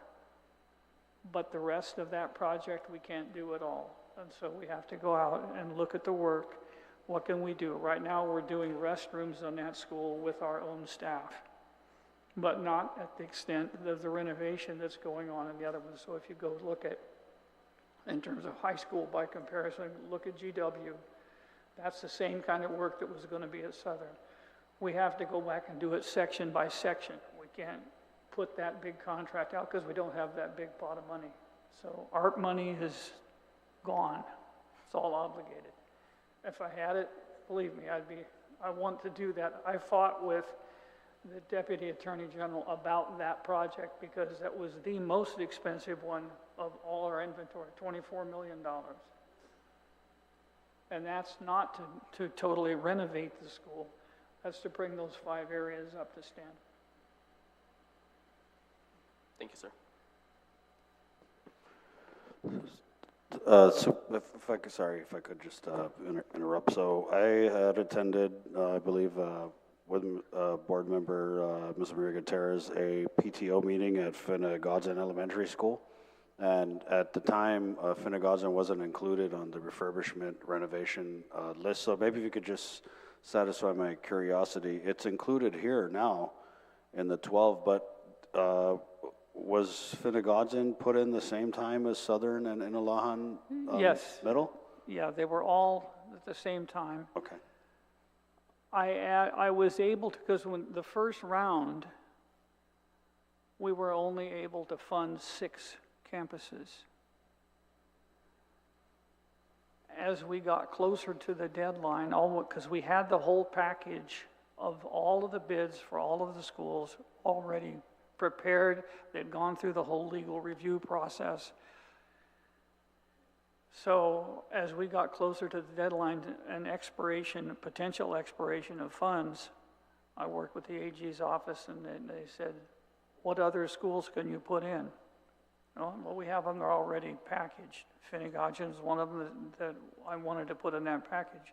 but the rest of that project, we can't do at all. And so we have to go out and look at the work. What can we do? Right now, we're doing restrooms on that school with our own staff, but not at the extent of the renovation that's going on in the other ones. So if you go look at, in terms of high school by comparison, look at GW, that's the same kind of work that was going to be at Southern. We have to go back and do it section by section. We can't put that big contract out because we don't have that big pot of money. So ARP money is gone. It's all obligated. If I had it, believe me, I want to do that. I fought with the Deputy Attorney General about that project because that was the most expensive one of all our inventory, $24 million. And that's not to totally renovate the school. That's to bring those 5 areas up to standard. Thank you, sir. So if I could, sorry, if I could just interrupt. So I had attended, I believe, with board member Ms. Maria Gutierrez, a PTO meeting at Finnegodson Elementary School. And at the time, Finnegodson wasn't included on the refurbishment renovation list. So maybe if you could just satisfy my curiosity. It's included here now in the 12, but was Finnegodson put in the same time as Southern and Inalahan Yes. Middle? Yeah, they were all at the same time. Okay. I was able to, because when the first round, we were only able to fund 6 campuses. As we got closer to the deadline, because we had the whole package of all of the bids for all of the schools already prepared, they'd gone through the whole legal review process. So as we got closer to the deadline and potential expiration of funds, I worked with the AG's office and they said, what other schools can you put in? Well, we have them, they're already packaged. Finnegodson is one of them that I wanted to put in that package.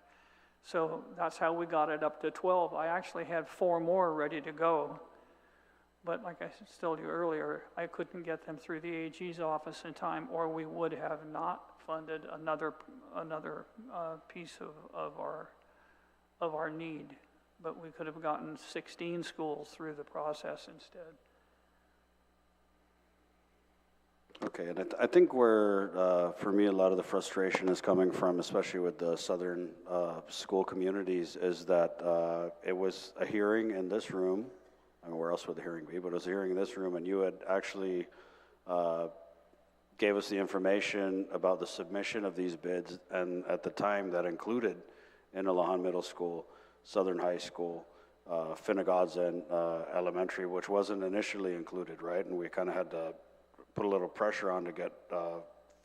So that's how we got it up to 12. I actually had 4 more ready to go. But like I told you earlier, I couldn't get them through the AG's office in time, or we would have not funded another piece of our need. But we could have gotten 16 schools through the process instead. Okay, and I think where, for me, a lot of the frustration is coming from, especially with the Southern school communities, is that it was a hearing in this room. I mean, where else would the hearing be? But it was a hearing in this room, and you had actually gave us the information about the submission of these bids, and at the time that included Inalahan Middle School, Southern High School, Finnegodson Elementary, which wasn't initially included, right? And we kind of had to put a little pressure on to get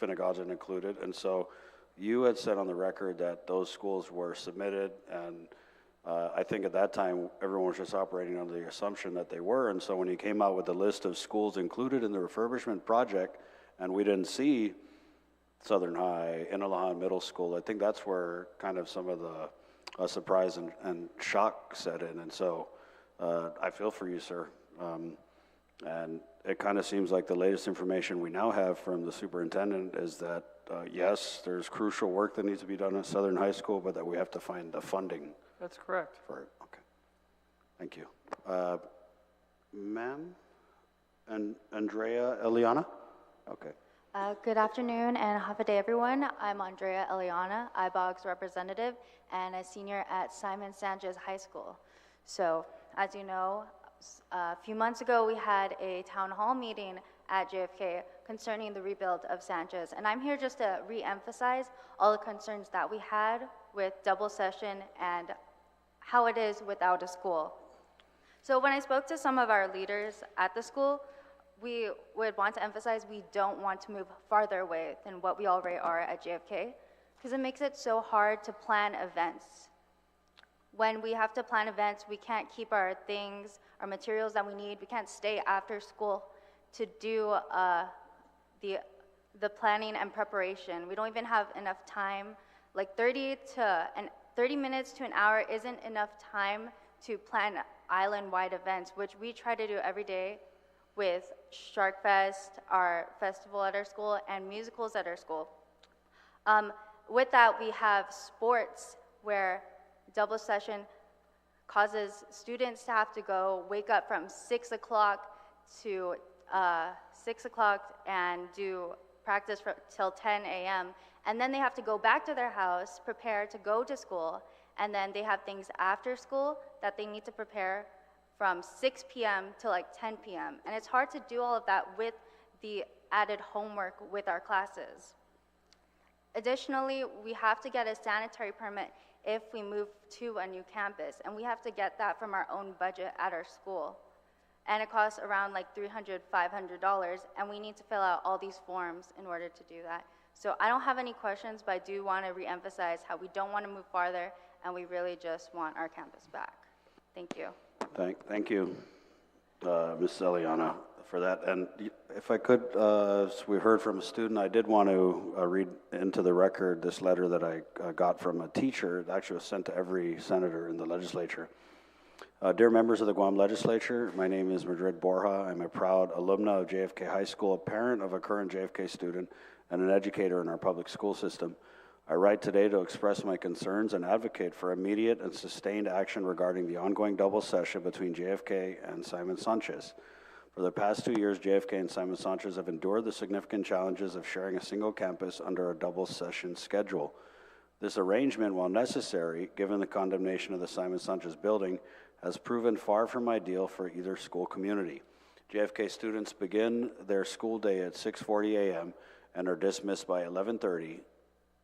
Finnegodson included. And so you had said on the record that those schools were submitted, and I think at that time everyone was just operating under the assumption that they were. And so when you came out with the list of schools included in the refurbishment project, and we didn't see Southern High, Inalahan Middle School, I think that's where kind of some of the surprise and shock set in. And so I feel for you, sir. And it kind of seems like the latest information we now have from the superintendent is that, yes, there's crucial work that needs to be done at Southern High School, but that we have to find the funding. That's correct. For it. Okay. Thank you. Ma'am? And Andrea Eliana? Okay. Good afternoon and half a day, everyone. I'm Andrea Eliana, IBOG's representative and a senior at Simon Sanchez High School. So, as you know, a few months ago, we had a town hall meeting at JFK concerning the rebuild of Sanchez. And I'm here just to re-emphasize all the concerns that we had with double session and how it is without a school. So when I spoke to some of our leaders at the school, we would want to emphasize we don't want to move farther away than what we already are at JFK, because it makes it so hard to plan events. When we have to plan events, we can't keep our things, our materials that we need. We can't stay after school to do the planning and preparation. We don't even have enough time. Like 30 minutes to an hour isn't enough time to plan island-wide events, which we try to do every day with Shark Fest, our festival at our school, and musicals at our school. With that, we have sports where double session causes students to have to go wake up from 6 o'clock to 6 o'clock and do practice till 10 a.m. And then they have to go back to their house, prepare to go to school, and then they have things after school that they need to prepare from 6 p.m. to like 10 p.m. And it's hard to do all of that with the added homework with our classes. Additionally, we have to get a sanitary permit if we move to a new campus, and we have to get that from our own budget at our school. And it costs around like $300, $500, and we need to fill out all these forms in order to do that. So I don't have any questions, but I do want to reemphasize how we don't want to move farther, and we really just want our campus back. Thank you. Thank you, Ms. Eliana, for that. And if I could, as we heard from a student, I did want to read into the record this letter that I got from a teacher. It actually was sent to every senator in the legislature. Dear members of the Guam legislature, my name is Madrid Borja. I'm a proud alumna of JFK High School, a parent of a current JFK student, and an educator in our public school system. I write today to express my concerns and advocate for immediate and sustained action regarding the ongoing double session between JFK and Simon Sanchez. For the past 2 years, JFK and Simon Sanchez have endured the significant challenges of sharing a single campus under a double session schedule. This arrangement, while necessary, given the condemnation of the Simon Sanchez building, has proven far from ideal for either school community. JFK students begin their school day at 6:40 a.m. and are dismissed by 11:30,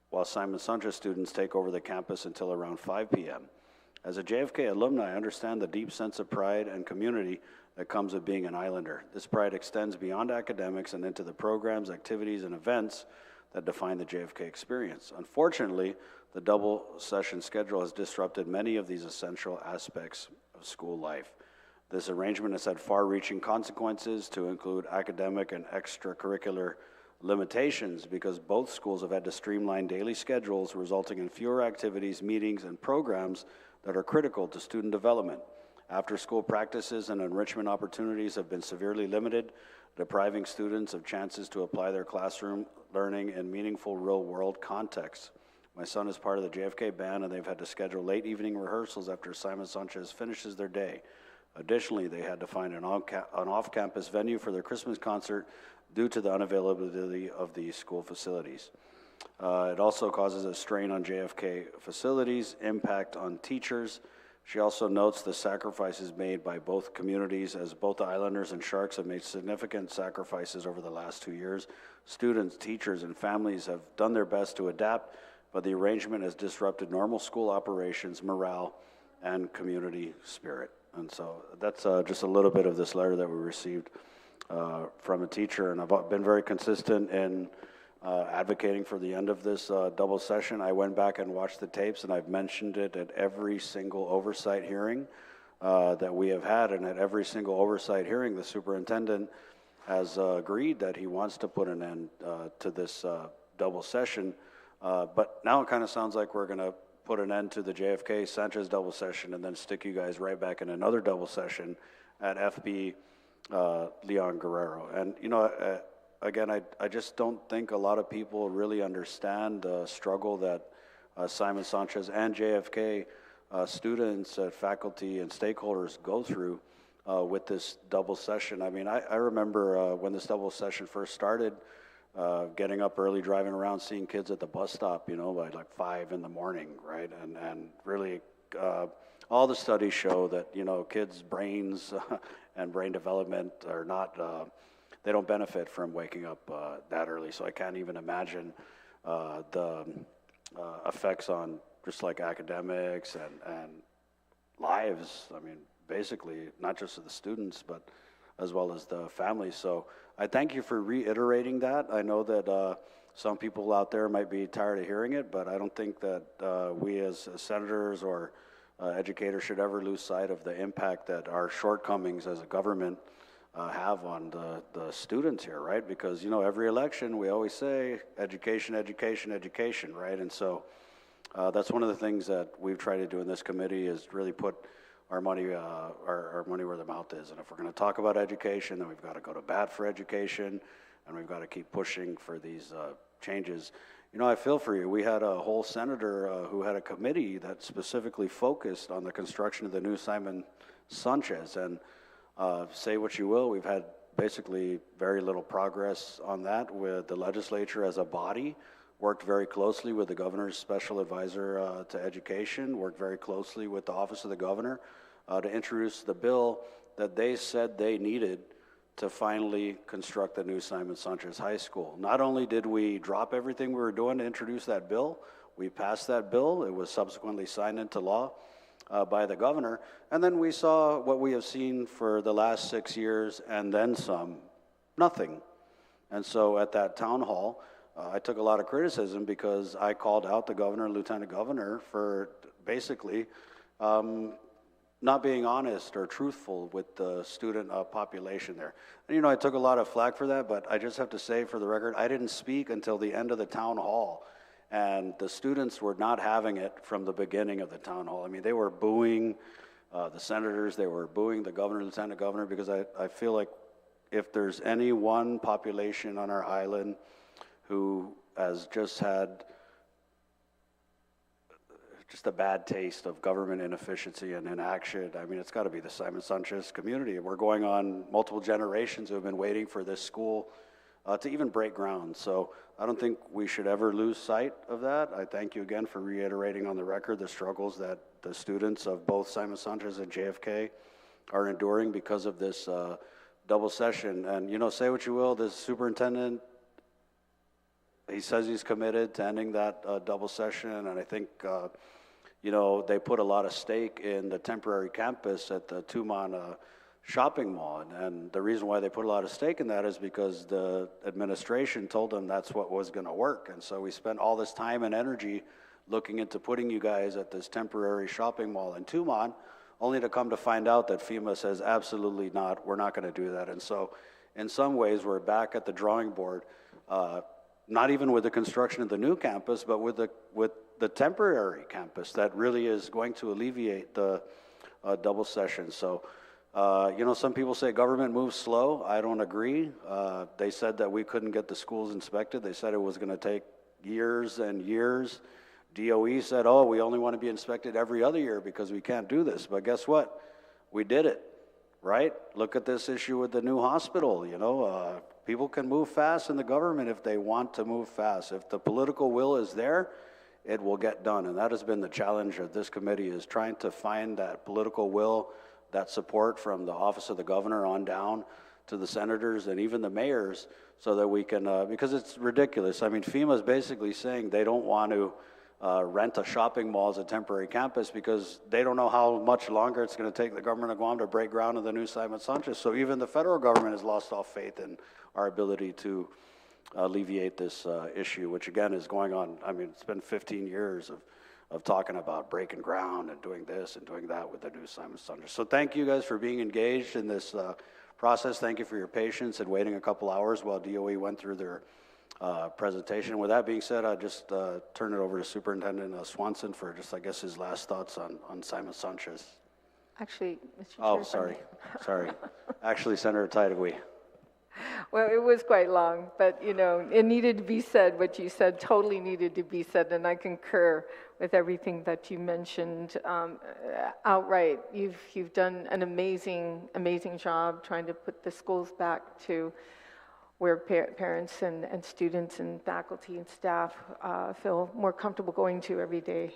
while Simon Sanchez students take over the campus until around 5 p.m. As a JFK alumni, I understand the deep sense of pride and community that comes with being an Islander. This pride extends beyond academics and into the programs, activities, and events that define the JFK experience. Unfortunately, the double session schedule has disrupted many of these essential aspects of school life. This arrangement has had far-reaching consequences to include academic and extracurricular limitations because both schools have had to streamline daily schedules, resulting in fewer activities, meetings, and programs that are critical to student development. After-school practices and enrichment opportunities have been severely limited, depriving students of chances to apply their classroom learning in meaningful real-world contexts. My son is part of the JFK band, and they've had to schedule late evening rehearsals after Simon Sanchez finishes their day. Additionally, they had to find an off-campus venue for their Christmas concert due to the unavailability of the school facilities. It also causes a strain on JFK facilities, impact on teachers. She also notes the sacrifices made by both communities, as both the Islanders and Sharks have made significant sacrifices over the last 2 years. Students, teachers, and families have done their best to adapt, but the arrangement has disrupted normal school operations, morale, and community spirit. And so that's just a little bit of this letter that we received from a teacher, and I've been very consistent in advocating for the end of this double session. I went back and watched the tapes, and I've mentioned it at every single oversight hearing that we have had, and at every single oversight hearing, the superintendent has agreed that he wants to put an end to this double session. But now it kind of sounds like we're going to put an end to the JFK Sanchez double session and then stick you guys right back in another double session at FB Leon Guerrero. And, you know, again, I just don't think a lot of people really understand the struggle that Simon Sanchez and JFK students, faculty, and stakeholders go through with this double session. I mean, I remember when this double session first started, getting up early, driving around, seeing kids at the bus stop, you know, by like 5 in the morning, right? And really, all the studies show that, you know, kids' brains and brain development are not, they don't benefit from waking up that early. So I can't even imagine the effects on just like academics and lives. I mean, basically, not just of the students, but as well as the families. So I thank you for reiterating that. I know that some people out there might be tired of hearing it, but I don't think that we as senators or educators should ever lose sight of the impact that our shortcomings as a government have on the students here, right? Because, you know, every election we always say education, education, education, right? And so that's one of the things that we've tried to do in this committee is really put our money where the mouth is. And if we're going to talk about education, then we've got to go to bat for education, and we've got to keep pushing for these changes. You know, I feel for you. We had a whole senator who had a committee that specifically focused on the construction of the new Simon Sanchez. And say what you will, we've had basically very little progress on that. With the legislature as a body, worked very closely with the governor's special advisor to education, worked very closely with the office of the governor to introduce the bill that they said they needed to finally construct the new Simon Sanchez High School. Not only did we drop everything we were doing to introduce that bill, we passed that bill. It was subsequently signed into law by the governor. And then we saw what we have seen for the last 6 years and then some, nothing. And so at that town hall, I took a lot of criticism because I called out the governor and lieutenant governor for basically not being honest or truthful with the student population there. And, you know, I took a lot of flack for that, but I just have to say for the record, I didn't speak until the end of the town hall. And the students were not having it from the beginning of the town hall. I mean, they were booing the senators, they were booing the governor, lieutenant governor, because I feel like if there's any one population on our island who has just had just a bad taste of government inefficiency and inaction, I mean, it's got to be the Simon Sanchez community. We're going on multiple generations who have been waiting for this school to even break ground. So I don't think we should ever lose sight of that. I thank you again for reiterating on the record the struggles that the students of both Simon Sanchez and JFK are enduring because of this double session. And, you know, say what you will, this superintendent, he says he's committed to ending that double session, and I think, you know, they put a lot of stake in the temporary campus at the Tumon shopping mall, and the reason why they put a lot of stake in that is because the administration told them that's what was going to work. And so we spent all this time and energy looking into putting you guys at this temporary shopping mall in Tumon, only to come to find out that FEMA says absolutely not, we're not going to do that. And so in some ways we're back at the drawing board, not even with the construction of the new campus, but with the temporary campus that really is going to alleviate the double session. So, you know, some people say government moves slow. I don't agree. They said that we couldn't get the schools inspected. They said it was going to take years and years. DOE said, oh, we only want to be inspected every other year because we can't do this. But guess what? We did it, right? Look at this issue with the new hospital, you know. People can move fast in the government if they want to move fast. If the political will is there, it will get done. And that has been the challenge of this committee, is trying to find that political will, that support from the office of the governor on down to the senators and even the mayors, so that we can, because it's ridiculous. I mean, FEMA is basically saying they don't want to rent a shopping mall as a temporary campus because they don't know how much longer it's going to take the government of Guam to break ground on the new Simon Sanchez. So even the federal government has lost all faith in our ability to alleviate this issue, which again is going on. I mean, it's been 15 years of talking about breaking ground and doing this and doing that with the new Simon Sanchez. So thank you guys for being engaged in this process. Thank you for your patience and waiting a couple hours while DOE went through their presentation. With that being said, I'll just turn it over to Superintendent Swanson for just, I guess, his last thoughts on Simon Sanchez. Actually, Mr. Chair. Oh, sorry. Actually, Senator Tydegui. Well, it was quite long, but, you know, it needed to be said. What you said totally needed to be said, and I concur with everything that you mentioned outright. You've done an amazing job trying to put the schools back to where parents and students and faculty and staff feel more comfortable going to every day.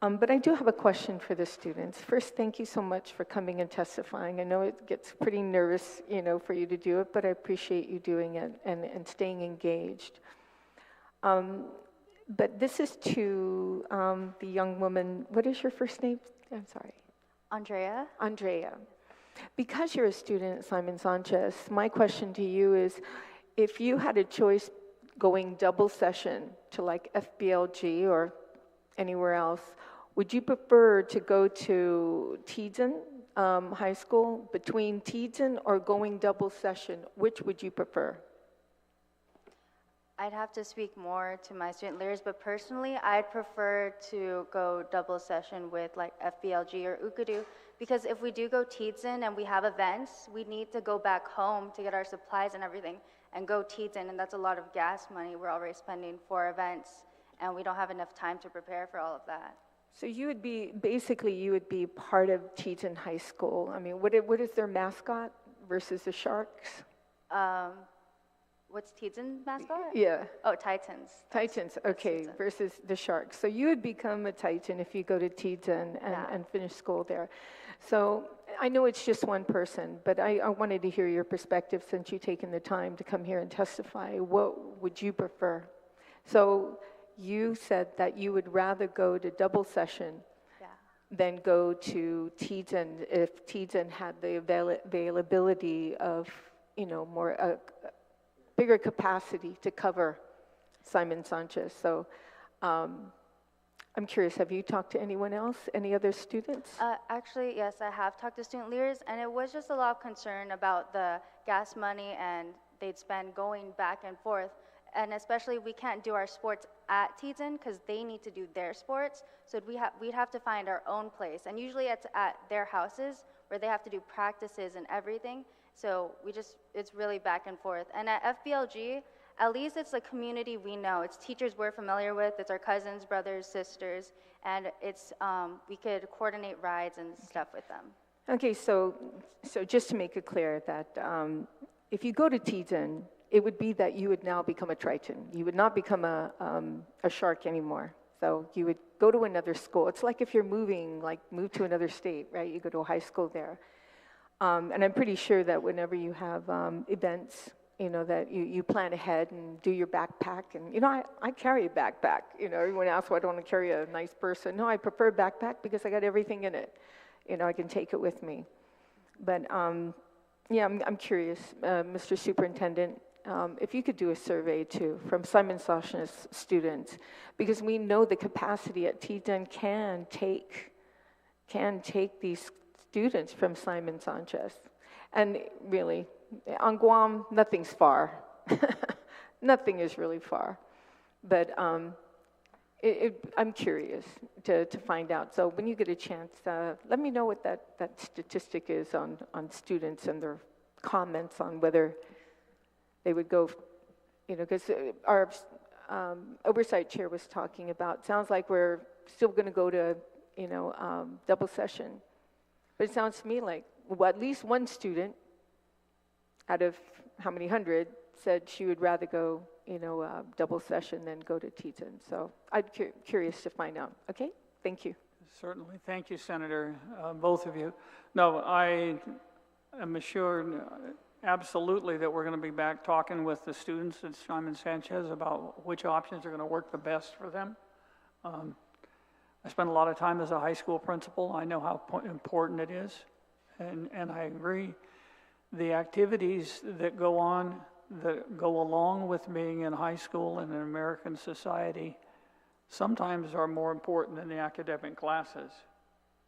But I do have a question for the students. First, thank you so much for coming and testifying. I know it gets pretty nervous, you know, for you to do it, but I appreciate you doing it and staying engaged. But this is to the young woman. What is your first name? I'm sorry. Andrea. Andrea. Because you're a student at Simon Sanchez, my question to you is, if you had a choice going double session to like FBLG or anywhere else, would you prefer to go to Teason High School, between Teason, or going double session? Which would you prefer? I'd have to speak more to my student leaders, but personally, I'd prefer to go double session with like FBLG or Ukadu Because if we do go Teetson and we have events, we need to go back home to get our supplies and everything and go Teetson, and that's a lot of gas money we're already spending for events, and we don't have enough time to prepare for all of that. So you would be, basically, you would be part of Teton High School. I mean, what is their mascot versus the Sharks? What's Teetson's mascot? Yeah. Oh, Titans. Titans, okay, Teton. versus the Sharks. So you would become a Titan if you go to Teton and finish school there. So I know it's just one person, but I wanted to hear your perspective since you've taken the time to come here and testify. What would you prefer? So you said that you would rather go to double session than go to Teton if Teton had the availability of, more bigger capacity to cover Simon Sanchez. So I'm curious, have you talked to anyone else, any other students? Actually, yes, I have talked to student leaders, and it was just a lot of concern about the gas money and they'd spend going back and forth. And especially, we can't do our sports at Teton because they need to do their sports. So we'd have to find our own place. And usually it's at their houses where they have to do practices and everything. So it's really back and forth. And at FBLG, at least it's a community we know. It's teachers we're familiar with. It's our cousins, brothers, sisters. And it's, we could coordinate rides and stuff with them. Okay, so just to make it clear that if you go to Teton, it would be that you would now become a Triton. You would not become a Shark anymore. So you would go to another school. It's like if you're move to another state, right? You go to a high school there. And I'm pretty sure that whenever you have events, that you plan ahead and do your backpack. And, I carry a backpack. Everyone asks why I don't want to carry a nice person. No, I prefer a backpack because I got everything in it. I can take it with me. But, I'm curious, Mr. Superintendent, if you could do a survey too from Simon Sanchez students, because we know the capacity at Teton can take these students from Simon Sanchez. And really, on Guam, nothing's far. Nothing is really far. But I'm curious to find out. So when you get a chance, let me know what that statistic is on students and their comments on whether they would go, because our oversight chair was talking about, sounds like we're still going to go to, double session. But it sounds to me like, at least one student out of how many hundred said she would rather go, double session than go to Teton. So I'm curious to find out. Okay, thank you. Certainly. Thank you, Senator, both of you. No, I am assured absolutely that we're going to be back talking with the students at Simon Sanchez about which options are going to work the best for them. I spent a lot of time as a high school principal. I know how important it is, and I agree. The activities that go on, that go along with being in high school and in American society, sometimes are more important than the academic classes.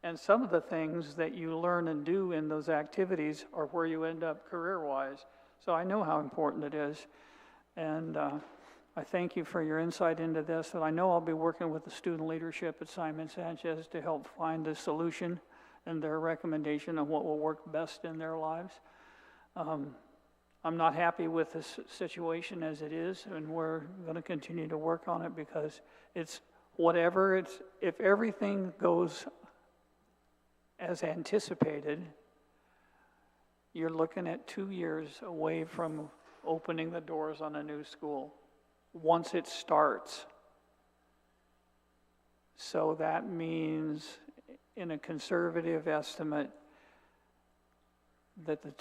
And some of the things that you learn and do in those activities are where you end up career-wise. So I know how important it is. And I thank you for your insight into this. And I know I'll be working with the student leadership at Simon Sanchez to help find the solution and their recommendation of what will work best in their lives. I'm not happy with this situation as it is, and we're going to continue to work on it because if everything goes as anticipated, you're looking at 2 years away from opening the doors on a new school once it starts. So that means, in a conservative estimate, that the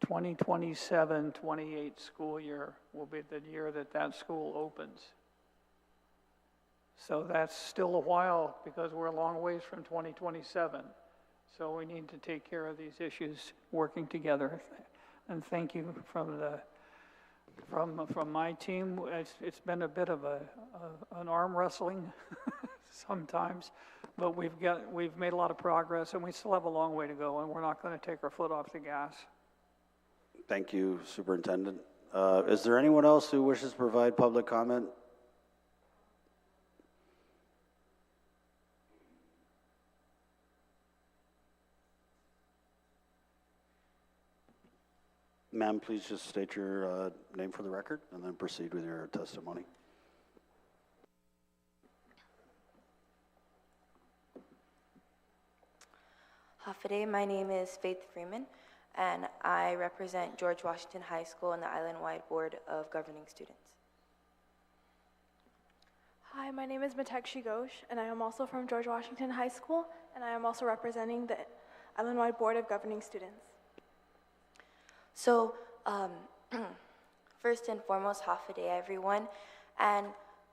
2027-28 school year will be the year that school opens. So that's still a while because we're a long ways from 2027. So we need to take care of these issues working together. And thank you from my team. It's been a bit of an arm wrestling sometimes, but we've made a lot of progress, and we still have a long way to go, and we're not going to take our foot off the gas. Thank you, Superintendent. Is there anyone else who wishes to provide public comment? Ma'am, please just state your name for the record and then proceed with your testimony. Hafaday, my name is Faith Freeman, and I represent George Washington High School and the Island-wide Board of Governing Students. Hi, my name is Matekshi Ghosh, and I am also from George Washington High School, and I am also representing the Island-wide Board of Governing Students. So, first and foremost, Hafaday, everyone. And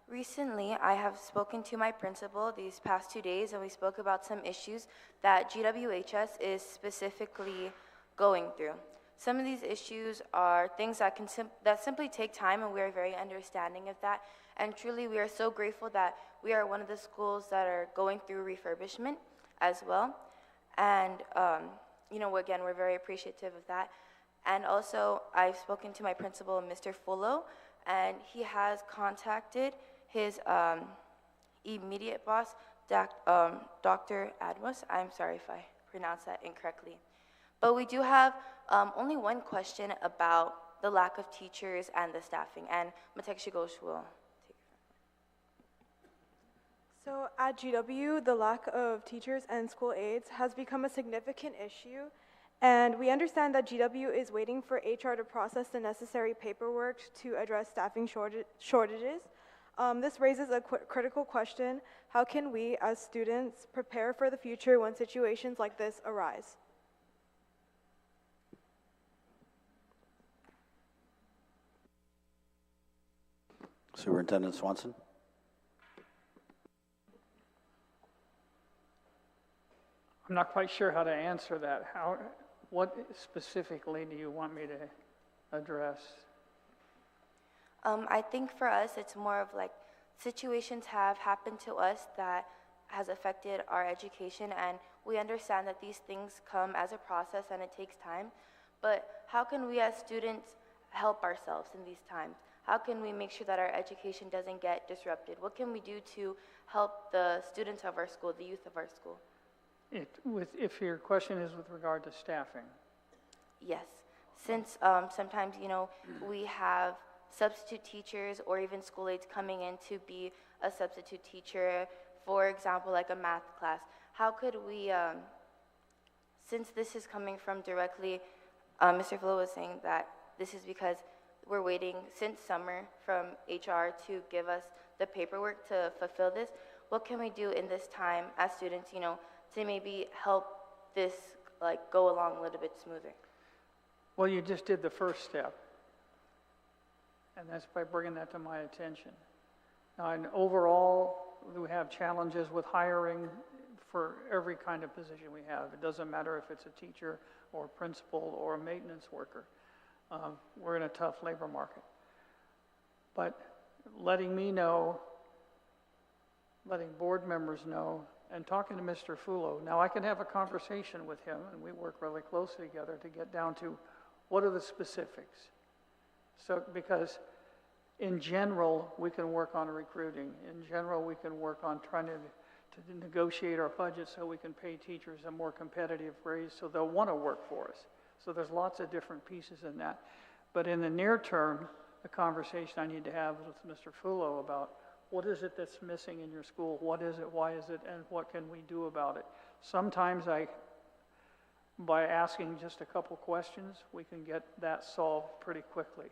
recently, I have spoken to my principal these past 2 days, and we spoke about some issues that GWHS is specifically going through. Some of these issues are things that that simply take time, and we are very understanding of that. And truly, we are so grateful that we are one of the schools that are going through refurbishment as well. And, you know, again, we're very appreciative of that. And also, I've spoken to my principal, Mr. Fullo, and he has contacted his immediate boss, Dr. Admus. I'm sorry if I pronounced that incorrectly. But we do have only one question about the lack of teachers and the staffing, and Matekshi Ghosh will take it. So at GW, the lack of teachers and school aides has become a significant issue, and we understand that GW is waiting for HR to process the necessary paperwork to address staffing shortages. This raises a critical question: how can we, as students, prepare for the future when situations like this arise? Superintendent Swanson. I'm not quite sure how to answer that. What specifically do you want me to address? I think for us, it's more of like situations have happened to us that has affected our education, and we understand that these things come as a process and it takes time. But how can we as students help ourselves in these times? How can we make sure that our education doesn't get disrupted? What can we do to help the students of our school, the youth of our school? If your question is with regard to staffing. Yes, since sometimes, you know, we have substitute teachers or even school aides coming in to be a substitute teacher, for example, like a math class. How could we, since this is coming from directly, Mr. Flo was saying that this is because we're waiting since summer from HR to give us the paperwork to fulfill this. What can we do in this time as students, you know, to maybe help this like go along a little bit smoother? Well, you just did the first step, and that's by bringing that to my attention. Now, and overall, we have challenges with hiring for every kind of position we have. It doesn't matter if it's a teacher or a principal or a maintenance worker. We're in a tough labor market. But letting me know, letting board members know, and talking to Mr. Fullo. Now, I can have a conversation with him, and we work really closely together to get down to what are the specifics. So, because in general, we can work on recruiting. In general, we can work on trying to negotiate our budget so we can pay teachers a more competitive raise so they'll want to work for us. So there's lots of different pieces in that. But in the near term, the conversation I need to have with Mr. Fullo about what is it that's missing in your school, what is it, why is it, and what can we do about it? Sometimes by asking just a couple questions, we can get that solved pretty quickly.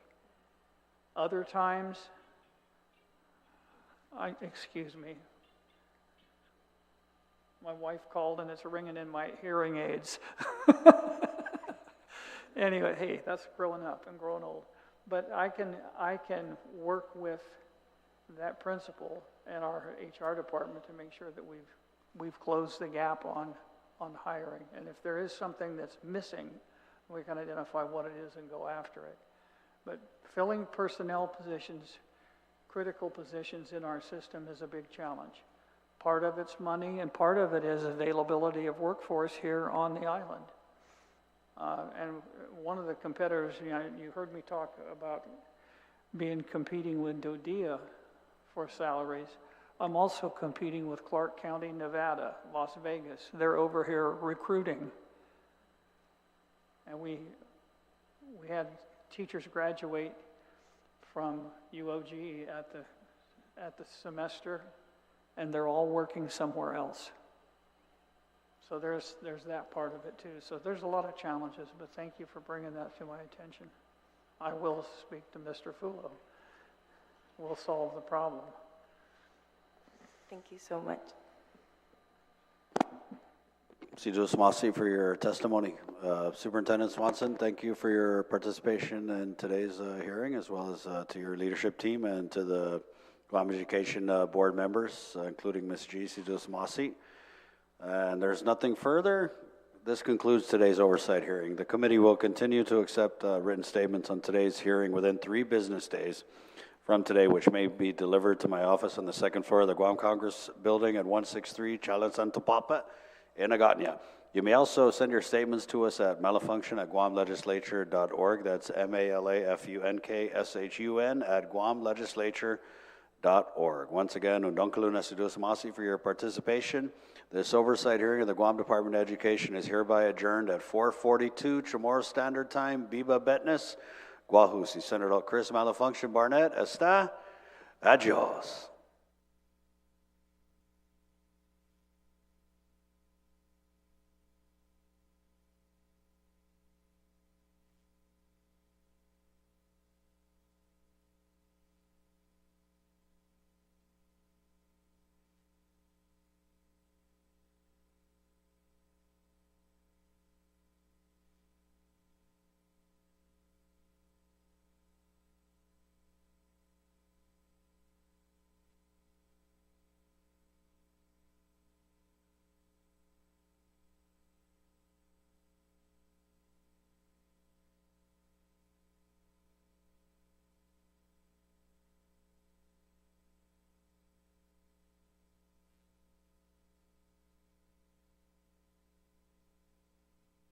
Other times, excuse me, my wife called and it's ringing in my hearing aids. Anyway, hey, that's growing up and growing old. But I can work with that principal and our HR department to make sure that we've closed the gap on hiring. And if there is something that's missing, we can identify what it is and go after it. But filling personnel positions, critical positions in our system is a big challenge. Part of it's money, and part of it is availability of workforce here on the island. And one of the competitors, you heard me talk about competing with Dodea for salaries. I'm also competing with Clark County, Nevada, Las Vegas. They're over here recruiting. And we had teachers graduate from UOG at the semester, and they're all working somewhere else. So there's that part of it too. So there's a lot of challenges, but thank you for bringing that to my attention. I will speak to Mr. Fullo. We'll solve the problem. Thank you so much. Cedros Masi for your testimony. Superintendent Swanson, thank you for your participation in today's hearing, as well as to your leadership team and to the Guam Education Board members, including Ms. G. Cedros Masi. And there's nothing further. This concludes today's oversight hearing. The committee will continue to accept written statements on today's hearing within 3 business days from today, which may be delivered to my office on the 2nd floor of the Guam Congress Building at 163 Chalan Santapapa in Agotnya. You may also send your statements to us at malafunction@guamlegislature.org. That's malafunction@guamlegislature.org. Once again, Undonkalu Nasidu Samasi for your participation. This oversight hearing of the Guam Department of Education is hereby adjourned at 4:42 Chamorro Standard Time. Biba Betness, Guahusi. Senator Chris Malafunction Barnett, Esta, adios.